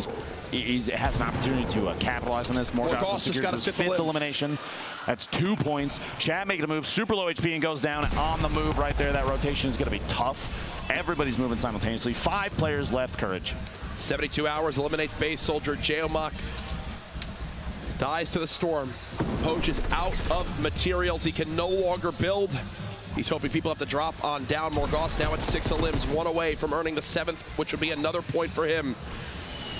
he has an opportunity to capitalize on this. Morgoth secures his 5th elimination. That's 2 points. Chad making a move, super low HP, and goes down on the move right there. That rotation is going to be tough. Everybody's moving simultaneously. 5 players left, Courage. 72 hours, eliminates base soldier. Geomac dies to the storm. Poach is out of materials. He can no longer build. He's hoping people have to drop on down. Morgoth now at 6 elims, 1 away from earning the 7th, which would be another point for him.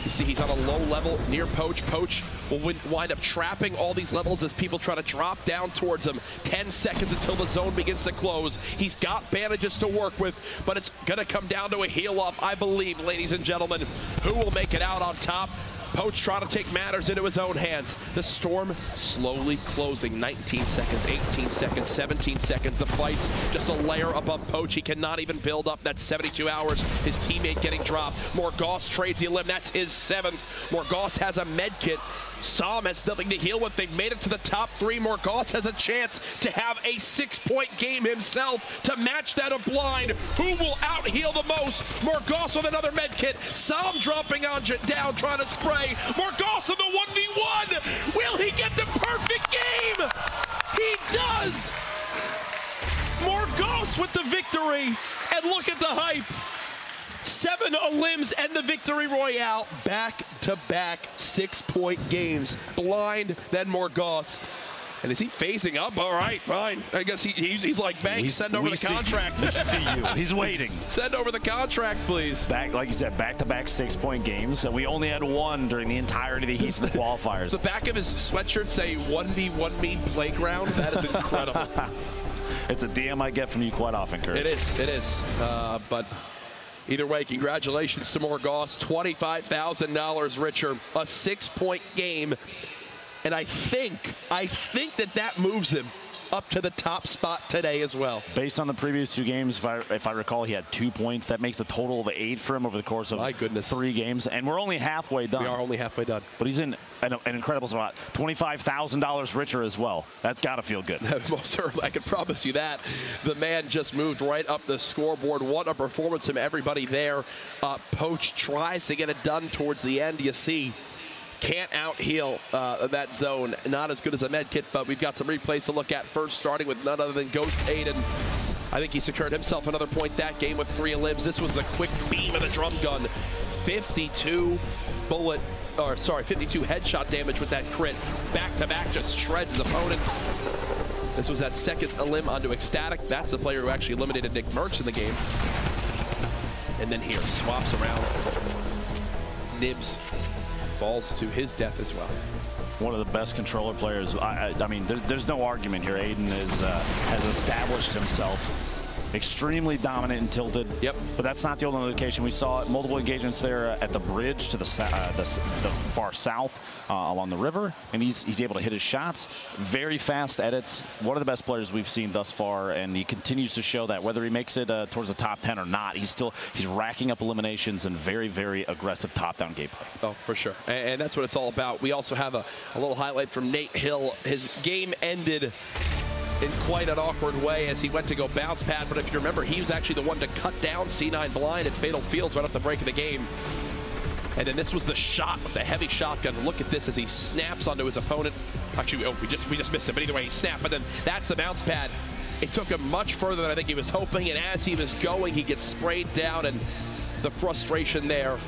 You see he's on a low level near Poach. Poach will wind up trapping all these levels as people try to drop down towards him. 10 seconds until the zone begins to close. He's got bandages to work with, but it's going to come down to a heal up, I believe, ladies and gentlemen. Who will make it out on top? Poach trying to take matters into his own hands. The storm slowly closing. 19 seconds, 18 seconds, 17 seconds. The fight's just a layer above Poach. He cannot even build up. That's 72 hours. His teammate getting dropped. Morgoth trades the elim. That's his 7th. Morgoth has a med kit. Sam has nothing to heal with. They've made it to the top 3. Morgoth has a chance to have a 6-point game himself to match that of Blind. Who will out-heal the most? Morgoth with another med kit. Sam dropping on down, trying to spray. Morgoth in the 1v1. Will he get the perfect game? He does. Morgoth with the victory. And look at the hype. 7 elims and the Victory Royale. Back-to-back 6-point games. Blind, then Morgoth. And is he phasing up? All right, fine. I guess he's like, Banks, send over the contract. We see you. He's waiting. Send over the contract, please. Like you said, back-to-back 6-point games. And we only had 1 during the entirety of the heats of the qualifiers. Does the back of his sweatshirt say 1v1 me playground? That is incredible. It's a DM I get from you quite often, Kurt. It is. But either way, congratulations to Morgoth. $25,000 richer. A 6-point game. And I think that moves him up to the top spot today as well. Based on the previous 2 games, if I recall, he had 2 points. That makes a total of 8 for him over the course of 3 games. And we're only halfway done. We are only halfway done. But he's in an incredible spot. $25,000 richer as well. That's got to feel good. Most certainly, I can promise you that. The man just moved right up the scoreboard. What a performance from everybody there. Poach tries to get it done towards the end. You see, can't out-heal that zone. Not as good as a med kit, but we've got some replays to look at first, starting with none other than Ghost Aiden. I think he secured himself another point that game with 3 elims. This was the quick beam of the drum gun. 52 headshot damage with that crit. Back-to-back, just shreds his opponent. This was that second elim onto Ecstatic. That's the player who actually eliminated Nick Merckx in the game. And then here, swaps around. Nibs falls to his death as well. One of the best controller players. I mean, there's no argument here. Aiden has established himself. Extremely dominant and tilted. Yep. But that's not the only indication. We saw multiple engagements there at the bridge to the far south along the river, and he's able to hit his shots. Very fast edits. One of the best players we've seen thus far, and he continues to show that whether he makes it towards the top 10 or not, he's racking up eliminations and very, very aggressive top-down gameplay. Oh, for sure. And that's what it's all about. We also have a little highlight from Nate Hill. His game ended in quite an awkward way as he went to go bounce pad, but if you remember, he was actually the one to cut down C9 Blind at Fatal Fields right off the break of the game. And then this was the shot with the heavy shotgun. Look at this as he snaps onto his opponent. Actually, oh, we just missed it, but either way, he snapped, but then that's the bounce pad. It took him much further than I think he was hoping, and as he was going, he gets sprayed down, and the frustration there.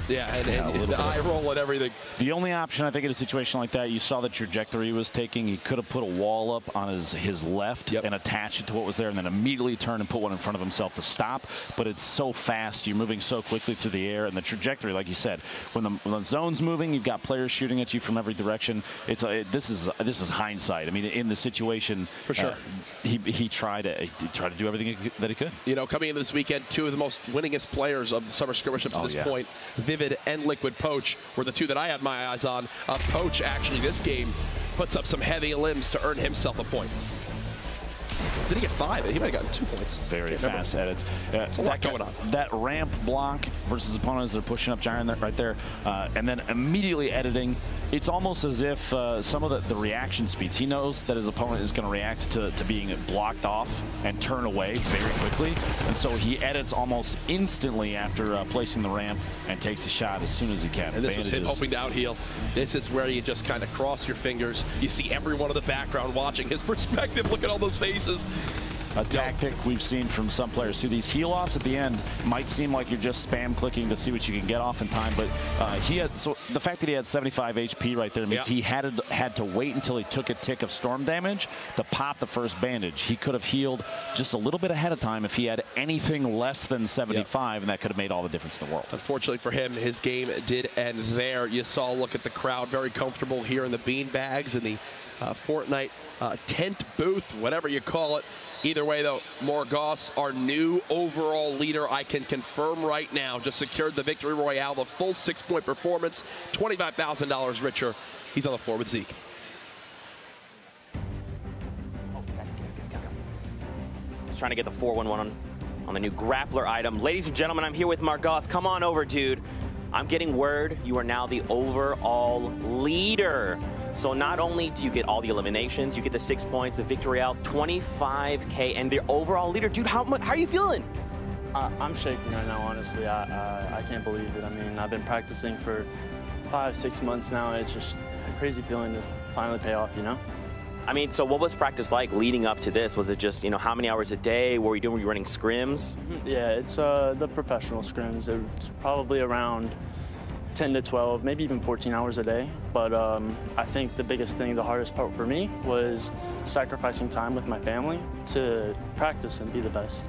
Yeah, and the eye roll and everything. The only option, I think, in a situation like that, you saw the trajectory he was taking. He could have put a wall up on his left and attached it to what was there and then immediately turn and put one in front of himself to stop. But it's so fast. You're moving so quickly through the air. And the trajectory, like you said, when the zone's moving, you've got players shooting at you from every direction. This is hindsight. I mean, in the situation, for sure, he tried to do everything that he could. You know, coming into this weekend, 2 of the most winningest players of the Summer Skirmish up to this point, Vivid and Liquid Poach, were the 2 that I had my eyes on. Poach actually this game puts up some heavy limbs to earn himself a point. Did he get 5? He might have gotten 2 points. Very fast edits. There's a lot going on. That ramp block versus opponents that are pushing up Giant right there, and then immediately editing. It's almost as if some of the reaction speeds, he knows that his opponent is going to react to being blocked off and turn away very quickly. And so he edits almost instantly after placing the ramp and takes a shot as soon as he can. And this was him hoping to out heal. This is where you just kind of cross your fingers. You see everyone in the background watching his perspective. Look at all those faces. A tactic we've seen from some players too. These heal offs at the end might seem like you're just spam clicking to see what you can get off in time, but the fact that he had 75 HP right there means he had to wait until he took a tick of storm damage to pop the first bandage. He could have healed just a little bit ahead of time if he had anything less than 75, and that could have made all the difference in the world. Unfortunately for him, his game did end there. You saw, look at the crowd, very comfortable here in the beanbags in the Fortnite tent booth, whatever you call it. Either way, though, Morgoss, our new overall leader, I can confirm right now, just secured the Victory Royale, the full 6-point performance, $25,000 richer. He's on the floor with Zeke. Just trying to get the 4-1-1 on the new grappler item. Ladies and gentlemen, I'm here with Morgoss. Come on over, dude. I'm getting word you are now the overall leader. So not only do you get all the eliminations, you get the 6 points, the Victory Royale, 25K, and the overall leader. Dude, how are you feeling? I'm shaking right now, honestly. I can't believe it. I mean, I've been practicing for 5-6 months now, and it's just a crazy feeling to finally pay off, you know? I mean, so what was practice like leading up to this? Was it just, you know, how many hours a day? What were you doing? Were you running scrims? Yeah, it's the professional scrims. It's probably around 10 to 12, maybe even 14 hours a day. But I think the biggest thing, the hardest part for me was sacrificing time with my family to practice and be the best.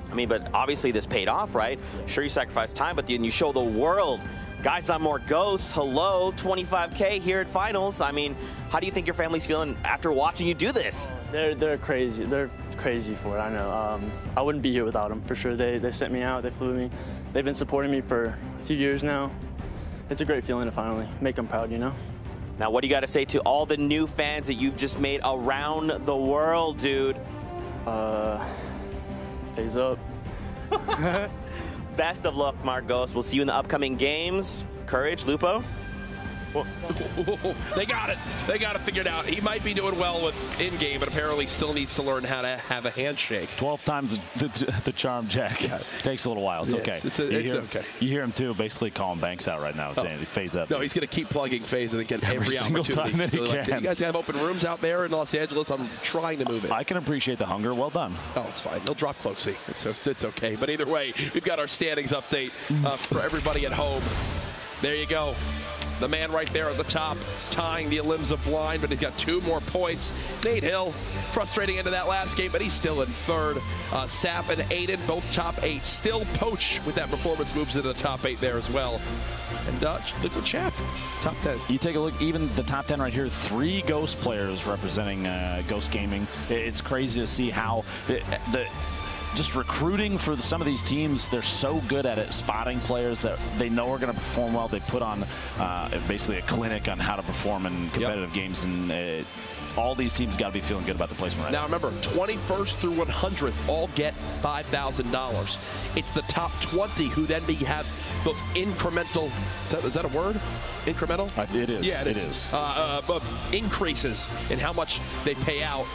I mean, but obviously this paid off, right? Sure, you sacrificed time, but then you show the world, guys, I'm Morgoss. Hello, 25K here at finals. I mean, how do you think your family's feeling after watching you do this? They're crazy. They're crazy for it, I know. I wouldn't be here without them, for sure. They sent me out, they flew me. They've been supporting me for a few years now. It's a great feeling to finally make them proud, you know? Now, what do you got to say to all the new fans that you've just made around the world, dude? Faze up. Best of luck, Morgoss. We'll see you in the upcoming games. Courage, Lupo. They got it. They got it figured out. He might be doing well with in-game, but apparently still needs to learn how to have a handshake. 12 times the charm, Jack. Yeah. Takes a little while. It's okay. It's okay. You hear him, too, basically calling Banks out right now, saying Faze up. No, he's going to keep plugging Faze and get every opportunity. Time that he really can. You guys have open rooms out there in Los Angeles. I'm trying to move it. I can appreciate the hunger. Well done. Oh, it's fine. They'll drop Cloaksy. It's okay. But either way, we've got our standings update for everybody at home. There you go. The man right there at the top, tying the Elims of Blind, but he's got 2 more points. Nate Hill, frustrating into that last game, but he's still in third. Sap and Aiden, both top 8. Still Poach with that performance moves into the top 8 there as well. And Liquid Chap, top 10. You take a look, even the top 10 right here, 3 Ghost players representing Ghost Gaming. It's crazy to see how just recruiting for some of these teams, they're so good at it, spotting players that they know are going to perform well. They put on basically a clinic on how to perform in competitive games, and all these teams got to be feeling good about the placement right now. Now remember, 21st through 100th all get $5,000. It's the top 20 who then have those incremental, is that a word? Incremental? It is. Yeah, it is. Increases in how much they pay out.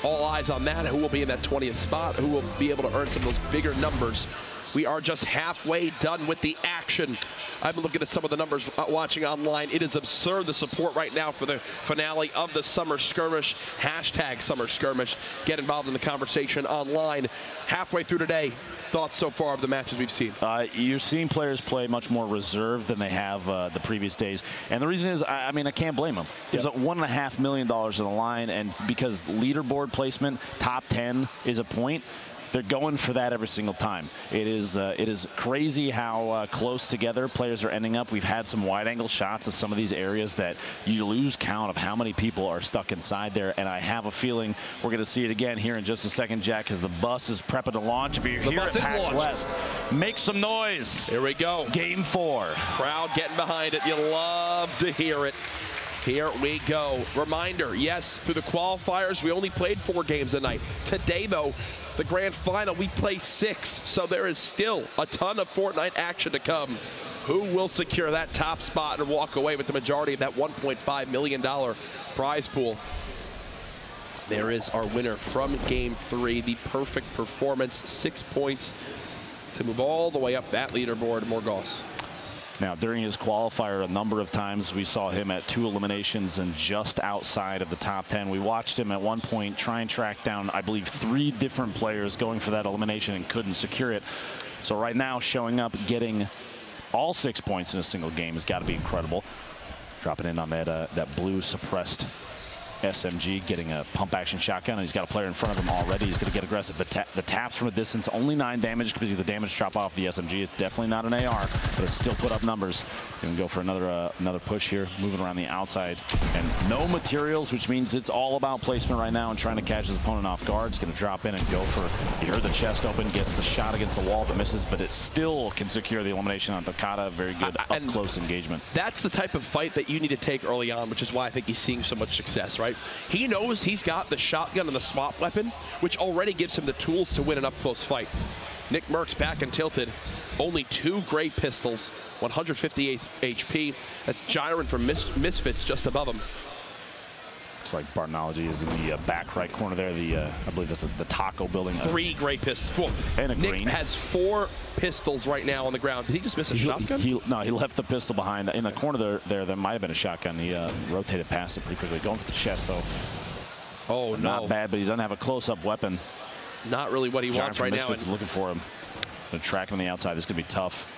All eyes on that, who will be in that 20th spot, who will be able to earn some of those bigger numbers. We are just halfway done with the action. I've been looking at some of the numbers watching online. It is absurd, the support right now for the finale of the Summer Skirmish. Hashtag Summer Skirmish. Get involved in the conversation online. Halfway through today, thoughts so far of the matches we've seen? You're seeing players play much more reserved than they have the previous days. And the reason is, I mean, I can't blame them. There's $1.5 million on the line, and because leaderboard placement, top 10 is a point, they're going for that every single time. It is crazy how close together players are ending up. We've had some wide-angle shots of some of these areas that you lose count of how many people are stuck inside there, and I have a feeling we're going to see it again here in just a second, Jack, because the bus is prepping to launch. If you're here at PAX West, make some noise. Here we go. Game 4. Crowd getting behind it. You love to hear it. Here we go. Reminder, yes, through the qualifiers, we only played 4 games a night. Today, though, the grand final, we play 6. So there is still a ton of Fortnite action to come. Who will secure that top spot and walk away with the majority of that $1.5 million prize pool? There is our winner from Game 3. The perfect performance, 6 points to move all the way up that leaderboard. Morgos. Now, during his qualifier, a number of times we saw him at 2 eliminations and just outside of the top 10. We watched him at one point try and track down, I believe, 3 different players going for that elimination and couldn't secure it. So right now, showing up, getting all 6 points in a single game has got to be incredible. Dropping in on that blue suppressed SMG, getting a pump action shotgun, and he's got a player in front of him already. He's going to get aggressive. The taps from a distance, only 9 damage because of the damage drop off the SMG. It's definitely not an AR, but it's still put up numbers. Going to go for another push here, moving around the outside, and no materials, which means it's all about placement right now and trying to catch his opponent off guard. He's going to drop in and go for, you heard the chest open, gets the shot against the wall that misses, but it still can secure the elimination on Takata. Very good up-close engagement. That's the type of fight that you need to take early on, which is why I think he's seeing so much success, right? He knows he's got the shotgun and the swap weapon, which already gives him the tools to win an up-close fight. Nick Merck's back and tilted. Only 2 great pistols, 158 HP. That's Gyron from Misfits just above him. Looks like Barnology is in the back right corner there. I believe that's the taco building. 3 great pistols. Whoa. And a Nick green. has 4 pistols right now on the ground. Did he just miss a shotgun? No, he left the pistol behind. In the corner there might have been a shotgun. He rotated past it pretty quickly. Going for the chest, though. Oh, no. Not bad, but he doesn't have a close-up weapon. Not really what he wants right now. Misfits looking for him. Gonna track him on the outside. This could be tough.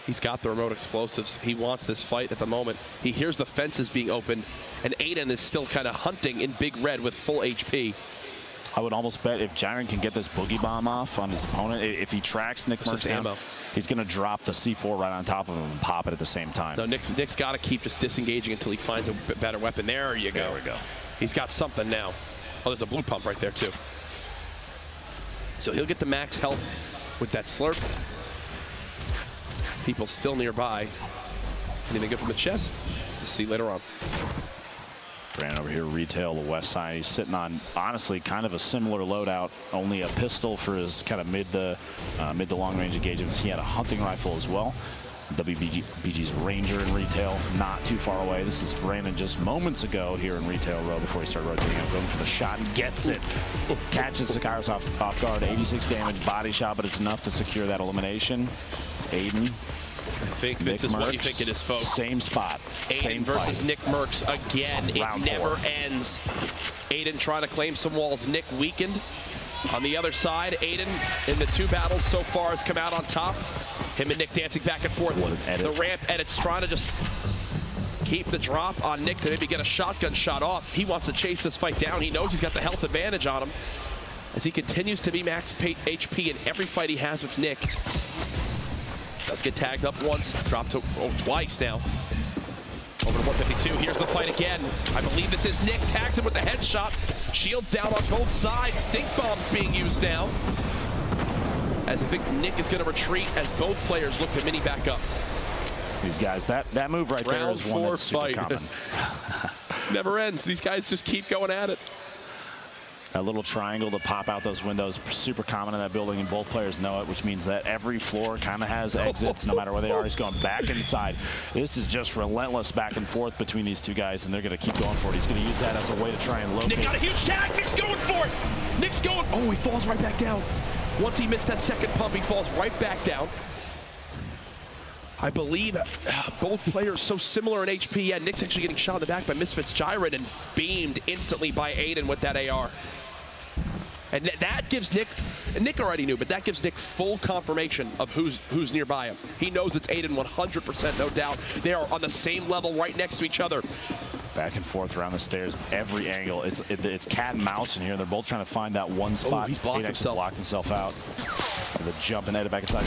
He's got the remote explosives. He wants this fight at the moment. He hears the fences being opened, and Aiden is still kind of hunting in Big Red with full HP. I would almost bet if Gyron can get this boogie bomb off on his opponent, if he tracks Nick Merckx down, he's going to drop the C4 right on top of him and pop it at the same time. No, Nick's got to keep just disengaging until he finds a better weapon. There you go. There we go. He's got something now. Oh, there's a blue pump right there, too. So he'll get the max health with that slurp. People still nearby. Anything good from the chest? To see later on. Ran over here, retail, the west side. He's sitting on, honestly, kind of a similar loadout. Only a pistol for his kind of mid to long range engagements. He had a hunting rifle as well. WBG's Ranger in retail, not too far away. This is Brandon just moments ago here in retail row before he started rotating up, going for the shot and gets it. Catches Sakaris off guard, 86 damage, body shot, but it's enough to secure that elimination. Aiden. I think this is what you think it is, folks. Same spot. Aiden versus Nick Merckx again. It never ends. Aiden trying to claim some walls. Nick weakened. On the other side, Aiden in the 2 battles so far has come out on top. Him and Nick dancing back and forth. The ramp edits trying to just keep the drop on Nick to maybe get a shotgun shot off. He wants to chase this fight down. He knows he's got the health advantage on him as he continues to be max HP in every fight he has with Nick. Does get tagged up once, dropped to twice now. Over to 152, here's the fight again. I believe this is Nick, tags him with the headshot. Shields down on both sides, stink bombs being used now. As I think Nick is gonna retreat as both players look to mini back up. These guys, that move right there is one that's super common. Never ends, these guys just keep going at it. A little triangle to pop out those windows, super common in that building, and both players know it, which means that every floor kind of has exits, no matter where they are. He's going back inside. This is just relentless back and forth between these two guys, and they're going to keep going for it. He's going to use that as a way to try and locate. Nick got a huge tag. Nick's going for it. Nick's going. Oh, he falls right back down. Once he missed that second pump, he falls right back down. I believe both players so similar in HP. Yeah, Nick's actually getting shot in the back by Misfits Gyron and beamed instantly by Aiden with that AR. And that gives Nick, and Nick already knew, but that gives Nick full confirmation of who's nearby him. He knows it's Aiden 100%, no doubt. They are on the same level right next to each other. Back and forth around the stairs, every angle. It's cat and mouse in here. They're both trying to find that one spot. He's blocked himself. Blocked himself out. The jump and headed back inside.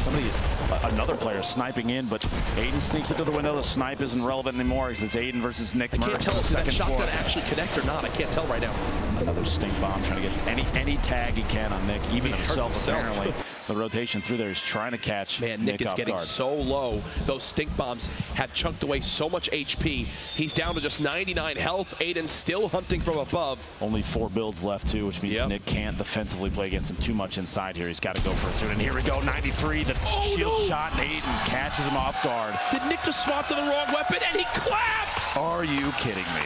Another player sniping in, but Aiden sneaks into the window. The snipe isn't relevant anymore because it's Aiden versus Nick Merckx. I can't tell if that shotgun actually connect or not. I can't tell right now. Another stink bomb trying to get any tag he can on Nick, even himself apparently. The rotation through there, he's trying to catch Nick is getting so low. Those stink bombs have chunked away so much HP. He's down to just 99 health. Aiden still hunting from above. Only 4 builds left too, which means Nick can't defensively play against him too much inside here. He's got to go for it soon. And here we go, 93. The shield shot, and Aiden catches him off guard. Did Nick just swap to the wrong weapon and he claps? Are you kidding me?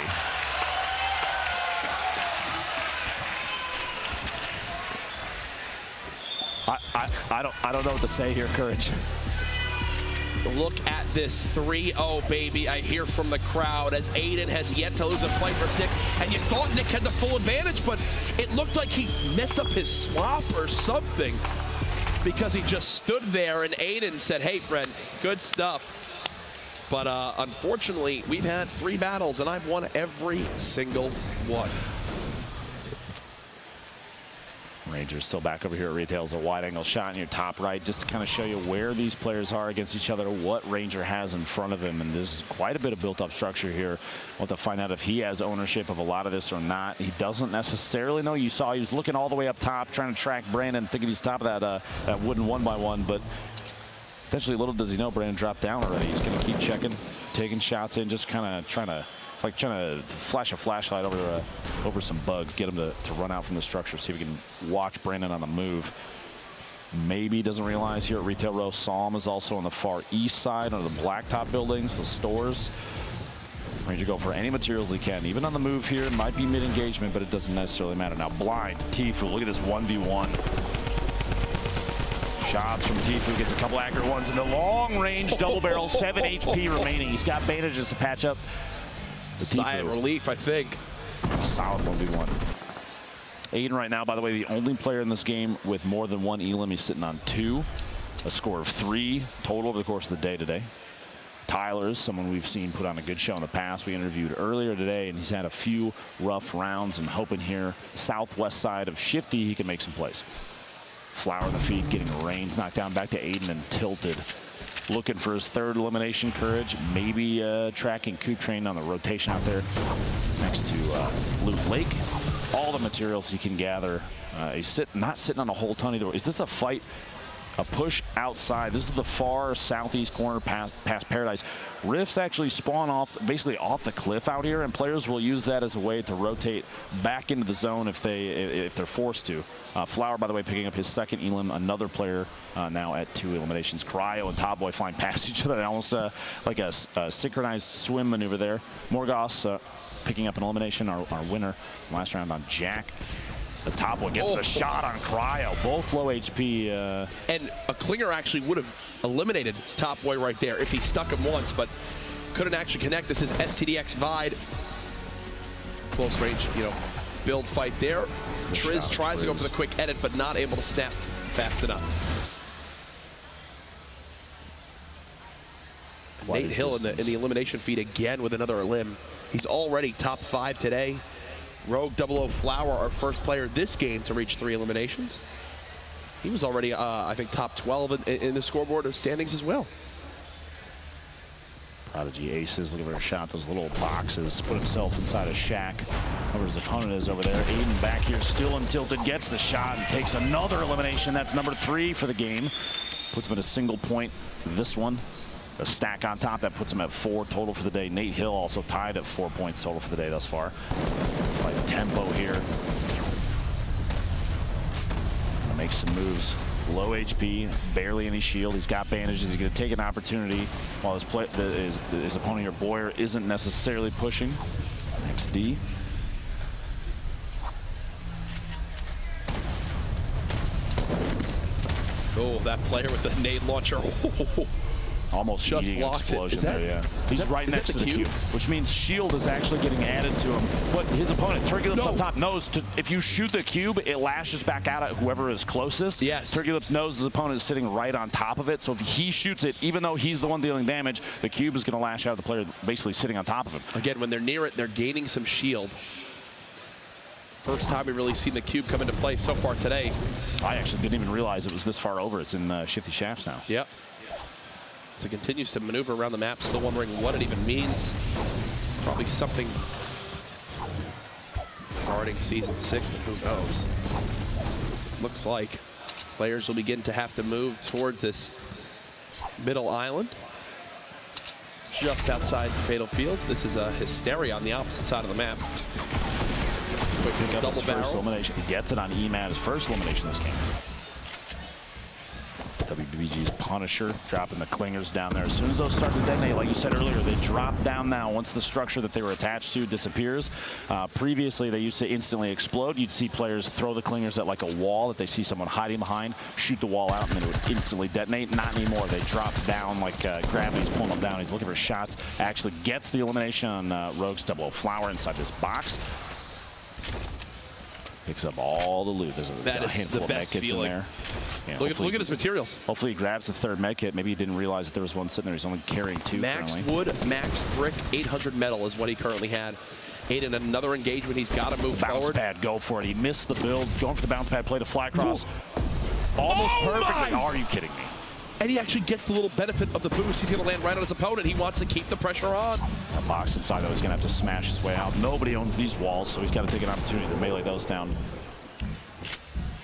I don't know what to say here, Courage. Look at this 3-0, baby. I hear from the crowd as Aiden has yet to lose a fight versus Nick. And you thought Nick had the full advantage, but it looked like he messed up his swap or something because he just stood there and Aiden said, hey, friend, good stuff. But unfortunately, we've had 3 battles and I've won every single one. Rangers still back over here at retail. It's a wide angle shot in your top right just to kind of show you where these players are against each other, what Ranger has in front of him. And there's quite a bit of built up structure here. We'll have to find out if he has ownership of a lot of this or not. He doesn't necessarily know. You saw he was looking all the way up top trying to track Brandon, thinking he's top of that wooden 1x1, but potentially little does he know Brandon dropped down already. He's going to keep checking, taking shots in, just kind of trying to, it's like trying to flash a flashlight over some bugs, get him to run out from the structure, see if we can watch Brandon on the move. Maybe doesn't realize here at Retail Row, Psalm is also on the far east side under the blacktop buildings, the stores. Ranger go for any materials he can, even on the move here. It might be mid-engagement, but it doesn't necessarily matter. Now blind, Tfue, look at this 1v1. Shots from Tfue, gets a couple accurate ones in the long range double barrel, 7 HP remaining. He's got bandages to patch up. Sigh of relief, I think. Solid 1v1. Aiden right now, by the way, the only player in this game with more than 1 elim. He's sitting on 2. A score of 3 total over the course of the day today. Tyler is someone we've seen put on a good show in the past. We interviewed earlier today, and he's had a few rough rounds and hoping here southwest side of Shifty he can make some plays. Flower in the feed, getting Reigns knocked down back to Aiden and tilted. Looking for his 3rd elimination, Courage. Maybe tracking Coop Train on the rotation out there next to Loot Lake. All the materials he can gather. He's not sitting on a whole ton either. Is this a fight a push outside. This is the far southeast corner past Paradise. Rifts actually spawn basically off the cliff out here, and players will use that as a way to rotate back into the zone if they're forced to. Flower, by the way, picking up his second elim. Another player now at 2 eliminations. Cryo and Top Boy flying past each other, almost like a synchronized swim maneuver there. Morgos picking up an elimination, our winner last round on Jack. The Top Boy gets the shot on Cryo. Both low HP. And a Klinger actually would have eliminated Top Boy right there if he stuck him once, but couldn't actually connect. This is STDX Vide. Close range, build fight there. Triz tries to go for the quick edit, but not able to snap fast enough. Nate Hill in the elimination feed again with another elim. He's already top 5 today. Rogue 00 Flower, our first player this game to reach 3 eliminations. He was already, I think, top 12 in the scoreboard of standings as well. Prodigy Aces looking for a shot. Those little boxes. Put himself inside a shack. Where his opponent is over there. Aiden back here still untilted. Gets the shot and takes another elimination. That's number 3 for the game. Puts him at a single point. This one. A stack on top, that puts him at 4 total for the day. Nate Hill also tied at 4 points total for the day thus far. Like tempo here. Gonna make some moves. Low HP, barely any shield. He's got bandages. He's gonna take an opportunity while his opponent here, Boyer, isn't necessarily pushing. XD. Oh, that player with the nade launcher. Almost just eating explosion there, yeah. He's right next to the cube, which means shield is actually getting added to him. But his opponent, Turkeylips up top, knows if you shoot the cube, it lashes back out at whoever is closest. Yes. Turkeylips knows his opponent is sitting right on top of it, so if he shoots it, even though he's the one dealing damage, the cube is going to lash out at the player basically sitting on top of him. Again, when they're near it, they're gaining some shield. First time we've really seen the cube come into play so far today. I actually didn't even realize it was this far over. It's in Shifty Shafts now. Yep. As it continues to maneuver around the map, still wondering what it even means. Probably something regarding Season 6, but who knows. Looks like players will begin to have to move towards this middle island. Just outside Fatal Fields. This is a Hysteria on the opposite side of the map. Quick pick up his first elimination. He gets it on EMAT, his first elimination this game. WBG's Punisher dropping the clingers down there. As soon as those start to detonate, like you said earlier, they drop down now once the structure that they were attached to disappears. Previously, they used to instantly explode. You'd see players throw the clingers at like a wall that they see someone hiding behind, shoot the wall out, and then it would instantly detonate. Not anymore. They drop down like gravity's pulling them down. He's looking for shots. Actually gets the elimination on Rogue's 00 Flower inside this box. Picks up all the loot. There's a handful of medkits in there. Yeah, look at his materials. Hopefully he grabs the 3rd medkit. Maybe he didn't realize that there was one sitting there. He's only carrying 2 Max currently. wood, max brick, 800 metal is what he currently had. Aiden, another engagement. He's got to move forward. Bounce pad, go for it. He missed the build. Going for the bounce pad play to fly across. Almost perfectly. Are you kidding me? And he actually gets the little benefit of the boost. He's going to land right on his opponent. He wants to keep the pressure on. A box inside, though, he's going to have to smash his way out. Nobody owns these walls, so he's got to take an opportunity to melee those down.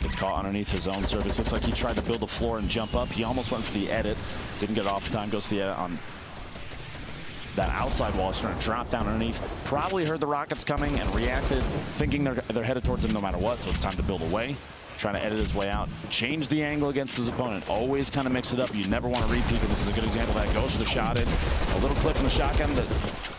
Gets caught underneath his own surface. Looks like he tried to build a floor and jump up. He almost went for the edit. Didn't get it off in time. Goes for the edit on that outside wall. He's starting to drop down underneath. Probably heard the rockets coming and reacted, thinking they're headed towards him no matter what, so it's time to build away. Trying to edit his way out. Change the angle against his opponent. Always kind of mix it up. You never want to repeat, and this is a good example of that. Goes for the shot in. A little clip in the shotgun. The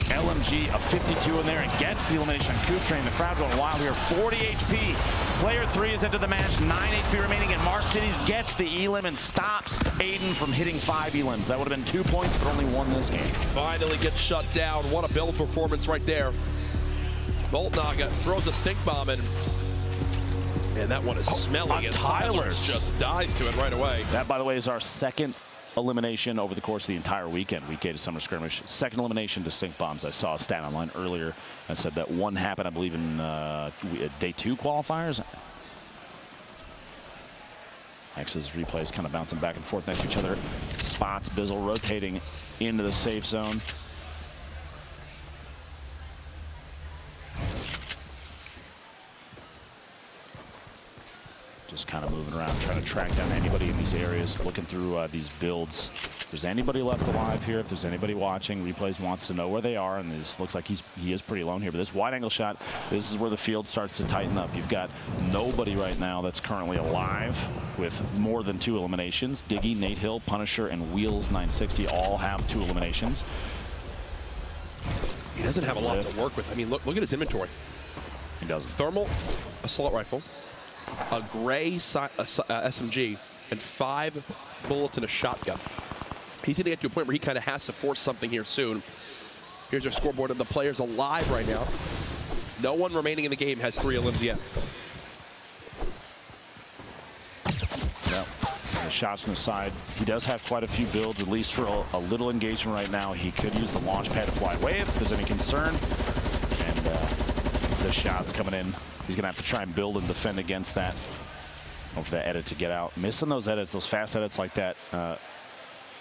LMG, a 52 in there, and gets the elimination on Q-Train. The crowd going wild here. 40 HP. Player 3 is into the match. 9 HP remaining, and Mars Cities gets the elim and stops Aiden from hitting 5 elims. That would have been 2 points, but only 1 this game. Finally gets shut down. What a build performance right there. Boltnaga throws a stink bomb in. And that one is smelling, and Tyler's just dies to it right away. That, by the way, is our 2nd elimination over the course of the entire weekend. Week 8 of Summer Skirmish. 2nd elimination to stink bombs. I saw a stat online earlier that said that 1 happened, I believe, in day 2 qualifiers. X's replays kind of bouncing back and forth next to each other. Spots, Bizzle rotating into the safe zone. Just Just kind of moving around, trying to track down anybody in these areas, looking through these builds. If there's anybody left alive here, if there's anybody watching, Replays wants to know where they are, and this looks like he is pretty alone here. But this wide angle shot, this is where the field starts to tighten up. You've got nobody right now that's currently alive with more than 2 eliminations. Diggy, Nate Hill, Punisher, and Wheels 960 all have 2 eliminations. He doesn't have a lot to work with. I mean, look at his inventory. He doesn't. Thermal, assault rifle, a gray SMG, and 5 bullets and a shotgun. He's going to get to a point where he kind of has to force something here soon. Here's our scoreboard of the players alive right now. No one remaining in the game has 3 elims yet. Yeah. The shots from the side. He does have quite a few builds, at least for a little engagement right now. He could use the launch pad to fly away if there's any concern. And the shots coming in. He's going to have to try and build and defend against that. Hope for that edit to get out. Missing those edits, those fast edits like that,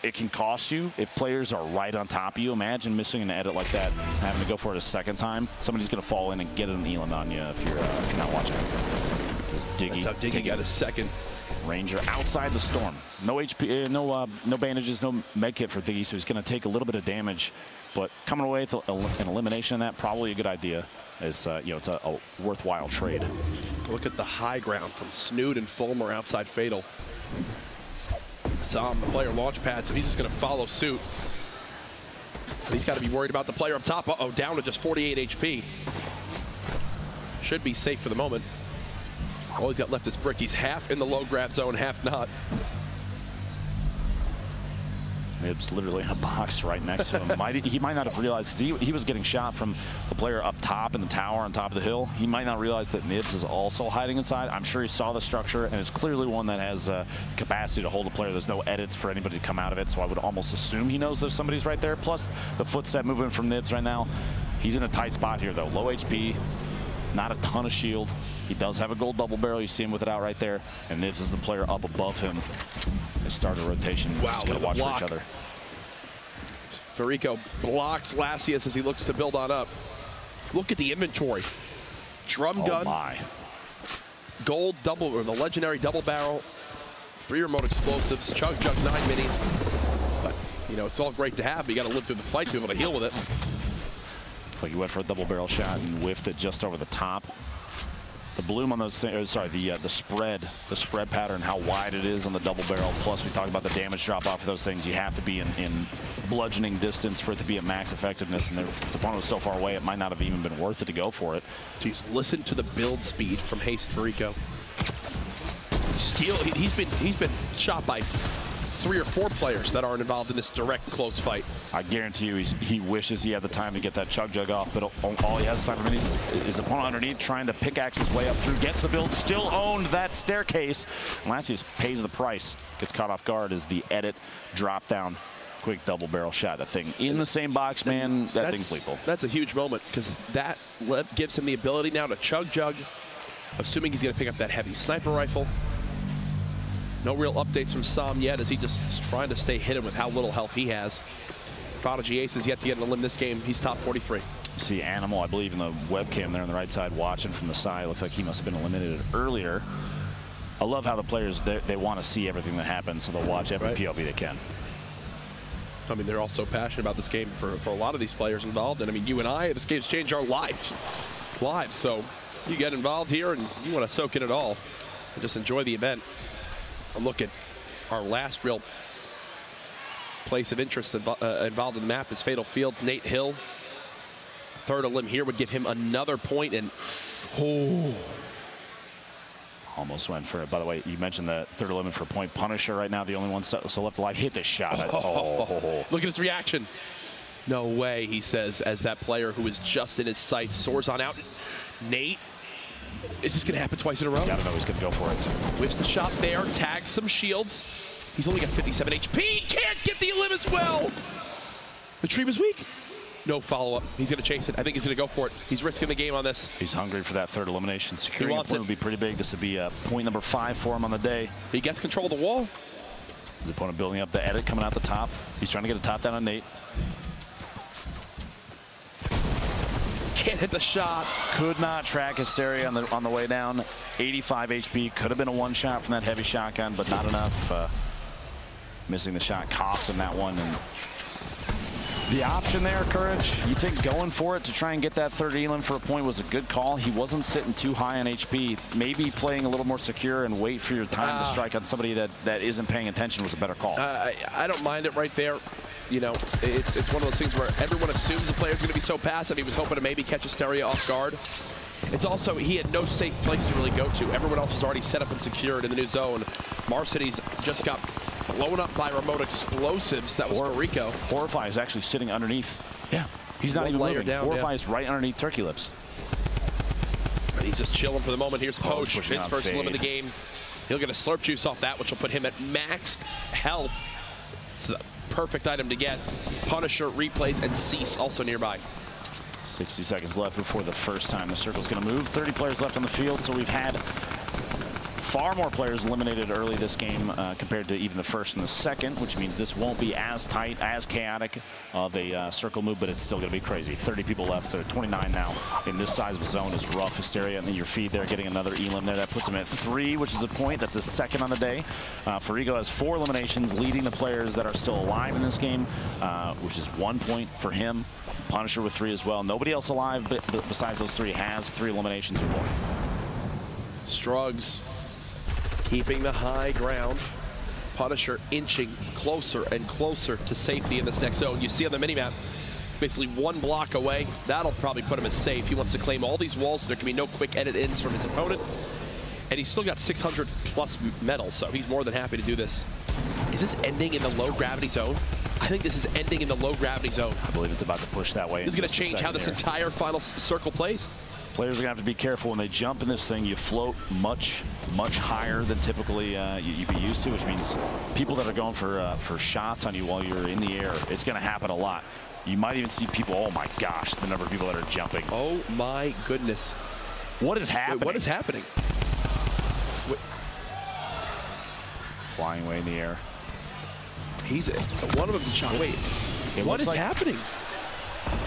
it can cost you if players are right on top of you. Imagine missing an edit like that, having to go for it a second time. Somebody's going to fall in and get an elim on you if you're not watching. Diggy, that's how Diggy got a second. Ranger outside the storm. No HP, no bandages, no med kit for Diggy, so he's going to take a little bit of damage. But coming away with an elimination in that, probably a good idea. It's it's a worthwhile trade. Look at the high ground from Snood and Fulmer outside Fatal. Saw him, the player launch pad, so he's just going to follow suit. And he's got to be worried about the player up top. Uh-oh, down to just 48 HP. Should be safe for the moment. All he's got left is brick. He's half in the low grab zone, half not. Nibs literally in a box right next to him. He might not have realized, he was getting shot from the player up top in the tower on top of the hill. He might not realize that Nibs is also hiding inside. I'm sure he saw the structure, and it's clearly one that has capacity to hold a player. There's no edits for anybody to come out of it, so I would almost assume he knows there's somebody's right there. Plus, the footstep movement from Nibs right now. He's in a tight spot here, though. Low HP, not a ton of shield. He does have a gold double barrel. You see him with it out right there, and Nibs is the player up above him. They start a rotation. Wow, just gotta watch for each other. Furico blocks Lasius as he looks to build on up. Look at the inventory. Drum gun. Oh my. Gold double, or the legendary double barrel. 3 remote explosives. Chug 9 minis. But, you know, it's all great to have, but you got to live through the fight to be able to heal with it. It's like he went for a double barrel shot and whiffed it just over the top. The bloom on those things, sorry, the spread pattern, how wide it is on the double barrel. Plus, we talk about the damage drop off of those things. You have to be in bludgeoning distance for it to be at max effectiveness. And if the opponent was so far away, it might not have even been worth it to go for it. Jeez, listen to the build speed from Haste Furico. Steal. He's been shot by 3 or 4 players that aren't involved in this direct close fight. I guarantee you he wishes he had the time to get that chug jug off, but all he has is time is his opponent underneath trying to pickaxe his way up through, gets the build, still owned that staircase. Lasius pays the price, gets caught off guard as the edit drop down. Quick double barrel shot. That thing in the same box, man, that thing's lethal. That's a huge moment because that gives him the ability now to chug jug, assuming he's going to pick up that heavy sniper rifle. No real updates from Sam yet as he just is trying to stay hidden with how little health he has. Prodigy Ace is yet to get an elim this game. He's top 43. You see Animal, I believe, in the webcam there on the right side watching from the side. Looks like he must have been eliminated earlier. I love how the players, they want to see everything that happens, so they'll watch every POV they can. I mean, they're all so passionate about this game for a lot of these players involved. And I mean, you and I, this game's changed our lives. So you get involved here and you want to soak in it all and just enjoy the event. A look at our last real place of interest involved in the map is Fatal Fields. Nate Hill, 3rd elim here would give him another point, and almost went for it. By the way, you mentioned the 3rd elim for point. Punisher right now, the only one still left alive. Hit the shot. Look at his reaction. No way, he says, as that player who is just in his sights soars on out. Nate, is this going to happen twice in a row? Gotta know he's going to go for it. Whiffs the shot there, tags some shields. He's only got 57 HP. Can't get the elim as well. The tree was weak. No follow-up. He's going to chase it. I think he's going to go for it. He's risking the game on this. He's hungry for that 3rd elimination. Securing a point would be pretty big. This would be point number 5 for him on the day. He gets control of the wall. His opponent building up the edit coming out the top. He's trying to get a top down on Nate. can't hit the shot. Could not track Hysteria on the way down. 85 HP. Could have been a one-shot from that heavy shotgun, but not enough. Missing the shot cost him that one. And the option there, Courage, you think going for it to try and get that third elim for a point was a good call? He wasn't sitting too high on HP. Maybe playing a little more secure and wait for your time to strike on somebody that isn't paying attention was a better call. I don't mind it right there. You know, it's one of those things where everyone assumes the player's going to be so passive. He was hoping to maybe catch Hysteria off guard. It's also, he had no safe place to really go to. Everyone else was already set up and secured in the new zone. Marcity's just got blown up by remote explosives. That was Rico. Horrify is actually sitting underneath. Yeah, he's not even moving. Horrify is right underneath Turkey Lips. And he's just chilling for the moment. Here's Poach, his first limb of the game. He'll get a slurp juice off that, which will put him at maxed health. It's the perfect item to get. Punisher, replays, and Cease also nearby. 60 seconds left before the first time the circle's going to move. 30 players left on the field, so we've had far more players eliminated early this game compared to even the first and the second, which means this won't be as tight, as chaotic of a circle move, but it's still going to be crazy. 30 people left. There are 29 now. In this size of a zone is rough. Hysteria in your feed there, getting another elim there. That puts him at 3, which is a point. That's his second on the day. Farigo has 4 eliminations, leading the players that are still alive in this game, which is 1 point for him. Punisher with 3 as well. Nobody else alive besides those 3 has 3 eliminations or more. Strugs keeping the high ground. Punisher inching closer and closer to safety in this next zone. You see on the minimap, basically 1 block away. That'll probably put him as safe. He wants to claim all these walls. There can be no quick edit ins from his opponent. And he's still got 600 plus medals, so he's more than happy to do this. Is this ending in the low gravity zone? I think this is ending in the low gravity zone. I believe it's about to push that way. This is going to change how this entire final circle plays. Players are going to have to be careful when they jump in this thing. You float much higher than typically you'd be used to, which means people that are going for shots on you while you're in the air, it's going to happen a lot. You might even see people, oh my gosh, the number of people that are jumping. Oh my goodness. What is happening? Wait, what is happening? Wait. Flying away in the air. One of them's a shot. Wait, what is happening?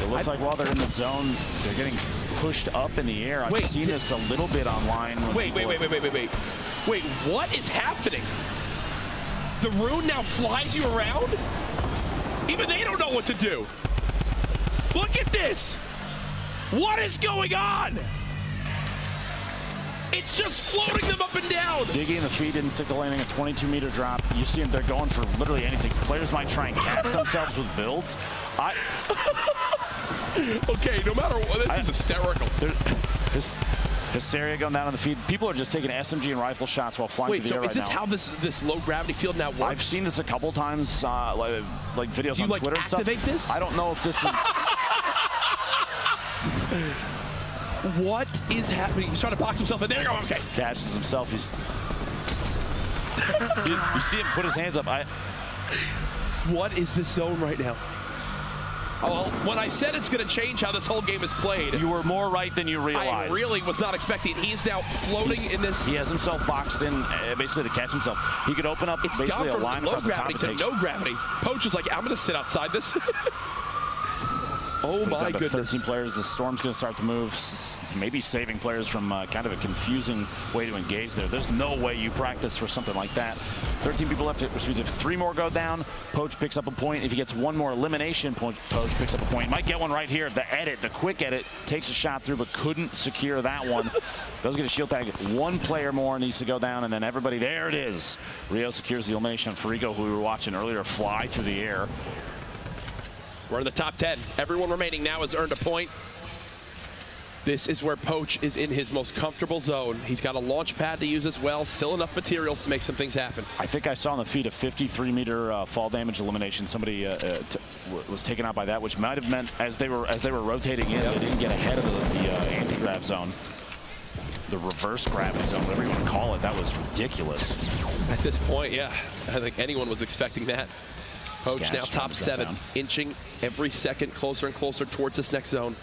It looks like while they're in the zone, they're getting pushed up in the air. I've seen this a little bit online. Wait, what is happening? The rune now flies you around? Even they don't know what to do. Look at this. What is going on? It's just floating them up and down. Diggy in the feed didn't stick the landing, a 22-meter drop. You see them, they're going for literally anything. Players might try and catch themselves with builds. Okay, no matter what, this is hysterical. Hysteria going down on the feed. People are just taking SMG and rifle shots while flying through the air right now. Wait, so is this how this low gravity field now works? I've seen this a couple times, like videos on Twitter and stuff. Do you activate this? I don't know if this is... What is happening? He's trying to box himself in. There you go. Okay. Catches himself. He's. you see him put his hands up. What is this zone right now? Oh, well, when I said it's going to change how this whole game is played, you were more right than you realized. I really was not expecting. He is now floating in this. He has himself boxed in basically to catch himself. He could open up basically a line low across gravity the top. to no gravity. Poach is like, I'm going to sit outside this. Oh my goodness. 13 players. The storm's going to start to move, maybe saving players from kind of a confusing way to engage there. There's no way you practice for something like that. 13 people left, which means if 3 more go down, Poach picks up a point. If he gets 1 more elimination, Poach picks up a point. Might get one right here. The edit, the quick edit, takes a shot through, but couldn't secure that one. Does get a shield tag. 1 player more needs to go down, and then everybody, there it is. Rio secures the elimination on Farigo, who we were watching earlier, fly through the air. We're in the top 10. Everyone remaining now has earned a point. This is where Poach is in his most comfortable zone. He's got a launch pad to use as well. Still enough materials to make some things happen. I think I saw on the feed a 53-meter fall damage elimination. Somebody was taken out by that, which might have meant as they were rotating in, they didn't get ahead of the anti-grav zone. The reverse gravity zone, whatever you want to call it. That was ridiculous. At this point, yeah. I think anyone was expecting that. Poach now top 7, inching every second closer and closer towards this next zone.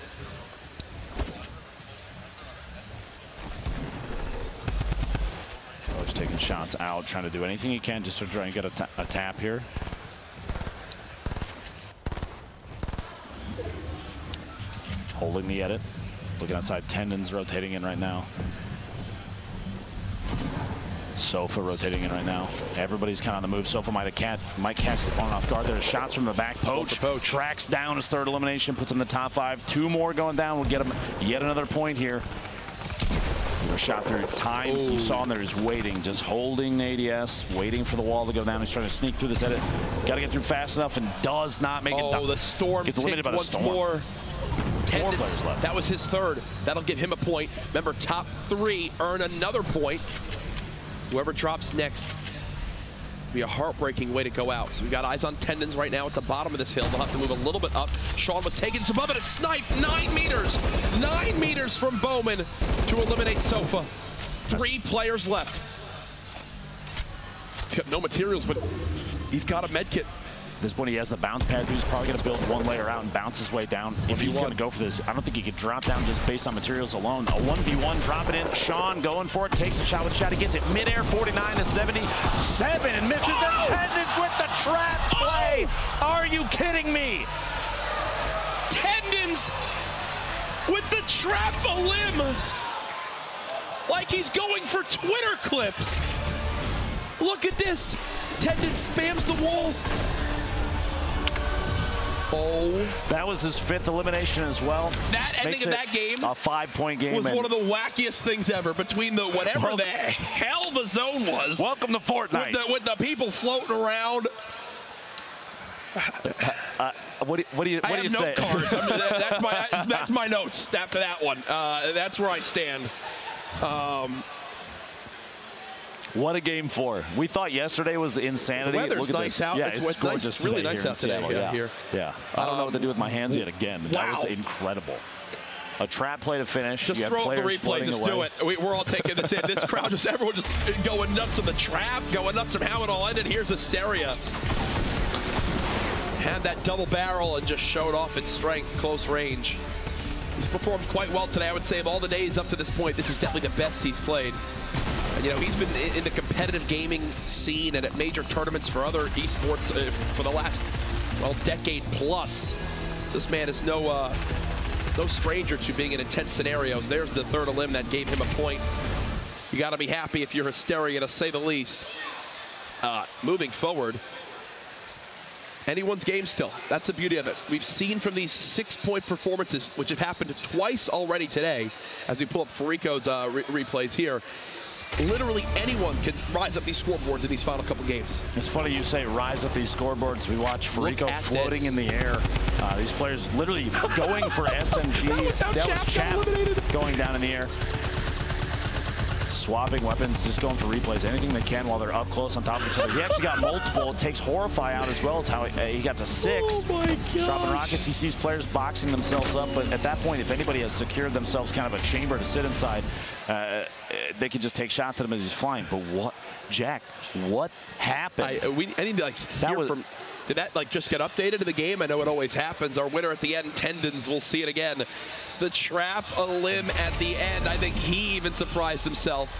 Poach taking shots out, trying to do anything he can just to try and get a tap here. Holding the edit. Looking outside, Tendon's rotating in right now. Sofa rotating in right now. Everybody's kind of on the move. Sofa might catch the opponent off guard. There's shots from the back. Poach tracks down his third elimination, puts him in the top 5. 2 more going down will get him yet another point here. A shot through times. You saw him there. He's waiting, just holding ADS, waiting for the wall to go down. He's trying to sneak through this edit. Got to get through fast enough and does not make it. Oh, the Storm gets eliminated by the once Storm. more. 4 players left. That was his 3rd. That'll give him a point. Remember, top 3 earn another point. Whoever drops next be a heartbreaking way to go out. So we got eyes on Tendons right now at the bottom of this hill. They'll have to move a little bit up. Sean was taking some above it. A snipe, 9 meters. 9 meters from Bowman to eliminate Sofa. 3 players left. He's got no materials, but he's got a med kit. At this point, he has the bounce pad. He's probably going to build 1 layer out and bounce his way down. If he's going to go for this, I don't think he could drop down just based on materials alone. A 1v1, drop it in. Sean going for it, takes a shot with shot. He gets it midair, 49 to 77, and misses the Tendons with the trap play. Are you kidding me? Tendons with the trap a limb. Like he's going for Twitter clips. Look at this. Tendon spams the walls. Oh. That was his 5th elimination as well. That ending of that game, a 5-point game, was one of the wackiest things ever between the whatever the hell the zone was. Welcome to Fortnite. With the people floating around. What do you say? Cards. I mean, that's my notes after that one. That's where I stand. What a game 4. We thought yesterday was insanity. The weather's Look at nice this. out. Yeah, it's gorgeous nice, really nice out today. Yeah. I don't know what to do with my hands yet again. Wow. That was incredible. A trap play to finish. Just throw up the replay. Just do it. We're all taking this in. This crowd, everyone just going nuts on the trap, going nuts on how it all ended. Here's hysteria. Had that double barrel and just showed off its strength, close range. He's performed quite well today. I would say of all the days up to this point, this is definitely the best he's played. And, you know, he's been in the competitive gaming scene and at major tournaments for other esports for the last, well, decade plus. This man is no stranger to being in intense scenarios. There's the 3rd elim that gave him a point. You got to be happy if you're hysteria, to say the least. Moving forward, anyone's game still. That's the beauty of it. We've seen from these 6-point performances, which have happened twice already today, as we pull up Farico's replays here, literally anyone can rise up these scoreboards in these final couple games. It's funny you say rise up these scoreboards. We watch Farico floating in the air. These players literally going for SMG. That was Chap going down in the air. Swapping weapons, just going for replays, anything they can while they're up close on top of each other. He actually got multiple. It takes Horrify out as well as how he got to 6. Oh my gosh. Dropping rockets, he sees players boxing themselves up, but at that point, if anybody has secured themselves kind of a chamber to sit inside, they can just take shots at him as he's flying. But what, Jack, what happened? I need to hear from... Did that just get updated in the game? I know it always happens. Our winner at the end, Tendons, we'll see it again. The trap a limb at the end. I think he even surprised himself.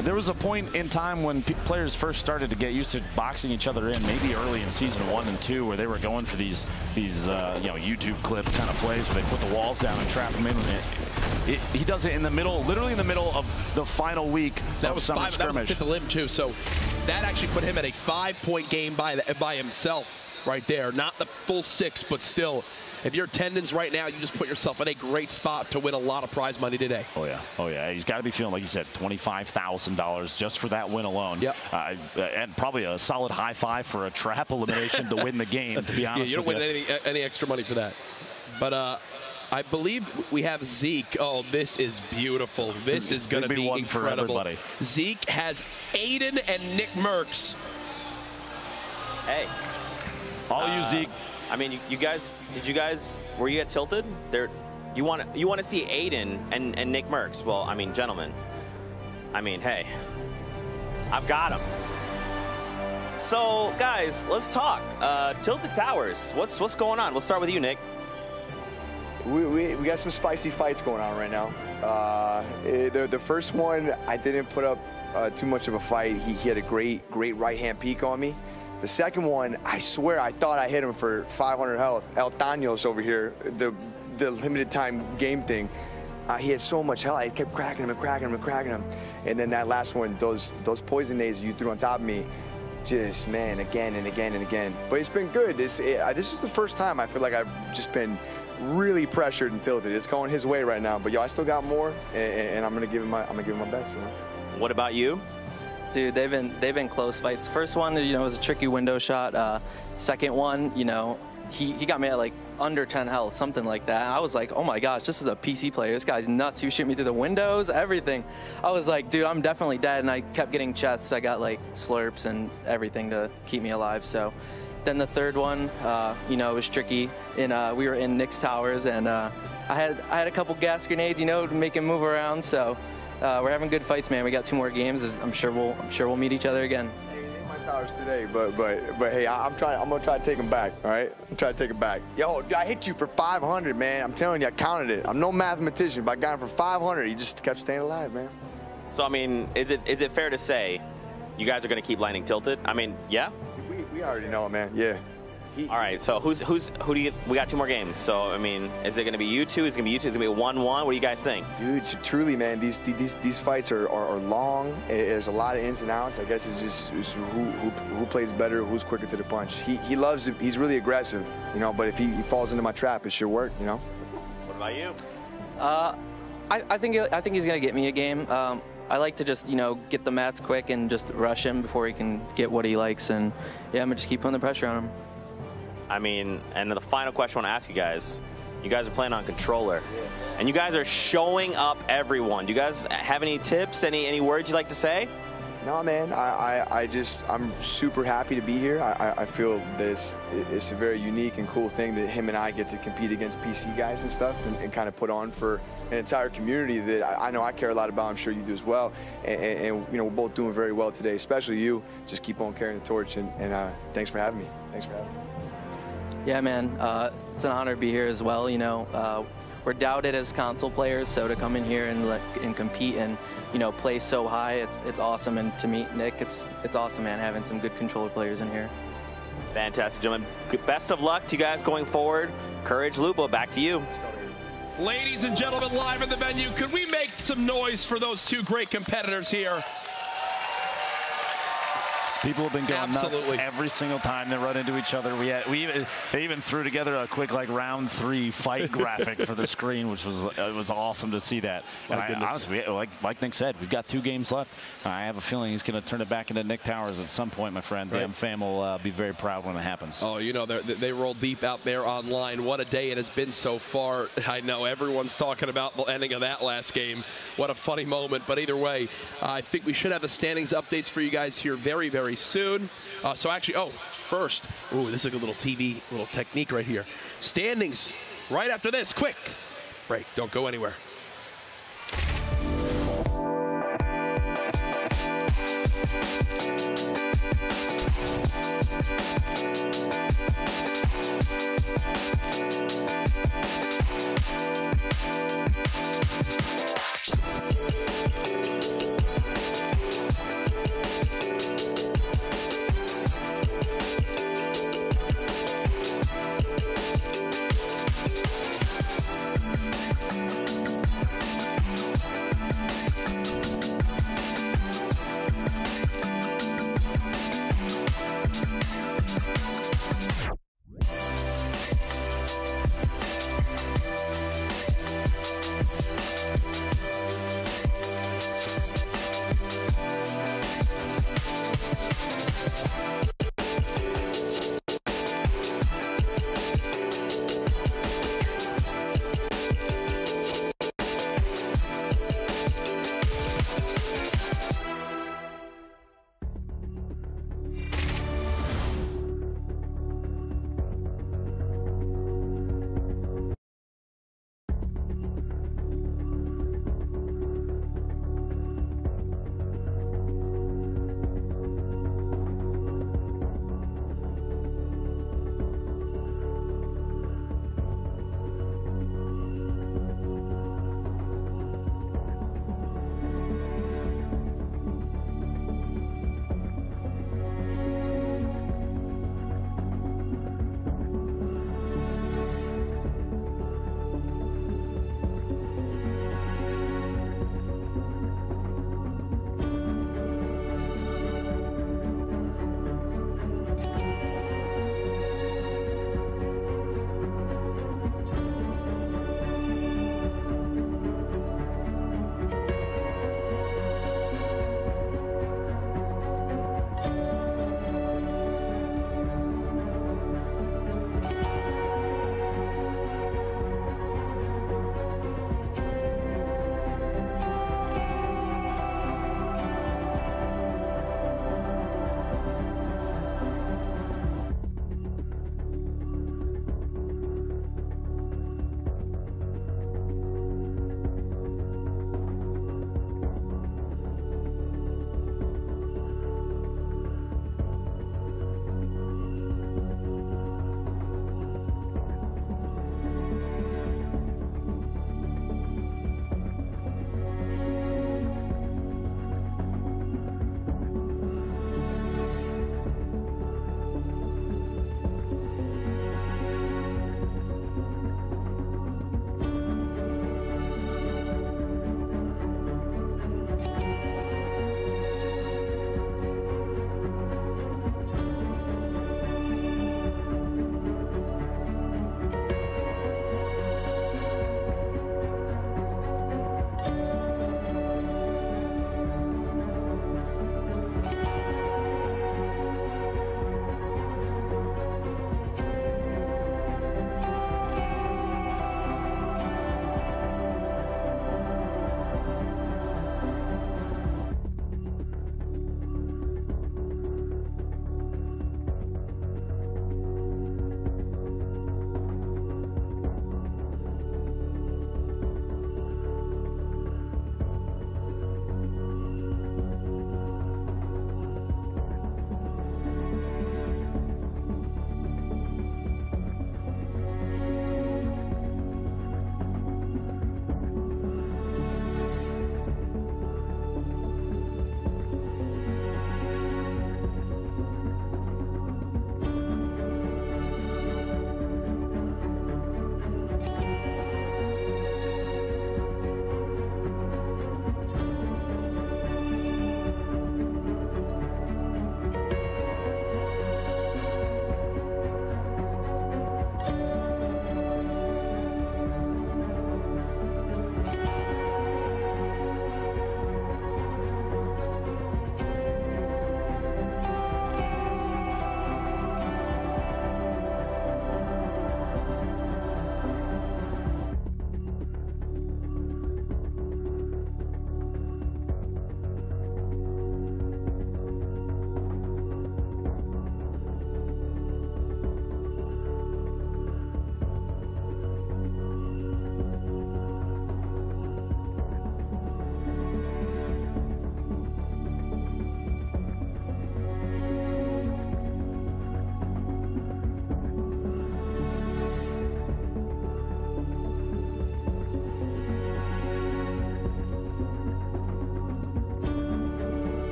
There was a point in time when players first started to get used to boxing each other in, maybe early in season 1 and 2, where they were going for these YouTube clip kind of plays where they put the walls down and trap them in. He does it in the middle, literally in the middle of the final week of Summer Skirmish. That was 5th elim too, so that actually put him at a 5-point game by himself right there. Not the full 6, but still, if you're Tendons right now, you just put yourself in a great spot to win a lot of prize money today. Oh yeah. He's got to be feeling, like you said, $25,000 just for that win alone. Yep. And probably a solid high 5 for a trap elimination to win the game, to be honest. Yeah, you don't win any extra money for that. But I believe we have Zeke. Oh, this is beautiful. This is going to be one for everybody. Zeke has Aiden and Nick Merckx. Hey. All you, Zeke. I mean, you guys, were you at Tilted? You want to see Aiden and Nick Merckx? Well, I mean, gentlemen. I mean, hey, I've got him. So, guys, let's talk. Tilted Towers. What's going on? We'll start with you, Nick. We got some spicy fights going on right now. The first one, I didn't put up too much of a fight. He had a great right-hand peek on me. The second one, I swear I thought I hit him for 500 health. El Taños over here, the limited time game thing. he had so much health. I kept cracking him and cracking him and cracking him. And then that last one, those poison nades you threw on top of me, just, man, again and again and again. But it's been good. This is the first time I feel like I've just been really pressured and tilted. It's going his way right now. But yo, I still got more, and I'm gonna give him my best. You know? What about you? Dude, they've been close fights. First one, you know, was a tricky window shot. Second one, you know, he got me at like under 10 health, something like that. I was like, oh my gosh, this is a PC player. This guy's nuts. He was shooting me through the windows, everything. I was like, dude, I'm definitely dead. And I kept getting chests. I got like slurps and everything to keep me alive. So then the third one, you know, it was tricky. We were in Nick's towers, and I had a couple gas grenades, you know, to make him move around. So we're having good fights, man. We got 2 more games. I'm sure we'll meet each other again. Towers today, but hey, I'm gonna try to take him back. All right, I'm trying to take him back. Yo, I hit you for 500, man. I'm telling you, I counted it. I'm no mathematician, but I got him for 500. You just kept staying alive, man. So I mean, is it fair to say you guys are gonna keep landing tilted? I mean, yeah. We already know it, man. Yeah. All right, so who do you? We got 2 more games. So I mean, is it going to be you two? Is it going to be you two? Is it going to be a 1-1? What do you guys think? Dude, truly, man, these fights are long. There's a lot of ins and outs. I guess it's just who plays better, who's quicker to the punch. He loves it. He's really aggressive, you know. But if he falls into my trap, it should work, you know. What about you? I think he's going to get me a game. I like to just, you know, get the mats quick and just rush him before he can get what he likes. And yeah, I'm gonna just keep putting the pressure on him. I mean, and the final question I want to ask you guys are playing on controller, and you guys are showing up everyone. Do you guys have any tips, any words you'd like to say? No, man, I'm super happy to be here. I feel that it's a very unique and cool thing that him and I get to compete against PC guys and stuff and kind of put on for an entire community that I know I care a lot about. I'm sure you do as well. And you know, we're both doing very well today, especially you. Just keep on carrying the torch, and thanks for having me. Thanks for having me. Yeah, man, it's an honor to be here as well. You know, we're doubted as console players, so to come in here and compete and, you know, play so high, it's awesome. And to meet Nick, it's awesome, man, having some good controller players in here. Fantastic, gentlemen. Best of luck to you guys going forward. Courage, Lupo, back to you. Ladies and gentlemen, live in the venue, could we make some noise for those 2 great competitors here? People have been going nuts every single time they run into each other. They even threw together a quick like round 3 fight graphic for the screen, which was awesome to see that. And honestly, like Nick said, we've got 2 games left. I have a feeling he's going to turn it back into Nick Towers at some point, my friend. The fam will be very proud when it happens. Oh, you know, they roll deep out there online. What a day it has been so far. I know everyone's talking about the ending of that last game. What a funny moment. But either way, I think we should have the standings updates for you guys here very, very soon. So actually, first, this is like a little TV, little technique right here. Standings right after this. Quick break. Don't go anywhere.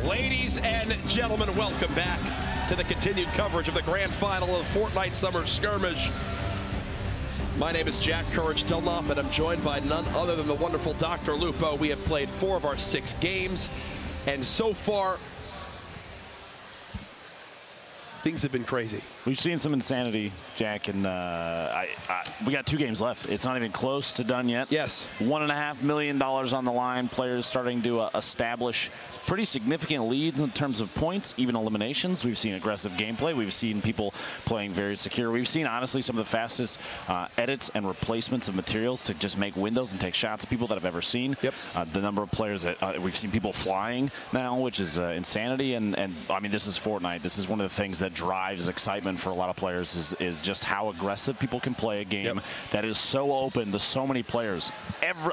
Ladies and gentlemen, welcome back to the continued coverage of the grand final of Fortnite Summer Skirmish. My name is Jack Courage Delnop, and I'm joined by none other than the wonderful Dr. Lupo. We have played 4 of our 6 games, and so far, things have been crazy. We've seen some insanity, Jack, and we got 2 games left. It's not even close to done yet. Yes. $1.5 million on the line. Players starting to establish pretty significant leads in terms of points, even eliminations. We've seen aggressive gameplay. We've seen people playing very secure. We've seen, honestly, some of the fastest edits and replacements of materials to just make windows and take shots at people that I've ever seen. Yep. The number of players that we've seen people flying now, which is insanity. And I mean, this is Fortnite. This is one of the things that drives excitement for a lot of players is just how aggressive people can play a game that is so open to so many players.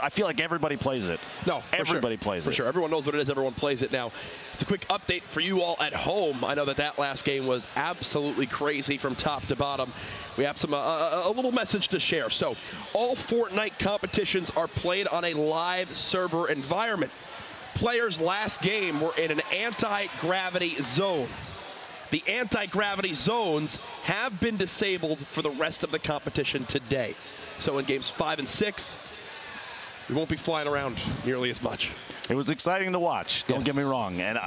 I feel like everybody plays it. No, everybody plays it. For sure. Everyone knows what it is. Everyone plays it now. It's a quick update for you all at home. I know that last game was absolutely crazy from top to bottom. We have some a little message to share. So all Fortnite competitions are played on a live server environment. Players last game were in an anti-gravity zone. The anti-gravity zones have been disabled for the rest of the competition today. So in games 5 and 6, we won't be flying around nearly as much. It was exciting to watch. Don't get me wrong. And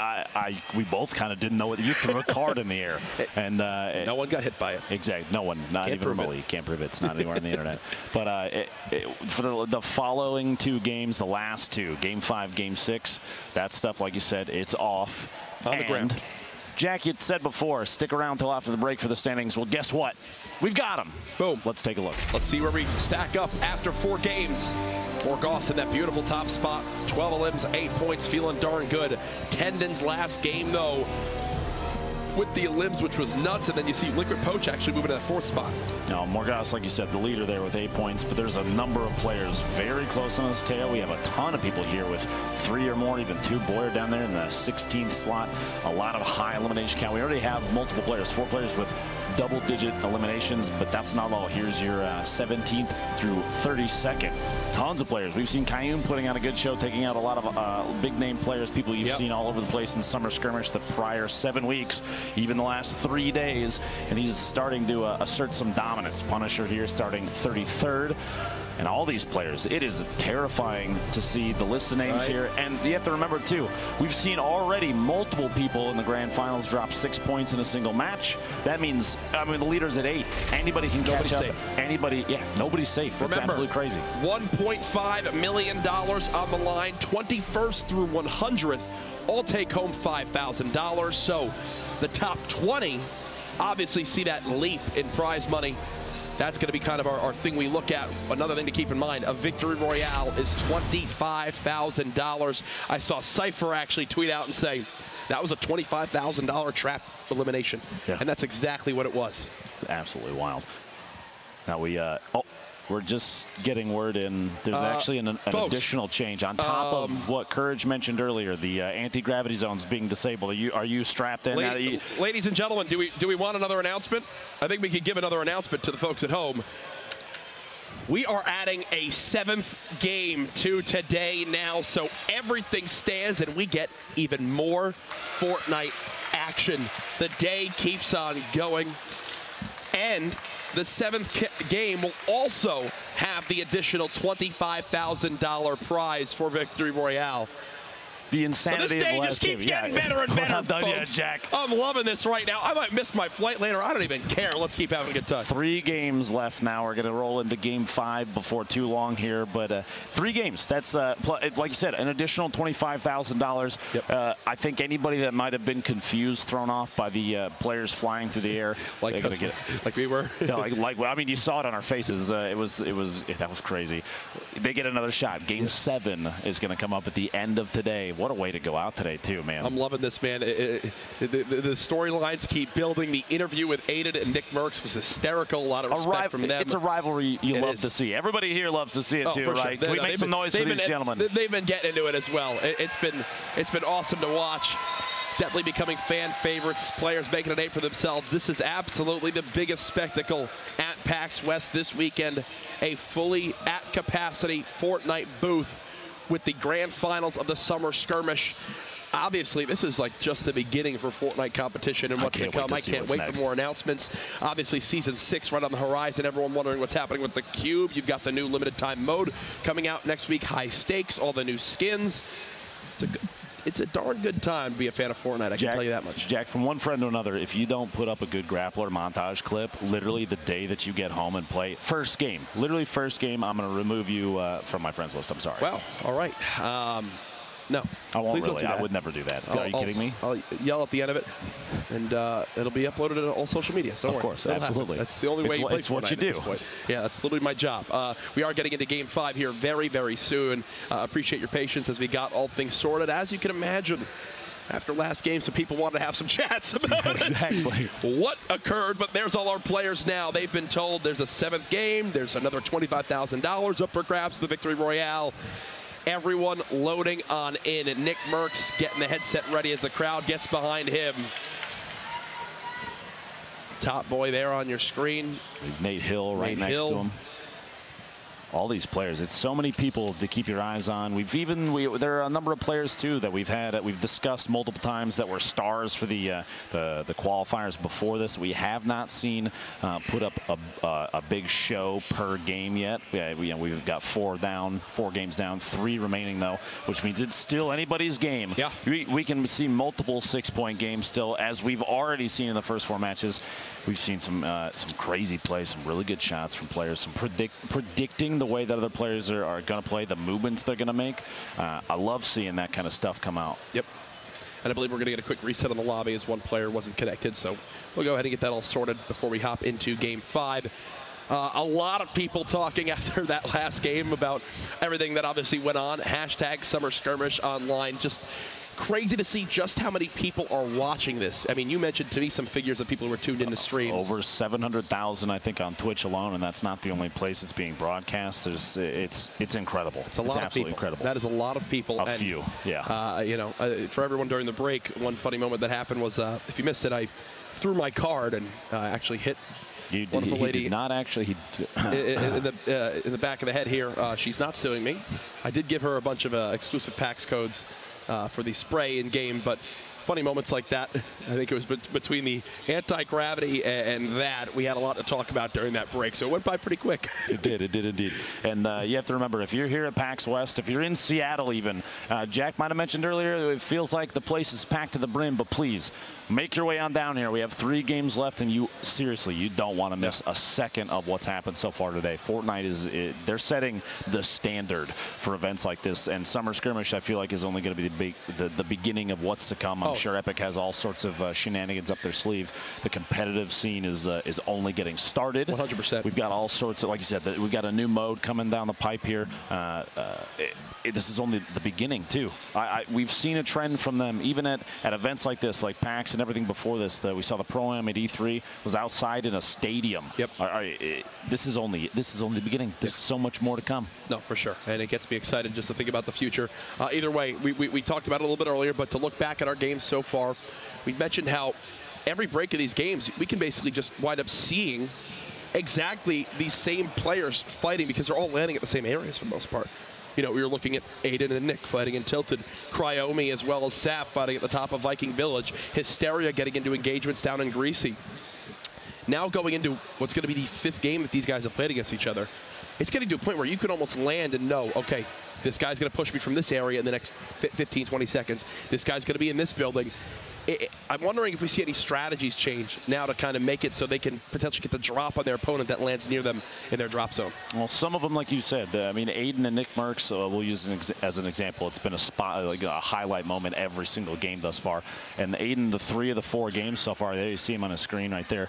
we both kind of didn't know what you threw a card in the air. And no one got hit by it. Exactly. No one. Not even remotely. Can't prove it. It's not anywhere on the internet. But for the following 2 games, the last 2, Game 5, Game 6, that stuff, like you said, it's off. On the ground. Jack, you'd said before, stick around till after the break for the standings. Well, guess what? We've got them. Boom. Let's take a look. Let's see where we stack up after 4 games. Morgoss in that beautiful top spot. 12 elims, 8 points, feeling darn good. Tendon's last game, though, with the elims, which was nuts. And then you see Liquid Poach actually moving to that 4th spot. Now, Morgoss, like you said, the leader there with 8 points, but there's a number of players very close on his tail. We have a ton of people here with 3 or more, even 2. Boyer down there in the 16th slot. A lot of high elimination count. We already have multiple players, 4 players with double-digit eliminations, but that's not all. Here's your 17th through 32nd. Tons of players. We've seen Kayum putting on a good show, taking out a lot of big-name players, people you've seen all over the place in Summer Skirmish the prior 7 weeks, even the last 3 days, and he's starting to assert some dominance. Punisher here starting 33rd. And all these players, it is terrifying to see the list of names here. And you have to remember, too, we've seen already multiple people in the grand finals drop 6 points in a single match. That means, I mean, the leader's at 8. Anybody can catch up. Anybody, nobody's safe. It's absolutely crazy. $1.5 million on the line, 21st through 100th. All take home $5,000. So the top 20 obviously see that leap in prize money. That's going to be kind of our thing we look at. Another thing to keep in mind, a Victory Royale is $25,000. I saw Cypher actually tweet out and say, that was a $25,000 trap elimination. Yeah. And that's exactly what it was. It's absolutely wild. Now we're just getting word in. There's actually an additional change on top of what Courage mentioned earlier. The anti-gravity zones being disabled. Are you strapped in? Ladies and gentlemen, do we want another announcement? I think we could give another announcement to the folks at home. We are adding a 7th game to today now, so everything stands and we get even more Fortnite action. The day keeps on going, and the 7th game will also have the additional $25,000 prize for Victory Royale. The insanity this day just keeps getting better and better, folks. Yet, Jack. I'm loving this right now. I might miss my flight later. I don't even care. Let's keep having a good time. 3 games left now. We're going to roll into Game 5 before too long here. But 3 games. That's, like you said, an additional $25,000. Yep. I think anybody that might have been confused, thrown off by the players flying through the air, like we were. No, I mean, you saw it on our faces. That was crazy. They get another shot. Game 7 is going to come up at the end of today. What a way to go out today, too, man. I'm loving this, man. The storylines keep building. The interview with Aiden and Nick Merckx was hysterical. A lot of respect from them. It's a rivalry you love to see. Everybody here loves to see it, too, right? Can we make some noise for these gentlemen? They've been getting into it as well. It's been awesome to watch. Definitely becoming fan favorites. Players making a name for themselves. This is absolutely the biggest spectacle at PAX West this weekend. A fully at capacity Fortnite booth with the grand finals of the Summer Skirmish. obviously, this is like just the beginning for Fortnite competition and what's to come. I can't wait for more announcements. Obviously, Season 6 right on the horizon. Everyone wondering what's happening with the Cube. You've got the new limited time mode coming out next week. High stakes, all the new skins. It's a darn good time to be a fan of Fortnite, I can tell you that much. Jack, from one friend to another, if you don't put up a good grappler montage clip, literally the day that you get home and play, first game, literally first game, I'm going to remove you from my friends list. I'm sorry. Well, all right. No. I won't Please really. don't do I would never do that. Are you kidding me? I'll yell at the end of it, and it'll be uploaded to all social media. So of course, absolutely. That's the only way you play It's what you do. Yeah, that's literally my job. We are getting into Game 5 here very, very soon. Appreciate your patience as we got all things sorted. As you can imagine, after last game, some people wanted to have some chats about exactly what occurred, but there's all our players now. They've been told there's a 7th game. There's another $25,000 up for grabs, the Victory Royale. Everyone loading on in. Nick Merckx getting the headset ready as the crowd gets behind him. Top boy there on your screen. Nate Hill right next to him. All these players, it's so many people to keep your eyes on. There are a number of players too that we've discussed multiple times that were stars for the qualifiers before this. We have not seen put up a big show per game yet. We've got 4 games down, 3 remaining though, which means it's still anybody's game. Yeah, we can see multiple 6-point games still, as we've already seen in the first 4 matches. We've seen some crazy plays, some really good shots from players, some predicting the way that other players are going to play, the movements they're going to make. I love seeing that kind of stuff come out. Yep. And I believe we're going to get a quick reset on the lobby as one player wasn't connected. So we'll go ahead and get that all sorted before we hop into Game 5. A lot of people talking after that last game about everything that obviously went on. Hashtag Summer Skirmish online. Just crazy to see just how many people are watching this. I mean, you mentioned to me some figures of people who were tuned into streams. Over 700,000, I think, on Twitch alone, and that's not the only place it's being broadcast. It's incredible. It's a lot absolutely of people. Incredible. That is a lot of people. A few, yeah. You know, for everyone during the break, one funny moment that happened was, if you missed it, I threw my card and actually hit wonderful lady. Did not actually. In the back of the head here. She's not suing me. I did give her a bunch of exclusive PAX codes for the spray in game, but funny moments like that. I think it was between the anti-gravity and that, we had a lot to talk about during that break, so it went by pretty quick. It did indeed. And you have to remember, if you're here at PAX West, if you're in Seattle even, Jack might have mentioned earlier, it feels like the place is packed to the brim, but please, make your way on down here. We have 3 games left, and you don't want to miss a second of what's happened so far today. Fortnite they're setting the standard for events like this, and Summer Skirmish, I feel like, is only going to be the beginning of what's to come. I'm sure Epic has all sorts of shenanigans up their sleeve. The competitive scene is only getting started. 100%. We've got all sorts of, like you said, we've got a new mode coming down the pipe here. This is only the beginning too. We've seen a trend from them even at events like this, like PAX and everything before this. We saw the Pro-Am at E3 was outside in a stadium. Yep. This is only the beginning. There's so much more to come. No, for sure. And it gets me excited just to think about the future. Either way, we talked about it a little bit earlier, but to look back at our games so far, we mentioned how every break of these games, we can basically just wind up seeing exactly these same players fighting because they're all landing at the same areas for the most part. You know, we were looking at Aiden and Nick fighting in Tilted, Cryomi as well as Saf fighting at the top of Viking Village, Hysteria getting into engagements down in Greasy. Now going into what's going to be the 5th game that these guys have played against each other, it's getting to a point where you can almost land and know, okay, this guy's going to push me from this area in the next 15, 20 seconds. This guy's going to be in this building. I'm wondering if we see any strategies change now to kind of make it so they can potentially get the drop on their opponent that lands near them in their drop zone. Well, some of them, like you said, I mean, Aiden and Nick Merckx, we'll use as an example. It's been a spot, like a highlight moment every single game thus far. And Aiden, the 3 of the 4 games so far, there you see him on the screen right there.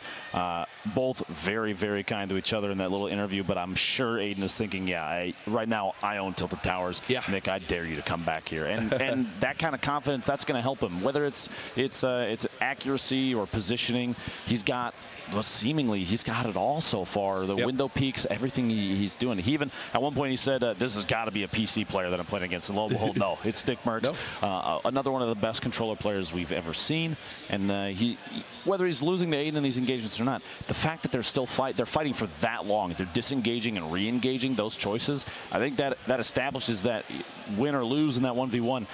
Both very, very kind to each other in that little interview. But I'm sure Aiden is thinking, yeah, right now I own Tilted Towers. Yeah. Nick, I dare you to come back here. And that kind of confidence, that's going to help him. Whether it's accuracy or positioning, he's got, well, seemingly he's got it all so far. The window peaks, everything he's doing. He even at one point he said, "This has got to be a PC player that I'm playing against." And lo and behold, no, it's Nick Merckx, another one of the best controller players we've ever seen. And whether he's losing the Aiden in these engagements or not, the fact that they're still fighting for that long, they're disengaging and re-engaging those choices. I think that establishes that win or lose in that 1v1.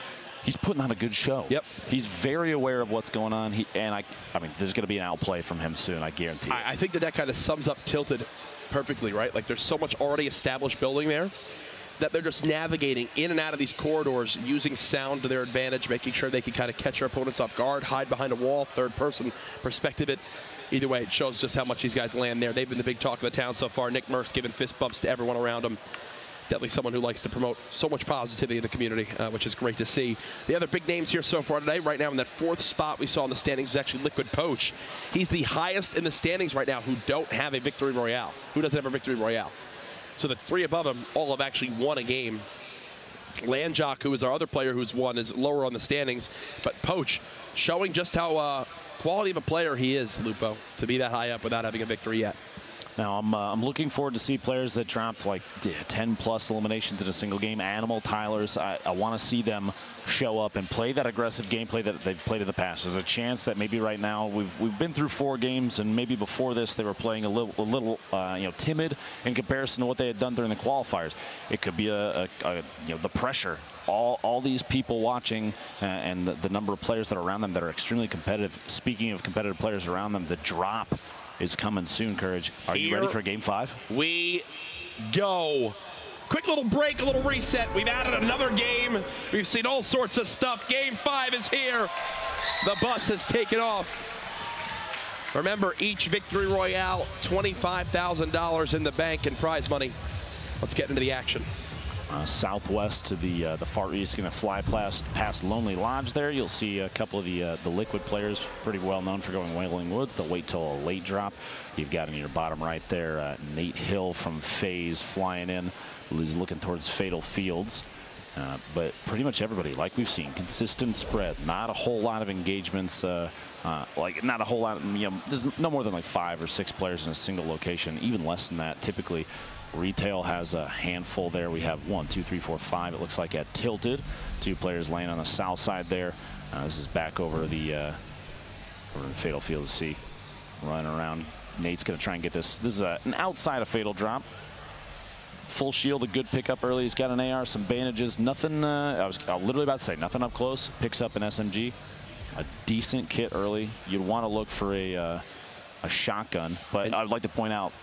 he's putting on a good show. Yep. He's very aware of what's going on. I mean, there's going to be an outplay from him soon, I guarantee it. I think that kind of sums up Tilted perfectly, right? Like, there's so much already established building there that they're just navigating in and out of these corridors, using sound to their advantage, making sure they can kind of catch their opponents off guard, hide behind a wall, third-person perspective. Either way, it shows just how much these guys land there. They've been the big talk of the town so far. Nick Merck's giving fist bumps to everyone around him. Definitely someone who likes to promote so much positivity in the community, which is great to see. The other big names here so far today, right now in that 4th spot we saw in the standings, was actually Liquid Poach. He's the highest in the standings right now who don't have a Victory Royale. Who doesn't have a Victory Royale? So the 3 above him all have actually won a game. Landjock, who is our other player who's won, is lower on the standings. But Poach showing just how quality of a player he is, Lupo, to be that high up without having a victory yet. Now, I'm looking forward to see players that dropped like 10+ eliminations in a single game. Animal Tylers, I want to see them show up and play that aggressive gameplay that they've played in the past. There's a chance that maybe right now we've been through 4 games, and maybe before this they were playing a little timid in comparison to what they had done during the qualifiers. It could be the pressure. All these people watching and the number of players that are around them that are extremely competitive. Speaking of competitive players around them, the drop is coming soon, Courage. Are you ready for Game 5? We go. Quick little break, a little reset. We've added another game. We've seen all sorts of stuff. Game 5 is here. The bus has taken off. Remember, each Victory Royale, $25,000 in the bank in prize money. Let's get into the action. Southwest to the far east, going to fly past Lonely Lodge there. You'll see a couple of the Liquid players, pretty well known for going Wailing Woods. They'll wait till a late drop. You've got in your bottom right there Nate Hill from Faze flying in. He's looking towards Fatal Fields. But pretty much everybody, like we've seen, consistent spread. Not a whole lot of engagements. Not a whole lot. There's no more than like 5 or 6 players in a single location. Even less than that, typically. Retail has a handful there. We have 1, 2, 3, 4, 5. It looks like at Tilted. 2 players laying on the south side there. This is back over the Fatal Field to see. Running around. Nate's going to try and get this. This is an outside of Fatal drop. Full shield, a good pickup early. He's got an AR, some bandages. Nothing, I was literally about to say, nothing up close. Picks up an SMG. A decent kit early. You'd want to look for a shotgun. But I'd like to point out,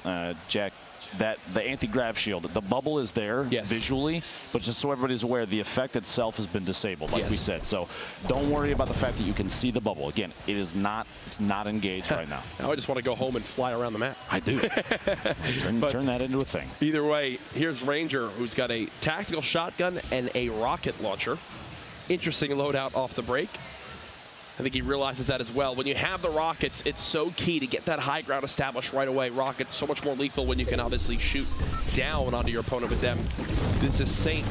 Jack, that the anti-grav shield, the bubble is there visually, but just so everybody's aware, the effect itself has been disabled, like we said. So don't worry about the fact that you can see the bubble. Again, it's not engaged right now. Now I just want to go home and fly around the map. I do. turn that into a thing. Either way, here's Ranger, who's got a tactical shotgun and a rocket launcher. Interesting loadout off the break. I think he realizes that as well. When you have the rockets, it's so key to get that high ground established right away. Rockets so much more lethal when you can obviously shoot down onto your opponent with them. This is Saint,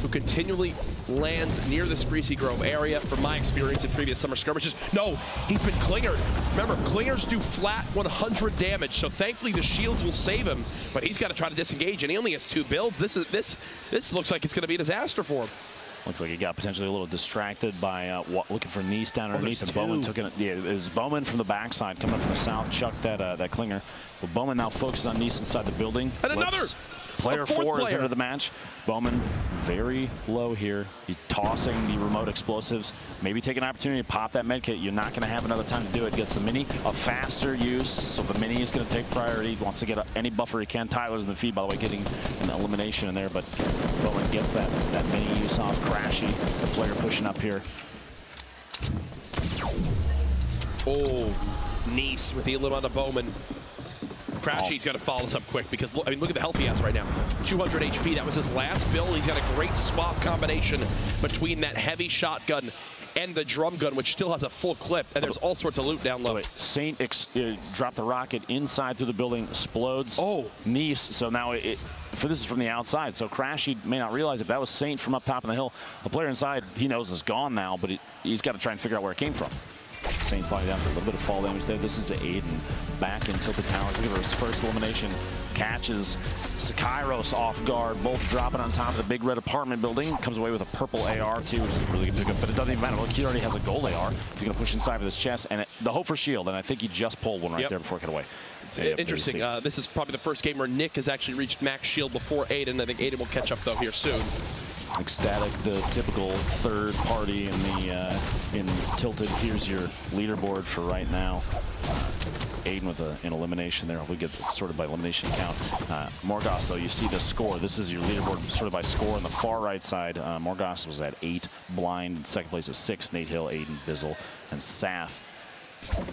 who continually lands near this Greasy Grove area. From my experience in previous Summer Skirmishes, no, he's been clingered. Remember, clingers do flat 100 damage, so thankfully the shields will save him, but he's got to try to disengage, and he only has 2 builds. This looks like it's going to be a disaster for him. Looks like he got potentially a little distracted by looking for Nice down underneath, and Bowman took it. Yeah, it was Bowman from the backside coming up from the south, chucked that clinger. Well, Bowman now focuses on Nice inside the building. And another! Player 4 is into the match. Bowman very low here. He's tossing the remote explosives. Maybe take an opportunity to pop that med kit. You're not going to have another time to do it. Gets the mini, a faster use, so the mini is going to take priority. Wants to get any buffer he can. Tyler's in the feed, by the way, getting an elimination in there, but Bowman gets that mini use off. Crashy, the player pushing up here. Oh, Nice with the element of Bowman. Crashy's got to follow this up quick because, I mean, look at the health he has right now. 200 HP. That was his last build. He's got a great swap combination between that heavy shotgun and the drum gun, which still has a full clip, and there's all sorts of loot down low. Saint dropped the rocket inside through the building, explodes. Oh. Nice. So now this is from the outside, so Crashy may not realize it. That was Saint from up top on the hill. The player inside, he knows is gone now, but he's got to try and figure out where it came from. Saint sliding down for a little bit of fall damage there. This is Aiden back in Tilted Towers. Look at his first elimination. Catches Kairos off guard, both dropping on top of the big red apartment building. Comes away with a purple AR too, which is a really good pickup, but it doesn't even matter. Look, he already has a gold AR. He's going to push inside with his chest, and the hope for shield, and I think he just pulled one right there before it got away. It's interesting. This is probably the first game where Nick has actually reached max shield before Aiden. I think Aiden will catch up, though, here soon. Ecstatic, the typical third party in Tilted. Here's your leaderboard for right now. Aiden with an elimination there. Hopefully gets sorted by elimination count. Morgas, though, you see the score. This is your leaderboard sorted by score on the far right side. Morgas was at 8, Blind in second place is 6, Nate Hill, Aiden, Bizzle, and Saf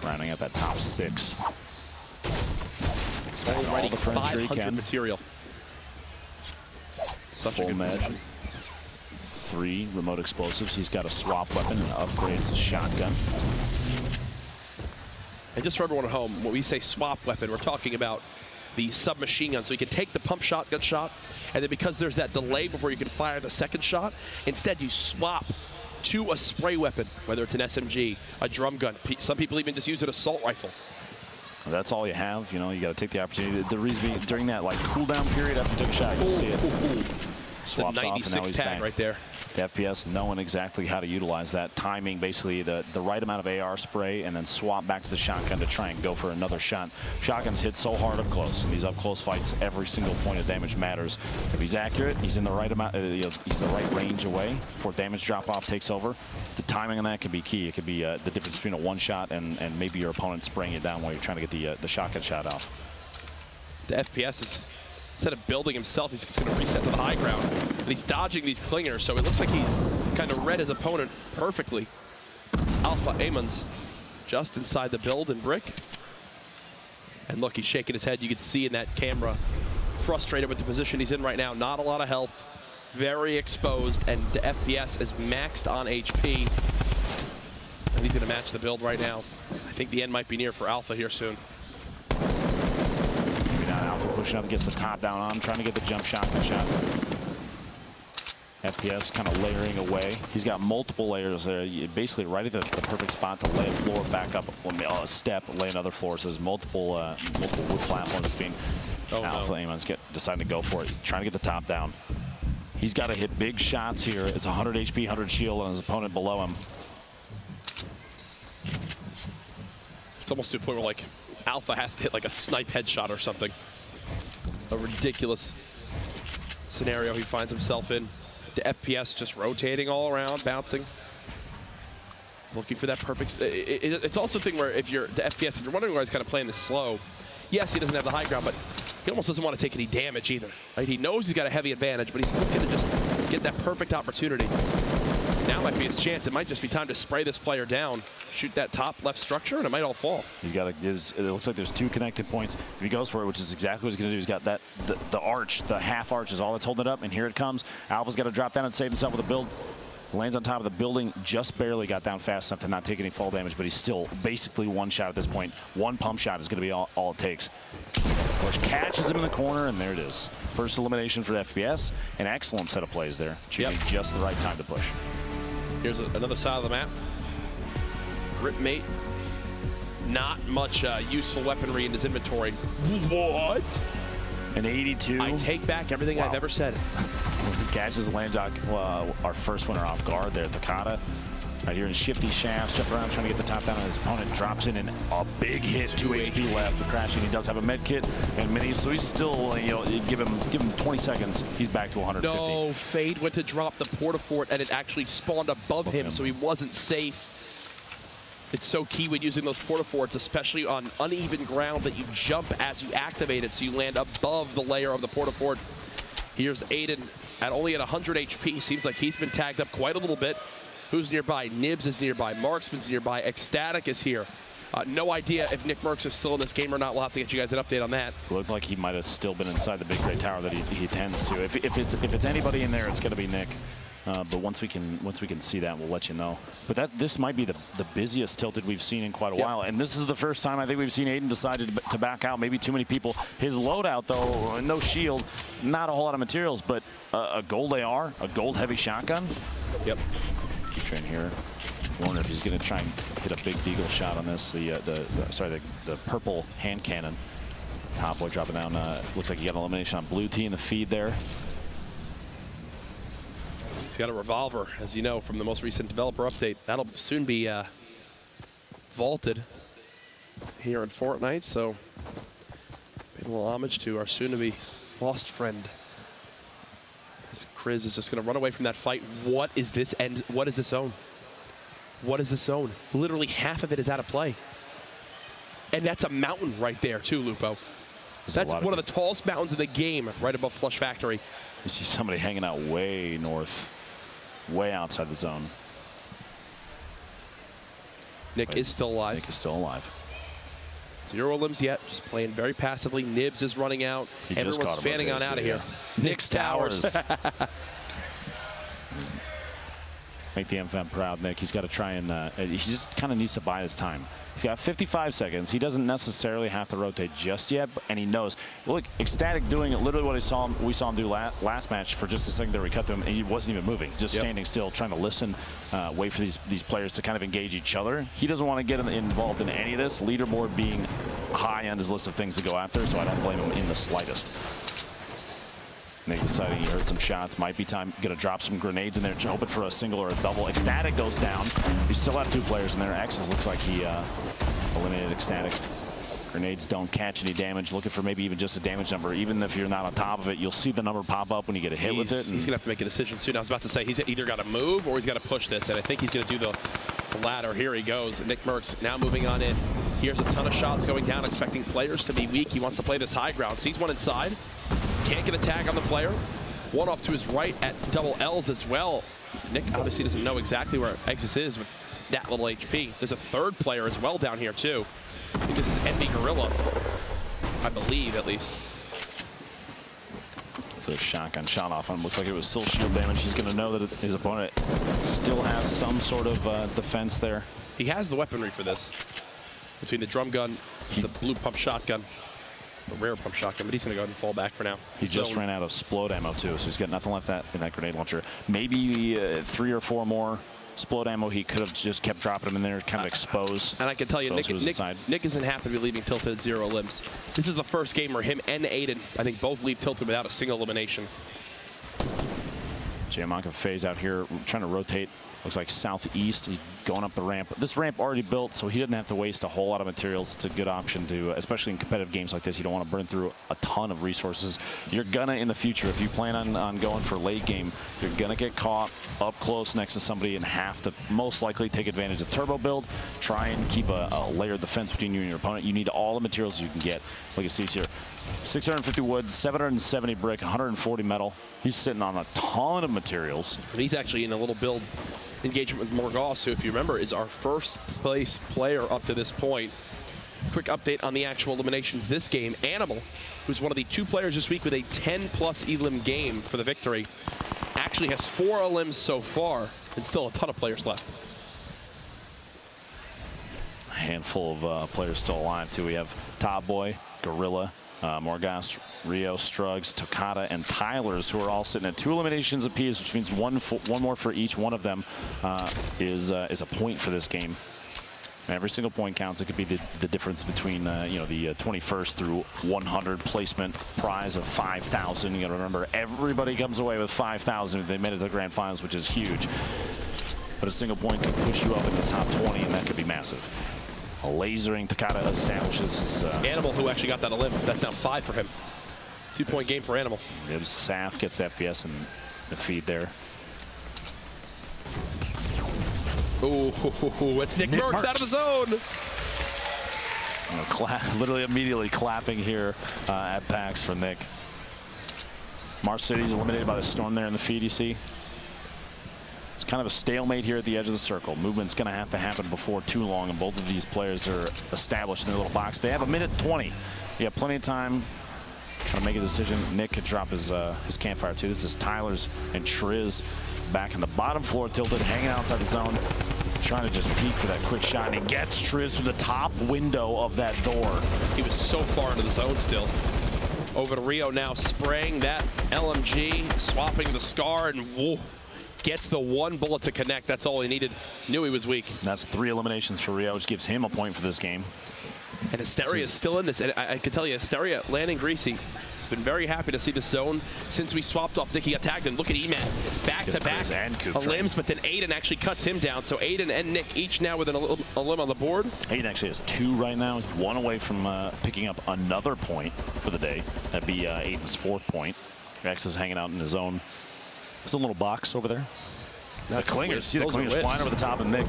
rounding out that top 6. Already 500 material. Such a good med. 3 remote explosives. He's got a swap weapon and upgrades his shotgun. And just for everyone at home, when we say swap weapon, we're talking about the submachine gun. So you can take the pump shotgun shot, and then because there's that delay before you can fire the second shot, instead you swap to a spray weapon, whether it's an SMG, a drum gun. Some people even just use an assault rifle. That's all you have. You know, you got to take the opportunity. The reason being, during that like cooldown period after you take a shot, you see it. Swaps off, and now he's tag bang. Right there. The FPS knowing exactly how to utilize that timing, basically the right amount of AR spray, and then swap back to the shotgun to try and go for another shot. Shotguns hit so hard up close. In these up close fights, every single point of damage matters. If he's accurate, he's in the right amount. He's the right range away before damage drop off takes over. The timing on that can be key. It could be the difference between a one shot and maybe your opponent spraying it down while you're trying to get the shotgun shot off. The FPS is, instead of building himself, he's just going to reset to the high ground. And he's dodging these clingers, so it looks like he's kind of read his opponent perfectly. It's Alpha Amons just inside the build and brick. And look, he's shaking his head. You can see in that camera, frustrated with the position he's in right now. Not a lot of health, very exposed, and the FPS is maxed on HP. And he's going to match the build right now. I think the end might be near for Alpha here soon. Alpha pushing up against the top down on, trying to get the jump shotgun shot. FPS kind of layering away. He's got multiple layers there, basically right at the perfect spot to lay a floor, back up a step, lay another floor. So there's multiple wood platforms being Alpha Amons deciding to go for it. He's trying to get the top down. He's got to hit big shots here. It's 100 HP, 100 shield on his opponent below him. It's almost to a point where like Alpha has to hit like a snipe headshot or something. A ridiculous scenario he finds himself in. The FPS just rotating all around, bouncing. Looking for that perfect... It's also a thing where if you're the FPS, if you're wondering why he's kind of playing this slow, yes, he doesn't have the high ground, but he almost doesn't want to take any damage either. Right? He knows he's got a heavy advantage, but he's looking to just get that perfect opportunity. Now might be his chance. It might just be time to spray this player down, shoot that top left structure, and it might all fall. He's got it looks like there's 2 connected points. If he goes for it, which is exactly what he's going to do, he's got that the arch, the half arch is all that's holding it up, and here it comes. Alpha's got to drop down and save himself with a build. Lands on top of the building, just barely got down fast enough to not take any fall damage, but he's still basically one shot at this point. One pump shot is going to be all it takes. Bush catches him in the corner, and there it is. First elimination for the FPS. An excellent set of plays there. Choosing just the right time to push. Here's another side of the map. Gripmate. Not much useful weaponry in his inventory. What? An 82. I take back everything I've ever said. Catches Landjock, our first winner off guard there. Takata right here in shifty shafts, jump around trying to get the top down on his opponent. Drops in and a big hit. 2 HP left for crashing. He does have a med kit and minis, so he's still, you know, give him 20 seconds. He's back to 150. No, Fade went to drop the porta-fort and it actually spawned above him, so he wasn't safe. It's so key when using those porta-forts, especially on uneven ground, that you jump as you activate it, so you land above the layer of the porta-fort. Here's Aiden at only at 100 HP. Seems like he's been tagged up quite a little bit. Who's nearby? Nibs is nearby. Marksman's nearby. Ecstatic is here. No idea if Nick Merckx is still in this game or not. We'll have to get you guys an update on that. It looked like he might have still been inside the big gray tower that he tends to. If it's anybody in there, it's going to be Nick. But once we can see that, we'll let you know. But this might be the busiest Tilted we've seen in quite a while. And this is the first time I think we've seen Aiden decided to back out. Maybe too many people. His loadout, though, no shield, not a whole lot of materials, but a gold AR, a gold heavy shotgun. Yep. Train here. I wonder if he's going to try and hit a big deagle shot on this. The purple hand cannon. Top boy dropping down. Looks like he got an elimination on blue tee in the feed there. He's got a revolver, as you know, from the most recent developer update. That'll soon be vaulted here in Fortnite, so pay a little homage to our soon-to-be lost friend. Chris is just going to run away from that fight. What is this end? What is this zone? What is this zone? Literally half of it is out of play. And that's a mountain right there too, Lupo. That's one of the tallest mountains in the game, right above Flush Factory. You see somebody hanging out way north, way outside the zone. Nick is still alive. Nick is still alive. 0 limbs yet, just playing very passively. Nibs is running out. Everyone's fanning on out of here. Nick's Towers. Make the MFM proud, Nick. He's got to try and, he just kind of needs to buy his time. He's got 55 seconds. He doesn't necessarily have to rotate just yet, and he knows. Look, Ecstatic doing it, literally what we saw him do last match for just a second there. We cut to him, and he wasn't even moving, just standing still, trying to listen, wait for these players to kind of engage each other. He doesn't want to get involved in any of this, leaderboard being high on his list of things to go after, so I don't blame him in the slightest. Nick deciding he heard some shots. Might be time. Gonna drop some grenades in there, hoping for a single or a double. Ecstatic goes down. We still have 2 players in there. X's looks like he eliminated Ecstatic. Grenades don't catch any damage. Looking for maybe even just a damage number. Even if you're not on top of it, you'll see the number pop up when you get a hit with it. He's gonna have to make a decision soon. I was about to say he's either got to move or he's got to push this, and I think he's gonna do the latter. Here he goes. Nick Merckx now moving on in. Here's a ton of shots going down, expecting players to be weak. He wants to play this high ground. Sees one inside. Can't get a tag on the player. One off to his right at double L's as well. Nick obviously doesn't know exactly where Exis is with that little HP. There's a 3rd player as well down here too. I think this is Envy Gorilla, I believe at least. It's a shotgun shot off on him. Looks like it was still shield damage. He's going to know that his opponent still has some sort of defense there. He has the weaponry for this. Between the drum gun and the blue pump shotgun. A rare pump shotgun, but he's going to go ahead and fall back for now. He just ran out of Splode ammo too, so he's got nothing left in that grenade launcher. Maybe 3 or 4 more Splode ammo. He could have just kept dropping them in there, kind of expose. And I can tell you, Nick isn't happy to be leaving Tilted at 0 limbs. This is the first game where him and Aiden, I think, both leave Tilted without a single elimination. Jamonk and Faze out here trying to rotate. Looks like southeast. He's going up the ramp. This ramp already built, so he didn't have to waste a whole lot of materials. It's a good option to, especially in competitive games like this. You don't want to burn through a ton of resources. You're gonna, in the future, if you plan on going for late game, you're gonna get caught up close next to somebody and have to most likely take advantage of turbo build. Try and keep a layered defense between you and your opponent. You need all the materials you can get. Look at Cease here. 650 wood, 770 brick, 140 metal. He's sitting on a ton of materials. And he's actually in a little build engagement with Morgoth, who, if you remember, is our 1st place player up to this point. Quick update on the actual eliminations this game. Animal, who's one of the 2 players this week with a 10+ elim game for the victory, actually has 4 elims so far, and still a ton of players left. A handful of players still alive, too. We have Top Boy, Gorilla, Morgas, Rio, Struggs, Tokata, and Tyler's, who are all sitting at 2 eliminations apiece, which means one more for each one of them is a point for this game. And every single point counts. It could be the difference between you know, the 21st through 100 placement prize of 5,000. You got to remember, everybody comes away with 5,000 if they made it to the grand finals, which is huge. But a single point could push you up in the top 20, and that could be massive. A lasering Takata establishes his... Animal, who actually got that elim. That's now 5 for him. 2-point game for Animal. Nibs Saf gets the FPS and the feed there. Oh, it's Nick Merckx out of the zone. Literally immediately clapping here at PAX for Nick. Mars City's eliminated by the storm there in the feed, you see. It's kind of a stalemate here at the edge of the circle. Movement's going to have to happen before too long, and both of these players are established in their little box. They have 1:20. You have plenty of time to make a decision. Nick could drop his campfire too. This is Tyler's and Triz back in the bottom floor, tilted, hanging outside the zone, trying to just peek for that quick shot, and he gets Triz through the top window of that door. He was so far into the zone still. Over to Rio now, spraying that LMG, swapping the Scar, and whoa. Gets the 1 bullet to connect. That's all he needed. Knew he was weak. And that's 3 eliminations for Rio, which gives him a point for this game. And Asteria is still in this. And I can tell you, Asteria, landing greasy. Has been very happy to see this zone since we swapped off. Nicky got tagged, and look at Eman. Back-to-back elims, but then Aiden actually cuts him down. So Aiden and Nick each now with an elim on the board. Aiden actually has 2 right now. He's 1 away from picking up another point for the day. That'd be Aiden's 4th point. Rex is hanging out in his own There's a little box over there. That's the clingers. See the clingers flying over the top of Nick.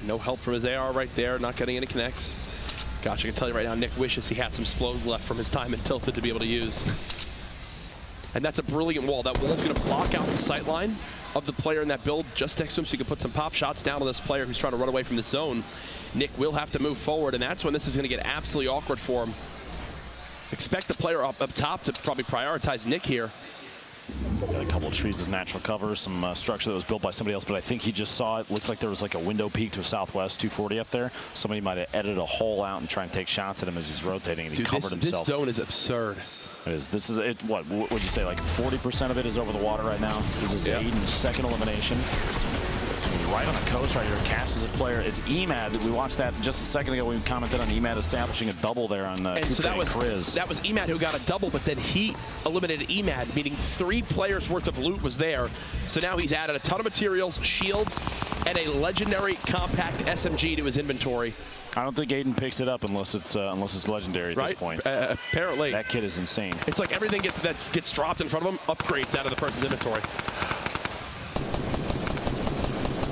No help from his AR right there. Not getting any connects. Gosh, I can tell you right now, Nick wishes he had some explodes left from his time in Tilted to be able to use. And that's a brilliant wall. That wall is going to block out the sight line of the player in that build just next to him, so you can put some pop shots down on this player who's trying to run away from the zone. Nick will have to move forward, and that's when this is going to get absolutely awkward for him. Expect the player up top to probably prioritize Nick here. Got a couple of trees as natural cover, some structure that was built by somebody else, but I think he just saw it. Looks like there was like a window peak to a southwest 240 up there. Somebody might have edited a hole out and try and take shots at him as he's rotating, and he covered himself. This zone is absurd. It is. This is it. What would you say? Like 40% of it is over the water right now. This is Aiden's second elimination. Right on the coast right here, Caps as a player. It's Emad. We watched that just a second ago. We commented on Emad establishing a double there on and so that was Emad who got a double, but then he eliminated Emad, meaning 3 players worth of loot was there. So now he's added a ton of materials, shields, and a legendary compact SMG to his inventory. I don't think Aiden picks it up unless it's legendary at this point. Apparently, that kid is insane. It's like everything that gets dropped in front of him upgrades out of the person's inventory.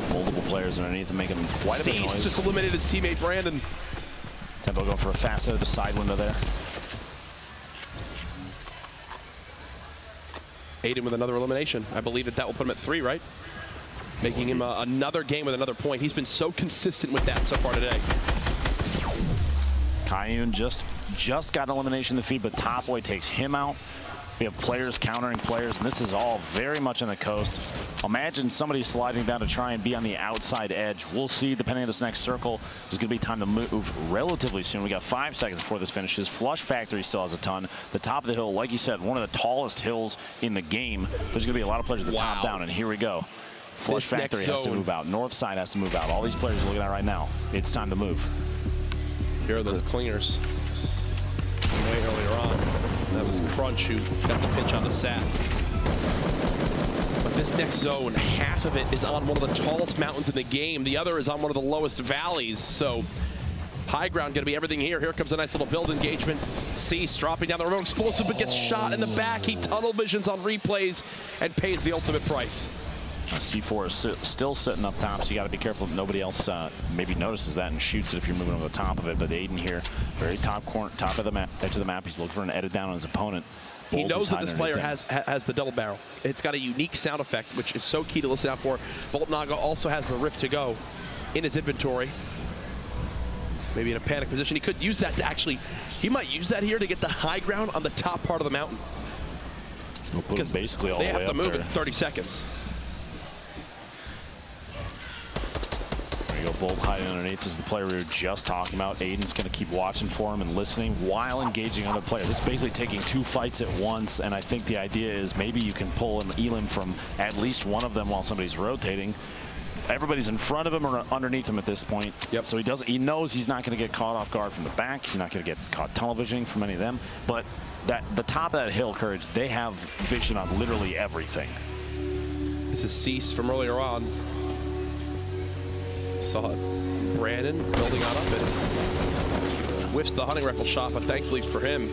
Multiple players underneath and making quite a bit of noise. Just eliminated his teammate Brandon. Tempo going for a fast out of the side window there. Aiden with another elimination. I believe that will put him at 3, right? Making him another game with another point. He's been so consistent with that so far today. Kayun just got elimination in the feed, but Top Boy takes him out. We have players countering players, and this is all very much on the coast. Imagine somebody sliding down to try and be on the outside edge. We'll see, depending on this next circle, there's going to be time to move relatively soon. We got 5 seconds before this finishes. Flush Factory still has a ton. The top of the hill, like you said, one of the tallest hills in the game. There's going to be a lot of players at the top down, and here we go. Flush Factory has to move out. North side has to move out. All these players are looking at right now. It's time to move. Here are those clingers. Way earlier on. That was Crunch who got the pinch on the sat. But this next zone, half of it is on one of the tallest mountains in the game. The other is on one of the lowest valleys. So high ground going to be everything here. Here comes a nice little build engagement. Cease dropping down the remote explosive, but gets shot in the back. He tunnel visions on replays and pays the ultimate price. C4 is still sitting up top, so you got to be careful that nobody else maybe notices that and shoots it if you're moving over the top of it. But Aiden here, very top corner, top of the map, edge of the map. He's looking for an edit down on his opponent. He knows that this player has the double barrel. It's got a unique sound effect, which is so key to listen out for. Bolt Naga also has the Rift to Go in his inventory. Maybe in a panic position. He could use that to actually, he might use that here to get the high ground on the top part of the mountain. We'll put him basically all the way up there. They have to move in 30 seconds. There you go, Bolt hiding underneath is the player we were just talking about. Aiden's going to keep watching for him and listening while engaging other players. This is basically taking 2 fights at once, and I think the idea is maybe you can pull an elim from at least one of them while somebody's rotating. Everybody's in front of him or underneath him at this point. Yep. So he knows he's not going to get caught off guard from the back. He's not going to get caught tunnel visioning from any of them. But the top of that hill, Courage, they have vision on literally everything. This is Cease from earlier on. Saw it. Brandon building on up and whiffs the hunting rifle shot, but thankfully for him,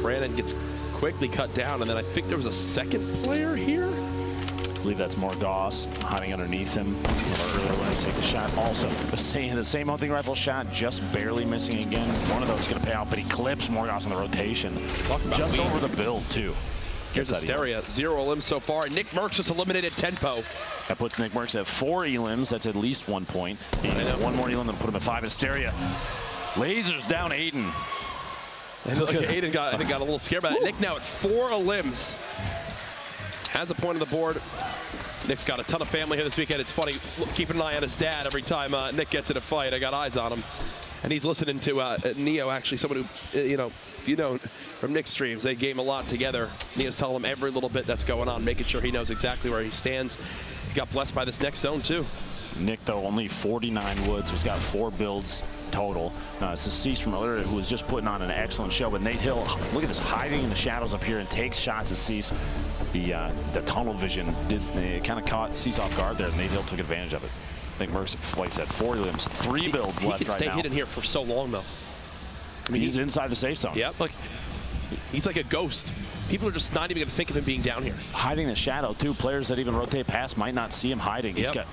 Brandon gets quickly cut down, and then I think there was a second player here. I believe that's Morgoss hiding underneath him. Earlier when he take the shot. Also, the same hunting rifle shot, just barely missing again. One of those is going to pay out, but he clips Morgoss on the rotation. Just over the build, too. Here's Asteria, 0 elims so far. Nick Merckx just eliminated Tempo. That puts Nick Merckx at 4 elims. That's at least 1 point. He needs one more elim to put him at 5. Asteria lasers down Aiden. And look, Aiden got a little scared by that. Nick now at 4 elims. Has a point on the board. Nick's got a ton of family here this weekend. It's funny, keeping an eye on his dad every time Nick gets in a fight. I got eyes on him. And he's listening to Neo, actually, someone who, you know from Nick's streams, they game a lot together. Neo's telling him every little bit that's going on, making sure he knows exactly where he stands. He got blessed by this next zone, too. Nick, though, only 49 woods. He's got 4 builds total. It's a Cease from earlier who was just putting on an excellent show. But Nate Hill, look at this, hiding in the shadows up here and takes shots at Cease. The tunnel vision kind of caught Cease off guard there. Nate Hill took advantage of it. I think Merckx, like I said, 4 limbs, 3 builds left right now. He can stay hidden here for so long, though. I mean, he's inside the safe zone. Yep. Look, he's like a ghost. people are just not even going to think of him being down here. Hiding in the shadow, too. Players that even rotate past might not see him hiding. Yep. He's got...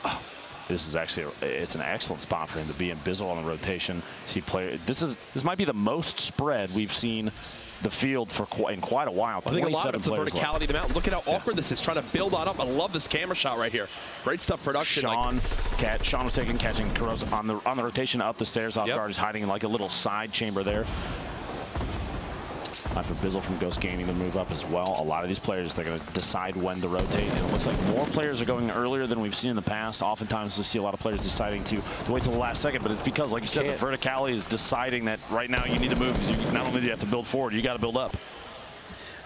This is actually it's an excellent spot for him to be in. Bizzle on the rotation. See player. This might be the most spread we've seen the field for in quite a while. I think a lot of it's the verticality of the mountain. Look at how awkward this is, trying to build on up. I love this camera shot right here. Great stuff production. Sean was catching Kuros on the rotation up the stairs off guard. He's hiding in like a little side chamber there. Time for Bizzle from Ghost Gaming to move up as well. A lot of these players, they're going to decide when to rotate. And it looks like more players are going earlier than we've seen in the past. Oftentimes, we see a lot of players deciding to wait till the last second. But it's because, like you said, the verticality is deciding that right now you need to move. Because not only do you have to build forward, you got to build up.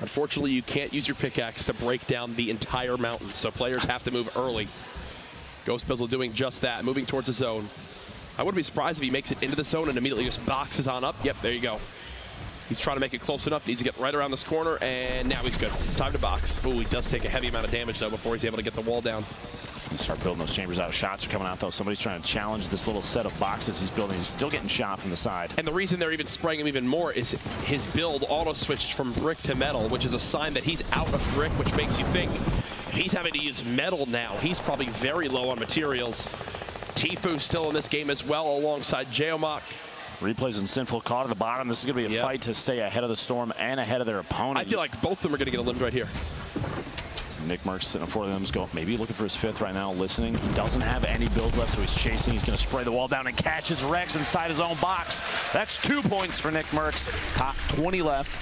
Unfortunately, you can't use your pickaxe to break down the entire mountain. So players have to move early. Ghost Bizzle doing just that, moving towards the zone. I wouldn't be surprised if he makes it into the zone and immediately just boxes on up. Yep, there you go. He's trying to make it close enough. Needs to get right around this corner, and now he's good. Time to box. Ooh, he does take a heavy amount of damage, though, before he's able to get the wall down. Start building those chambers out. Shots are coming out, though. Somebody's trying to challenge this little set of boxes he's building. He's still getting shot from the side. And the reason they're even spraying him even more is his build auto-switched from brick to metal, which is a sign that he's out of brick, which makes you think if he's having to use metal now, he's probably very low on materials. Tfue still in this game as well, alongside Geomach. Replays and Sinful caught at the bottom. This is going to be a fight to stay ahead of the Storm and ahead of their opponent. I feel like both of them are going to get eliminated right here. So Nick Merckx sitting in 4 of them. Is going, maybe looking for his 5th right now, listening. He doesn't have any builds left, so he's chasing. He's going to spray the wall down and catch his Rex inside his own box. That's 2 points for Nick Merckx. Top 20 left.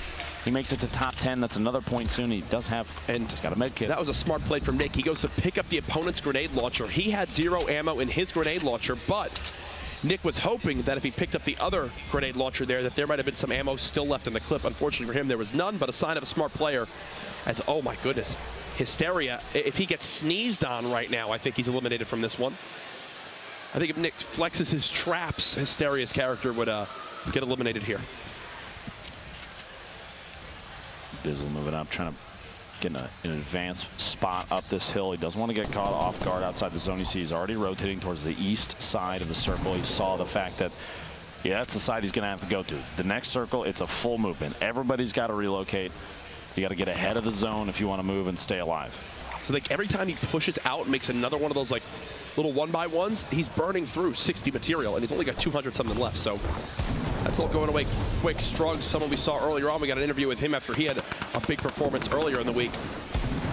He makes it to top 10. That's another point soon. He does have, and he's got a med kit. That was a smart play from Nick. He goes to pick up the opponent's grenade launcher. He had 0 ammo in his grenade launcher, but Nick was hoping that if he picked up the other grenade launcher there, that there might have been some ammo still left in the clip. Unfortunately for him, there was none, but a sign of a smart player. As, oh my goodness, Hysteria, if he gets sneezed on right now, I think he's eliminated from this one. I think if Nick flexes his traps, Hysteria's character would get eliminated here. Bizzle moving up, trying to get in an advanced spot up this hill. He doesn't want to get caught off guard outside the zone. You see he's already rotating towards the east side of the circle. He saw the fact that, yeah, that's the side he's going to have to go to. The next circle, it's a full movement. Everybody's got to relocate. You got to get ahead of the zone if you want to move and stay alive. So like every time he pushes out and makes another one of those like little 1x1s, he's burning through 60 material, and he's only got 200 something left. So that's all going away quick. Struggs, someone we saw earlier on. We got an interview with him after he had a big performance earlier in the week.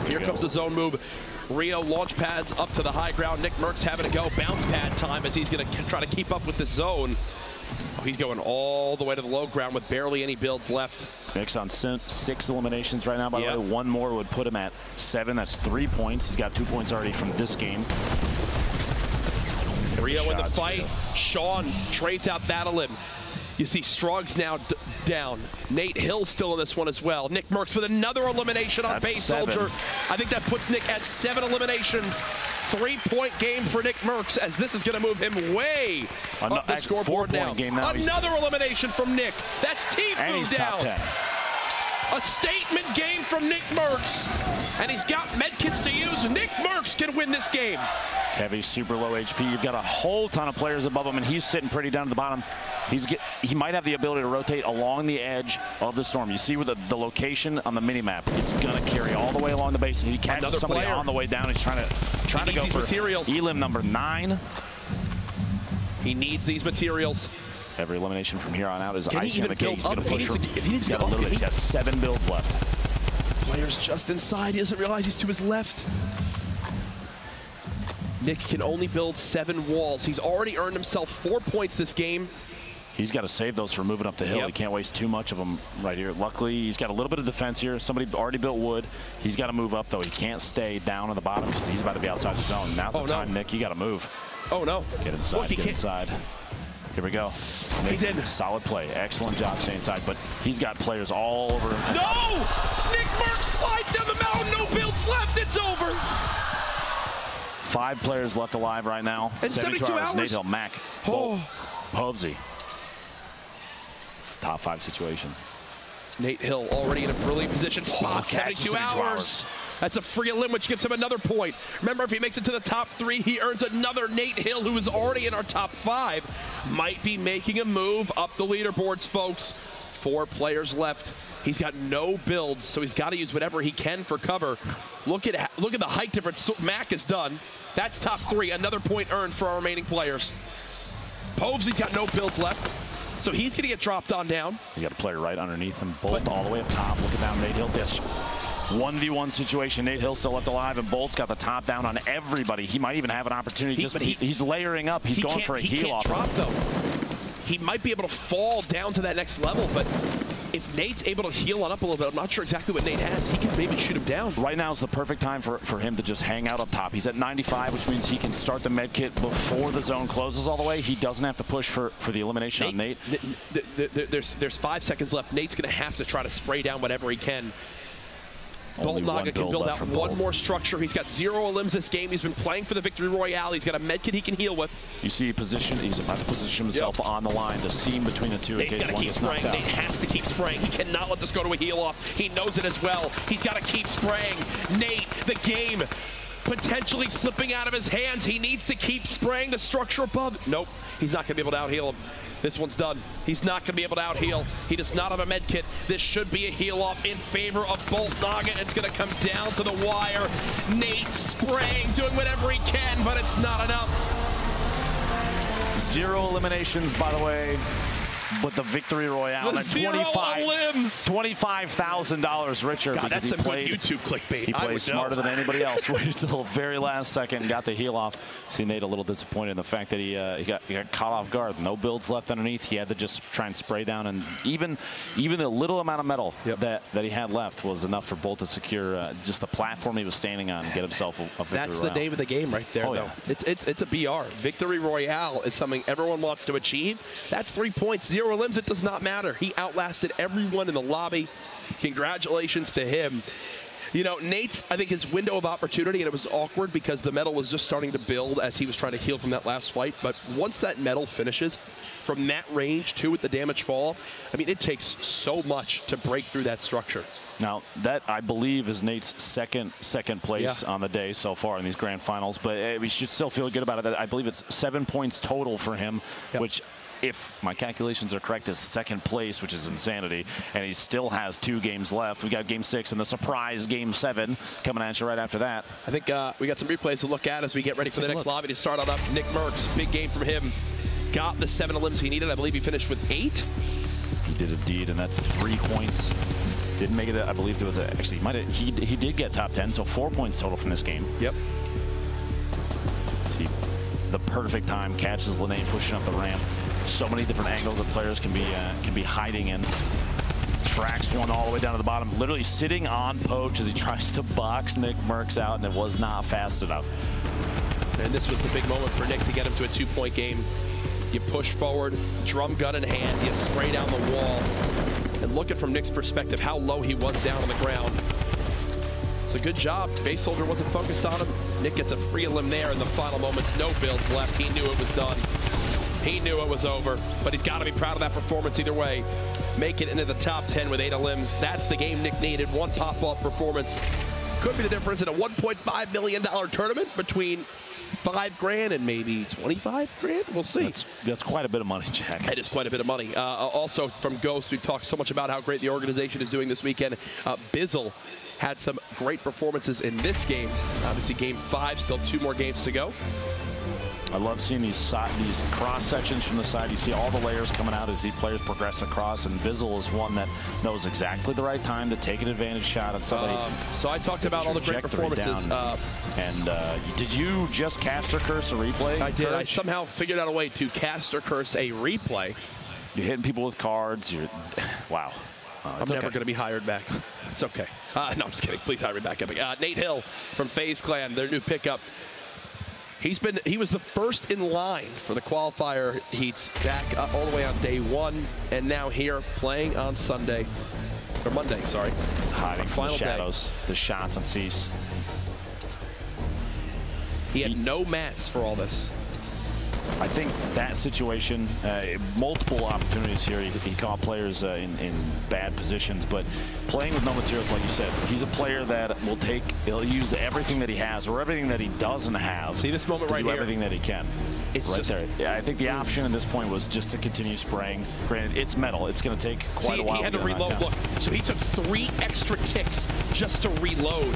Here comes the zone move. Rio launch pads up to the high ground. Nick Merckx having to go bounce pad time as he's going to try to keep up with the zone. Oh, he's going all the way to the low ground with barely any builds left. Nick's on 6 eliminations right now, by the way. 1 more would put him at 7. That's 3 points. He's got 2 points already from this game. Rio in the fight. Sean trades out that elim. You see Struggs now down. Nate Hill still in this one as well. Nick Merckx with another elimination on Base Soldier. I think that puts Nick at 7 eliminations. 3-point game for Nick Merckx, as this is going to move him way up the scoreboard now. Game now. Another elimination from Nick. That's Tfue down. A statement game from Nick Merckx. And he's got medkits to use. Nick Merckx can win this game. Kevy's super low HP. You've got a whole ton of players above him, and he's sitting pretty down at the bottom. He might have the ability to rotate along the edge of the storm. You see where the location on the mini-map, it's going to carry all the way along the base, and he catches somebody on the way down. He's trying to go for materials. Elim number 9. He needs these materials. Every elimination from here on out is icing on the cake. He's going to push for. He's got a little bit. He's got 7 builds left. Player's just inside. He doesn't realize he's to his left. Nick can only build 7 walls. He's already earned himself 4 points this game. He's got to save those for moving up the hill. He can't waste too much of them right here. Luckily, he's got a little bit of defense here. Somebody already built wood. He's got to move up, though. He can't stay down on the bottom because he's about to be outside the zone. Now's the time, Nick. You got to move. Oh, no. Get inside. Get inside. Here we go. He's in. Solid play. Excellent job staying inside, but he's got players all over him. No! Nick Merckx slides down the mountain. No builds left. It's over. 5 players left alive right now. In 72 hours. Nate Hill, Mac, Povsey. Top 5 situation. Nate Hill already in a brilliant position. Spot 72 hours. That's a free elim, which gives him another point. Remember, if he makes it to the top 3, he earns another. Nate Hill, who is already in our top 5, might be making a move up the leaderboards, folks. 4 players left. He's got no builds, so he's got to use whatever he can for cover. Look at the height difference Mac has done. That's top 3. Another point earned for our remaining players. Povesy's got no builds left, so he's going to get dropped on down. He's got a player right underneath him. Bolt all the way up top. Looking down Nate Hill. This 1v1 situation. Nate Hill still left alive, and Bolt's got the top down on everybody. He might even have an opportunity. He's layering up. He's going for a heal off. He can't drop, though. He might be able to fall down to that next level, but if Nate's able to heal on up a little bit, I'm not sure exactly what Nate has. He can maybe shoot him down. Right now is the perfect time for him to just hang out up top. He's at 95, which means he can start the med kit before the zone closes all the way. He doesn't have to push for the elimination on Nate. There's 5 seconds left. Nate's going to have to try to spray down whatever he can. Bolt Naga can build out one more structure. He's got 0 elims this game. He's been playing for the Victory Royale. He's got a med kit he can heal with. You see position. He's about to position himself on the line, the seam between the two. Nate's got to keep spraying. Nate has to keep spraying. He cannot let this go to a heal off. He knows it as well. He's got to keep spraying. Nate, the game potentially slipping out of his hands. He needs to keep spraying the structure above. Nope, he's not going to be able to out-heal him. This one's done. He's not going to be able to out-heal. He does not have a med kit. This should be a heal-off in favor of Bolt Naga. It's going to come down to the wire. Nate spraying, doing whatever he can, but it's not enough. 0 eliminations, by the way. But the Victory Royale, the $25,000 richer. God, because that's he some played, good YouTube clickbait. He played smarter than anybody else. Waited until the very last second and got the heal off. See Nate a little disappointed in the fact that he got caught off guard. No builds left underneath. He had to just try and spray down, and even a little amount of metal that he had left was enough for Bolt to secure just the platform he was standing on and get himself a Victory That's Royale. the name of the game right there, though. Yeah. It's a BR. Victory Royale is something everyone wants to achieve. That's 3 points, 0 limbs. It does not matter. He outlasted everyone in the lobby. Congratulations to him. You know, Nate's, I think, his window of opportunity, and it was awkward because the metal was just starting to build as he was trying to heal from that last fight. But once that metal finishes, from that range, too, with the damage fall, I mean, it takes so much to break through that structure. Now, that, I believe, is Nate's second place on the day so far in these grand finals. But we should still feel good about it. I believe it's 7 points total for him, which, if my calculations are correct, is 2nd place, which is insanity. And he still has 2 games left. We got Game 6 and the surprise Game 7 coming at you right after that. I think we got some replays to look at as we get ready for the next lobby to start on up. Nick Merckx, big game from him. Got the 7 elims he needed. I believe he finished with 8. He did indeed, and that's 3 points. Didn't make it, I believe, to the, actually, he did get top 10, so 4 points total from this game. Yep. See, the perfect time, catches Lene pushing up the ramp. So many different angles that players can be hiding in. Tracks one all the way down to the bottom, literally sitting on Poach as he tries to box Nick Merckx out, and it was not fast enough. And this was the big moment for Nick to get him to a 2-point game. You push forward, drum gun in hand, you spray down the wall. And look at from Nick's perspective how low he was down on the ground. It's a good job. Base holder wasn't focused on him. Nick gets a free elim there in the final moments. No builds left. He knew it was done. He knew it was over, but he's got to be proud of that performance either way. Make it into the top 10 with 8 elims. That's the game Nick needed. One pop-off performance. Could be the difference in a $1.5 million tournament between $5 grand and maybe 25 grand. We'll see. That's quite a bit of money, Jack. It is quite a bit of money. Also from Ghost, we've talked so much about how great the organization is doing this weekend. Bizzle had some great performances in this game. Obviously, Game 5, still 2 more games to go. I love seeing these cross sections from the side. You see all the layers coming out as these players progress across, and Bizzle is one that knows exactly the right time to take an advantage shot at somebody. So I talked about all the great performances. Did you just cast or curse a replay? I did. Courage? I somehow figured out a way to cast or curse a replay. You're hitting people with cards. Wow. I'm never going to be hired back. It's okay. No, I'm just kidding. Please hire me back. Nate Hill from Faze Clan, their new pickup. He was the first in line for the qualifier heats back all the way on day 1, and now here playing on Sunday, or Monday, sorry. Hiding from the shadows, the shots on Cease. He had no mats for all this. I think that situation, multiple opportunities here. He caught players in bad positions, but playing with no materials, like you said, he's a player that he'll use everything that he has or everything that he doesn't have. See this moment right here? Everything that he can. It's right just, there. Yeah, I think the option at this point was just to continue spraying. Granted, it's metal. It's going to take quite a while. He had to reload. Look, so he took 3 extra ticks just to reload.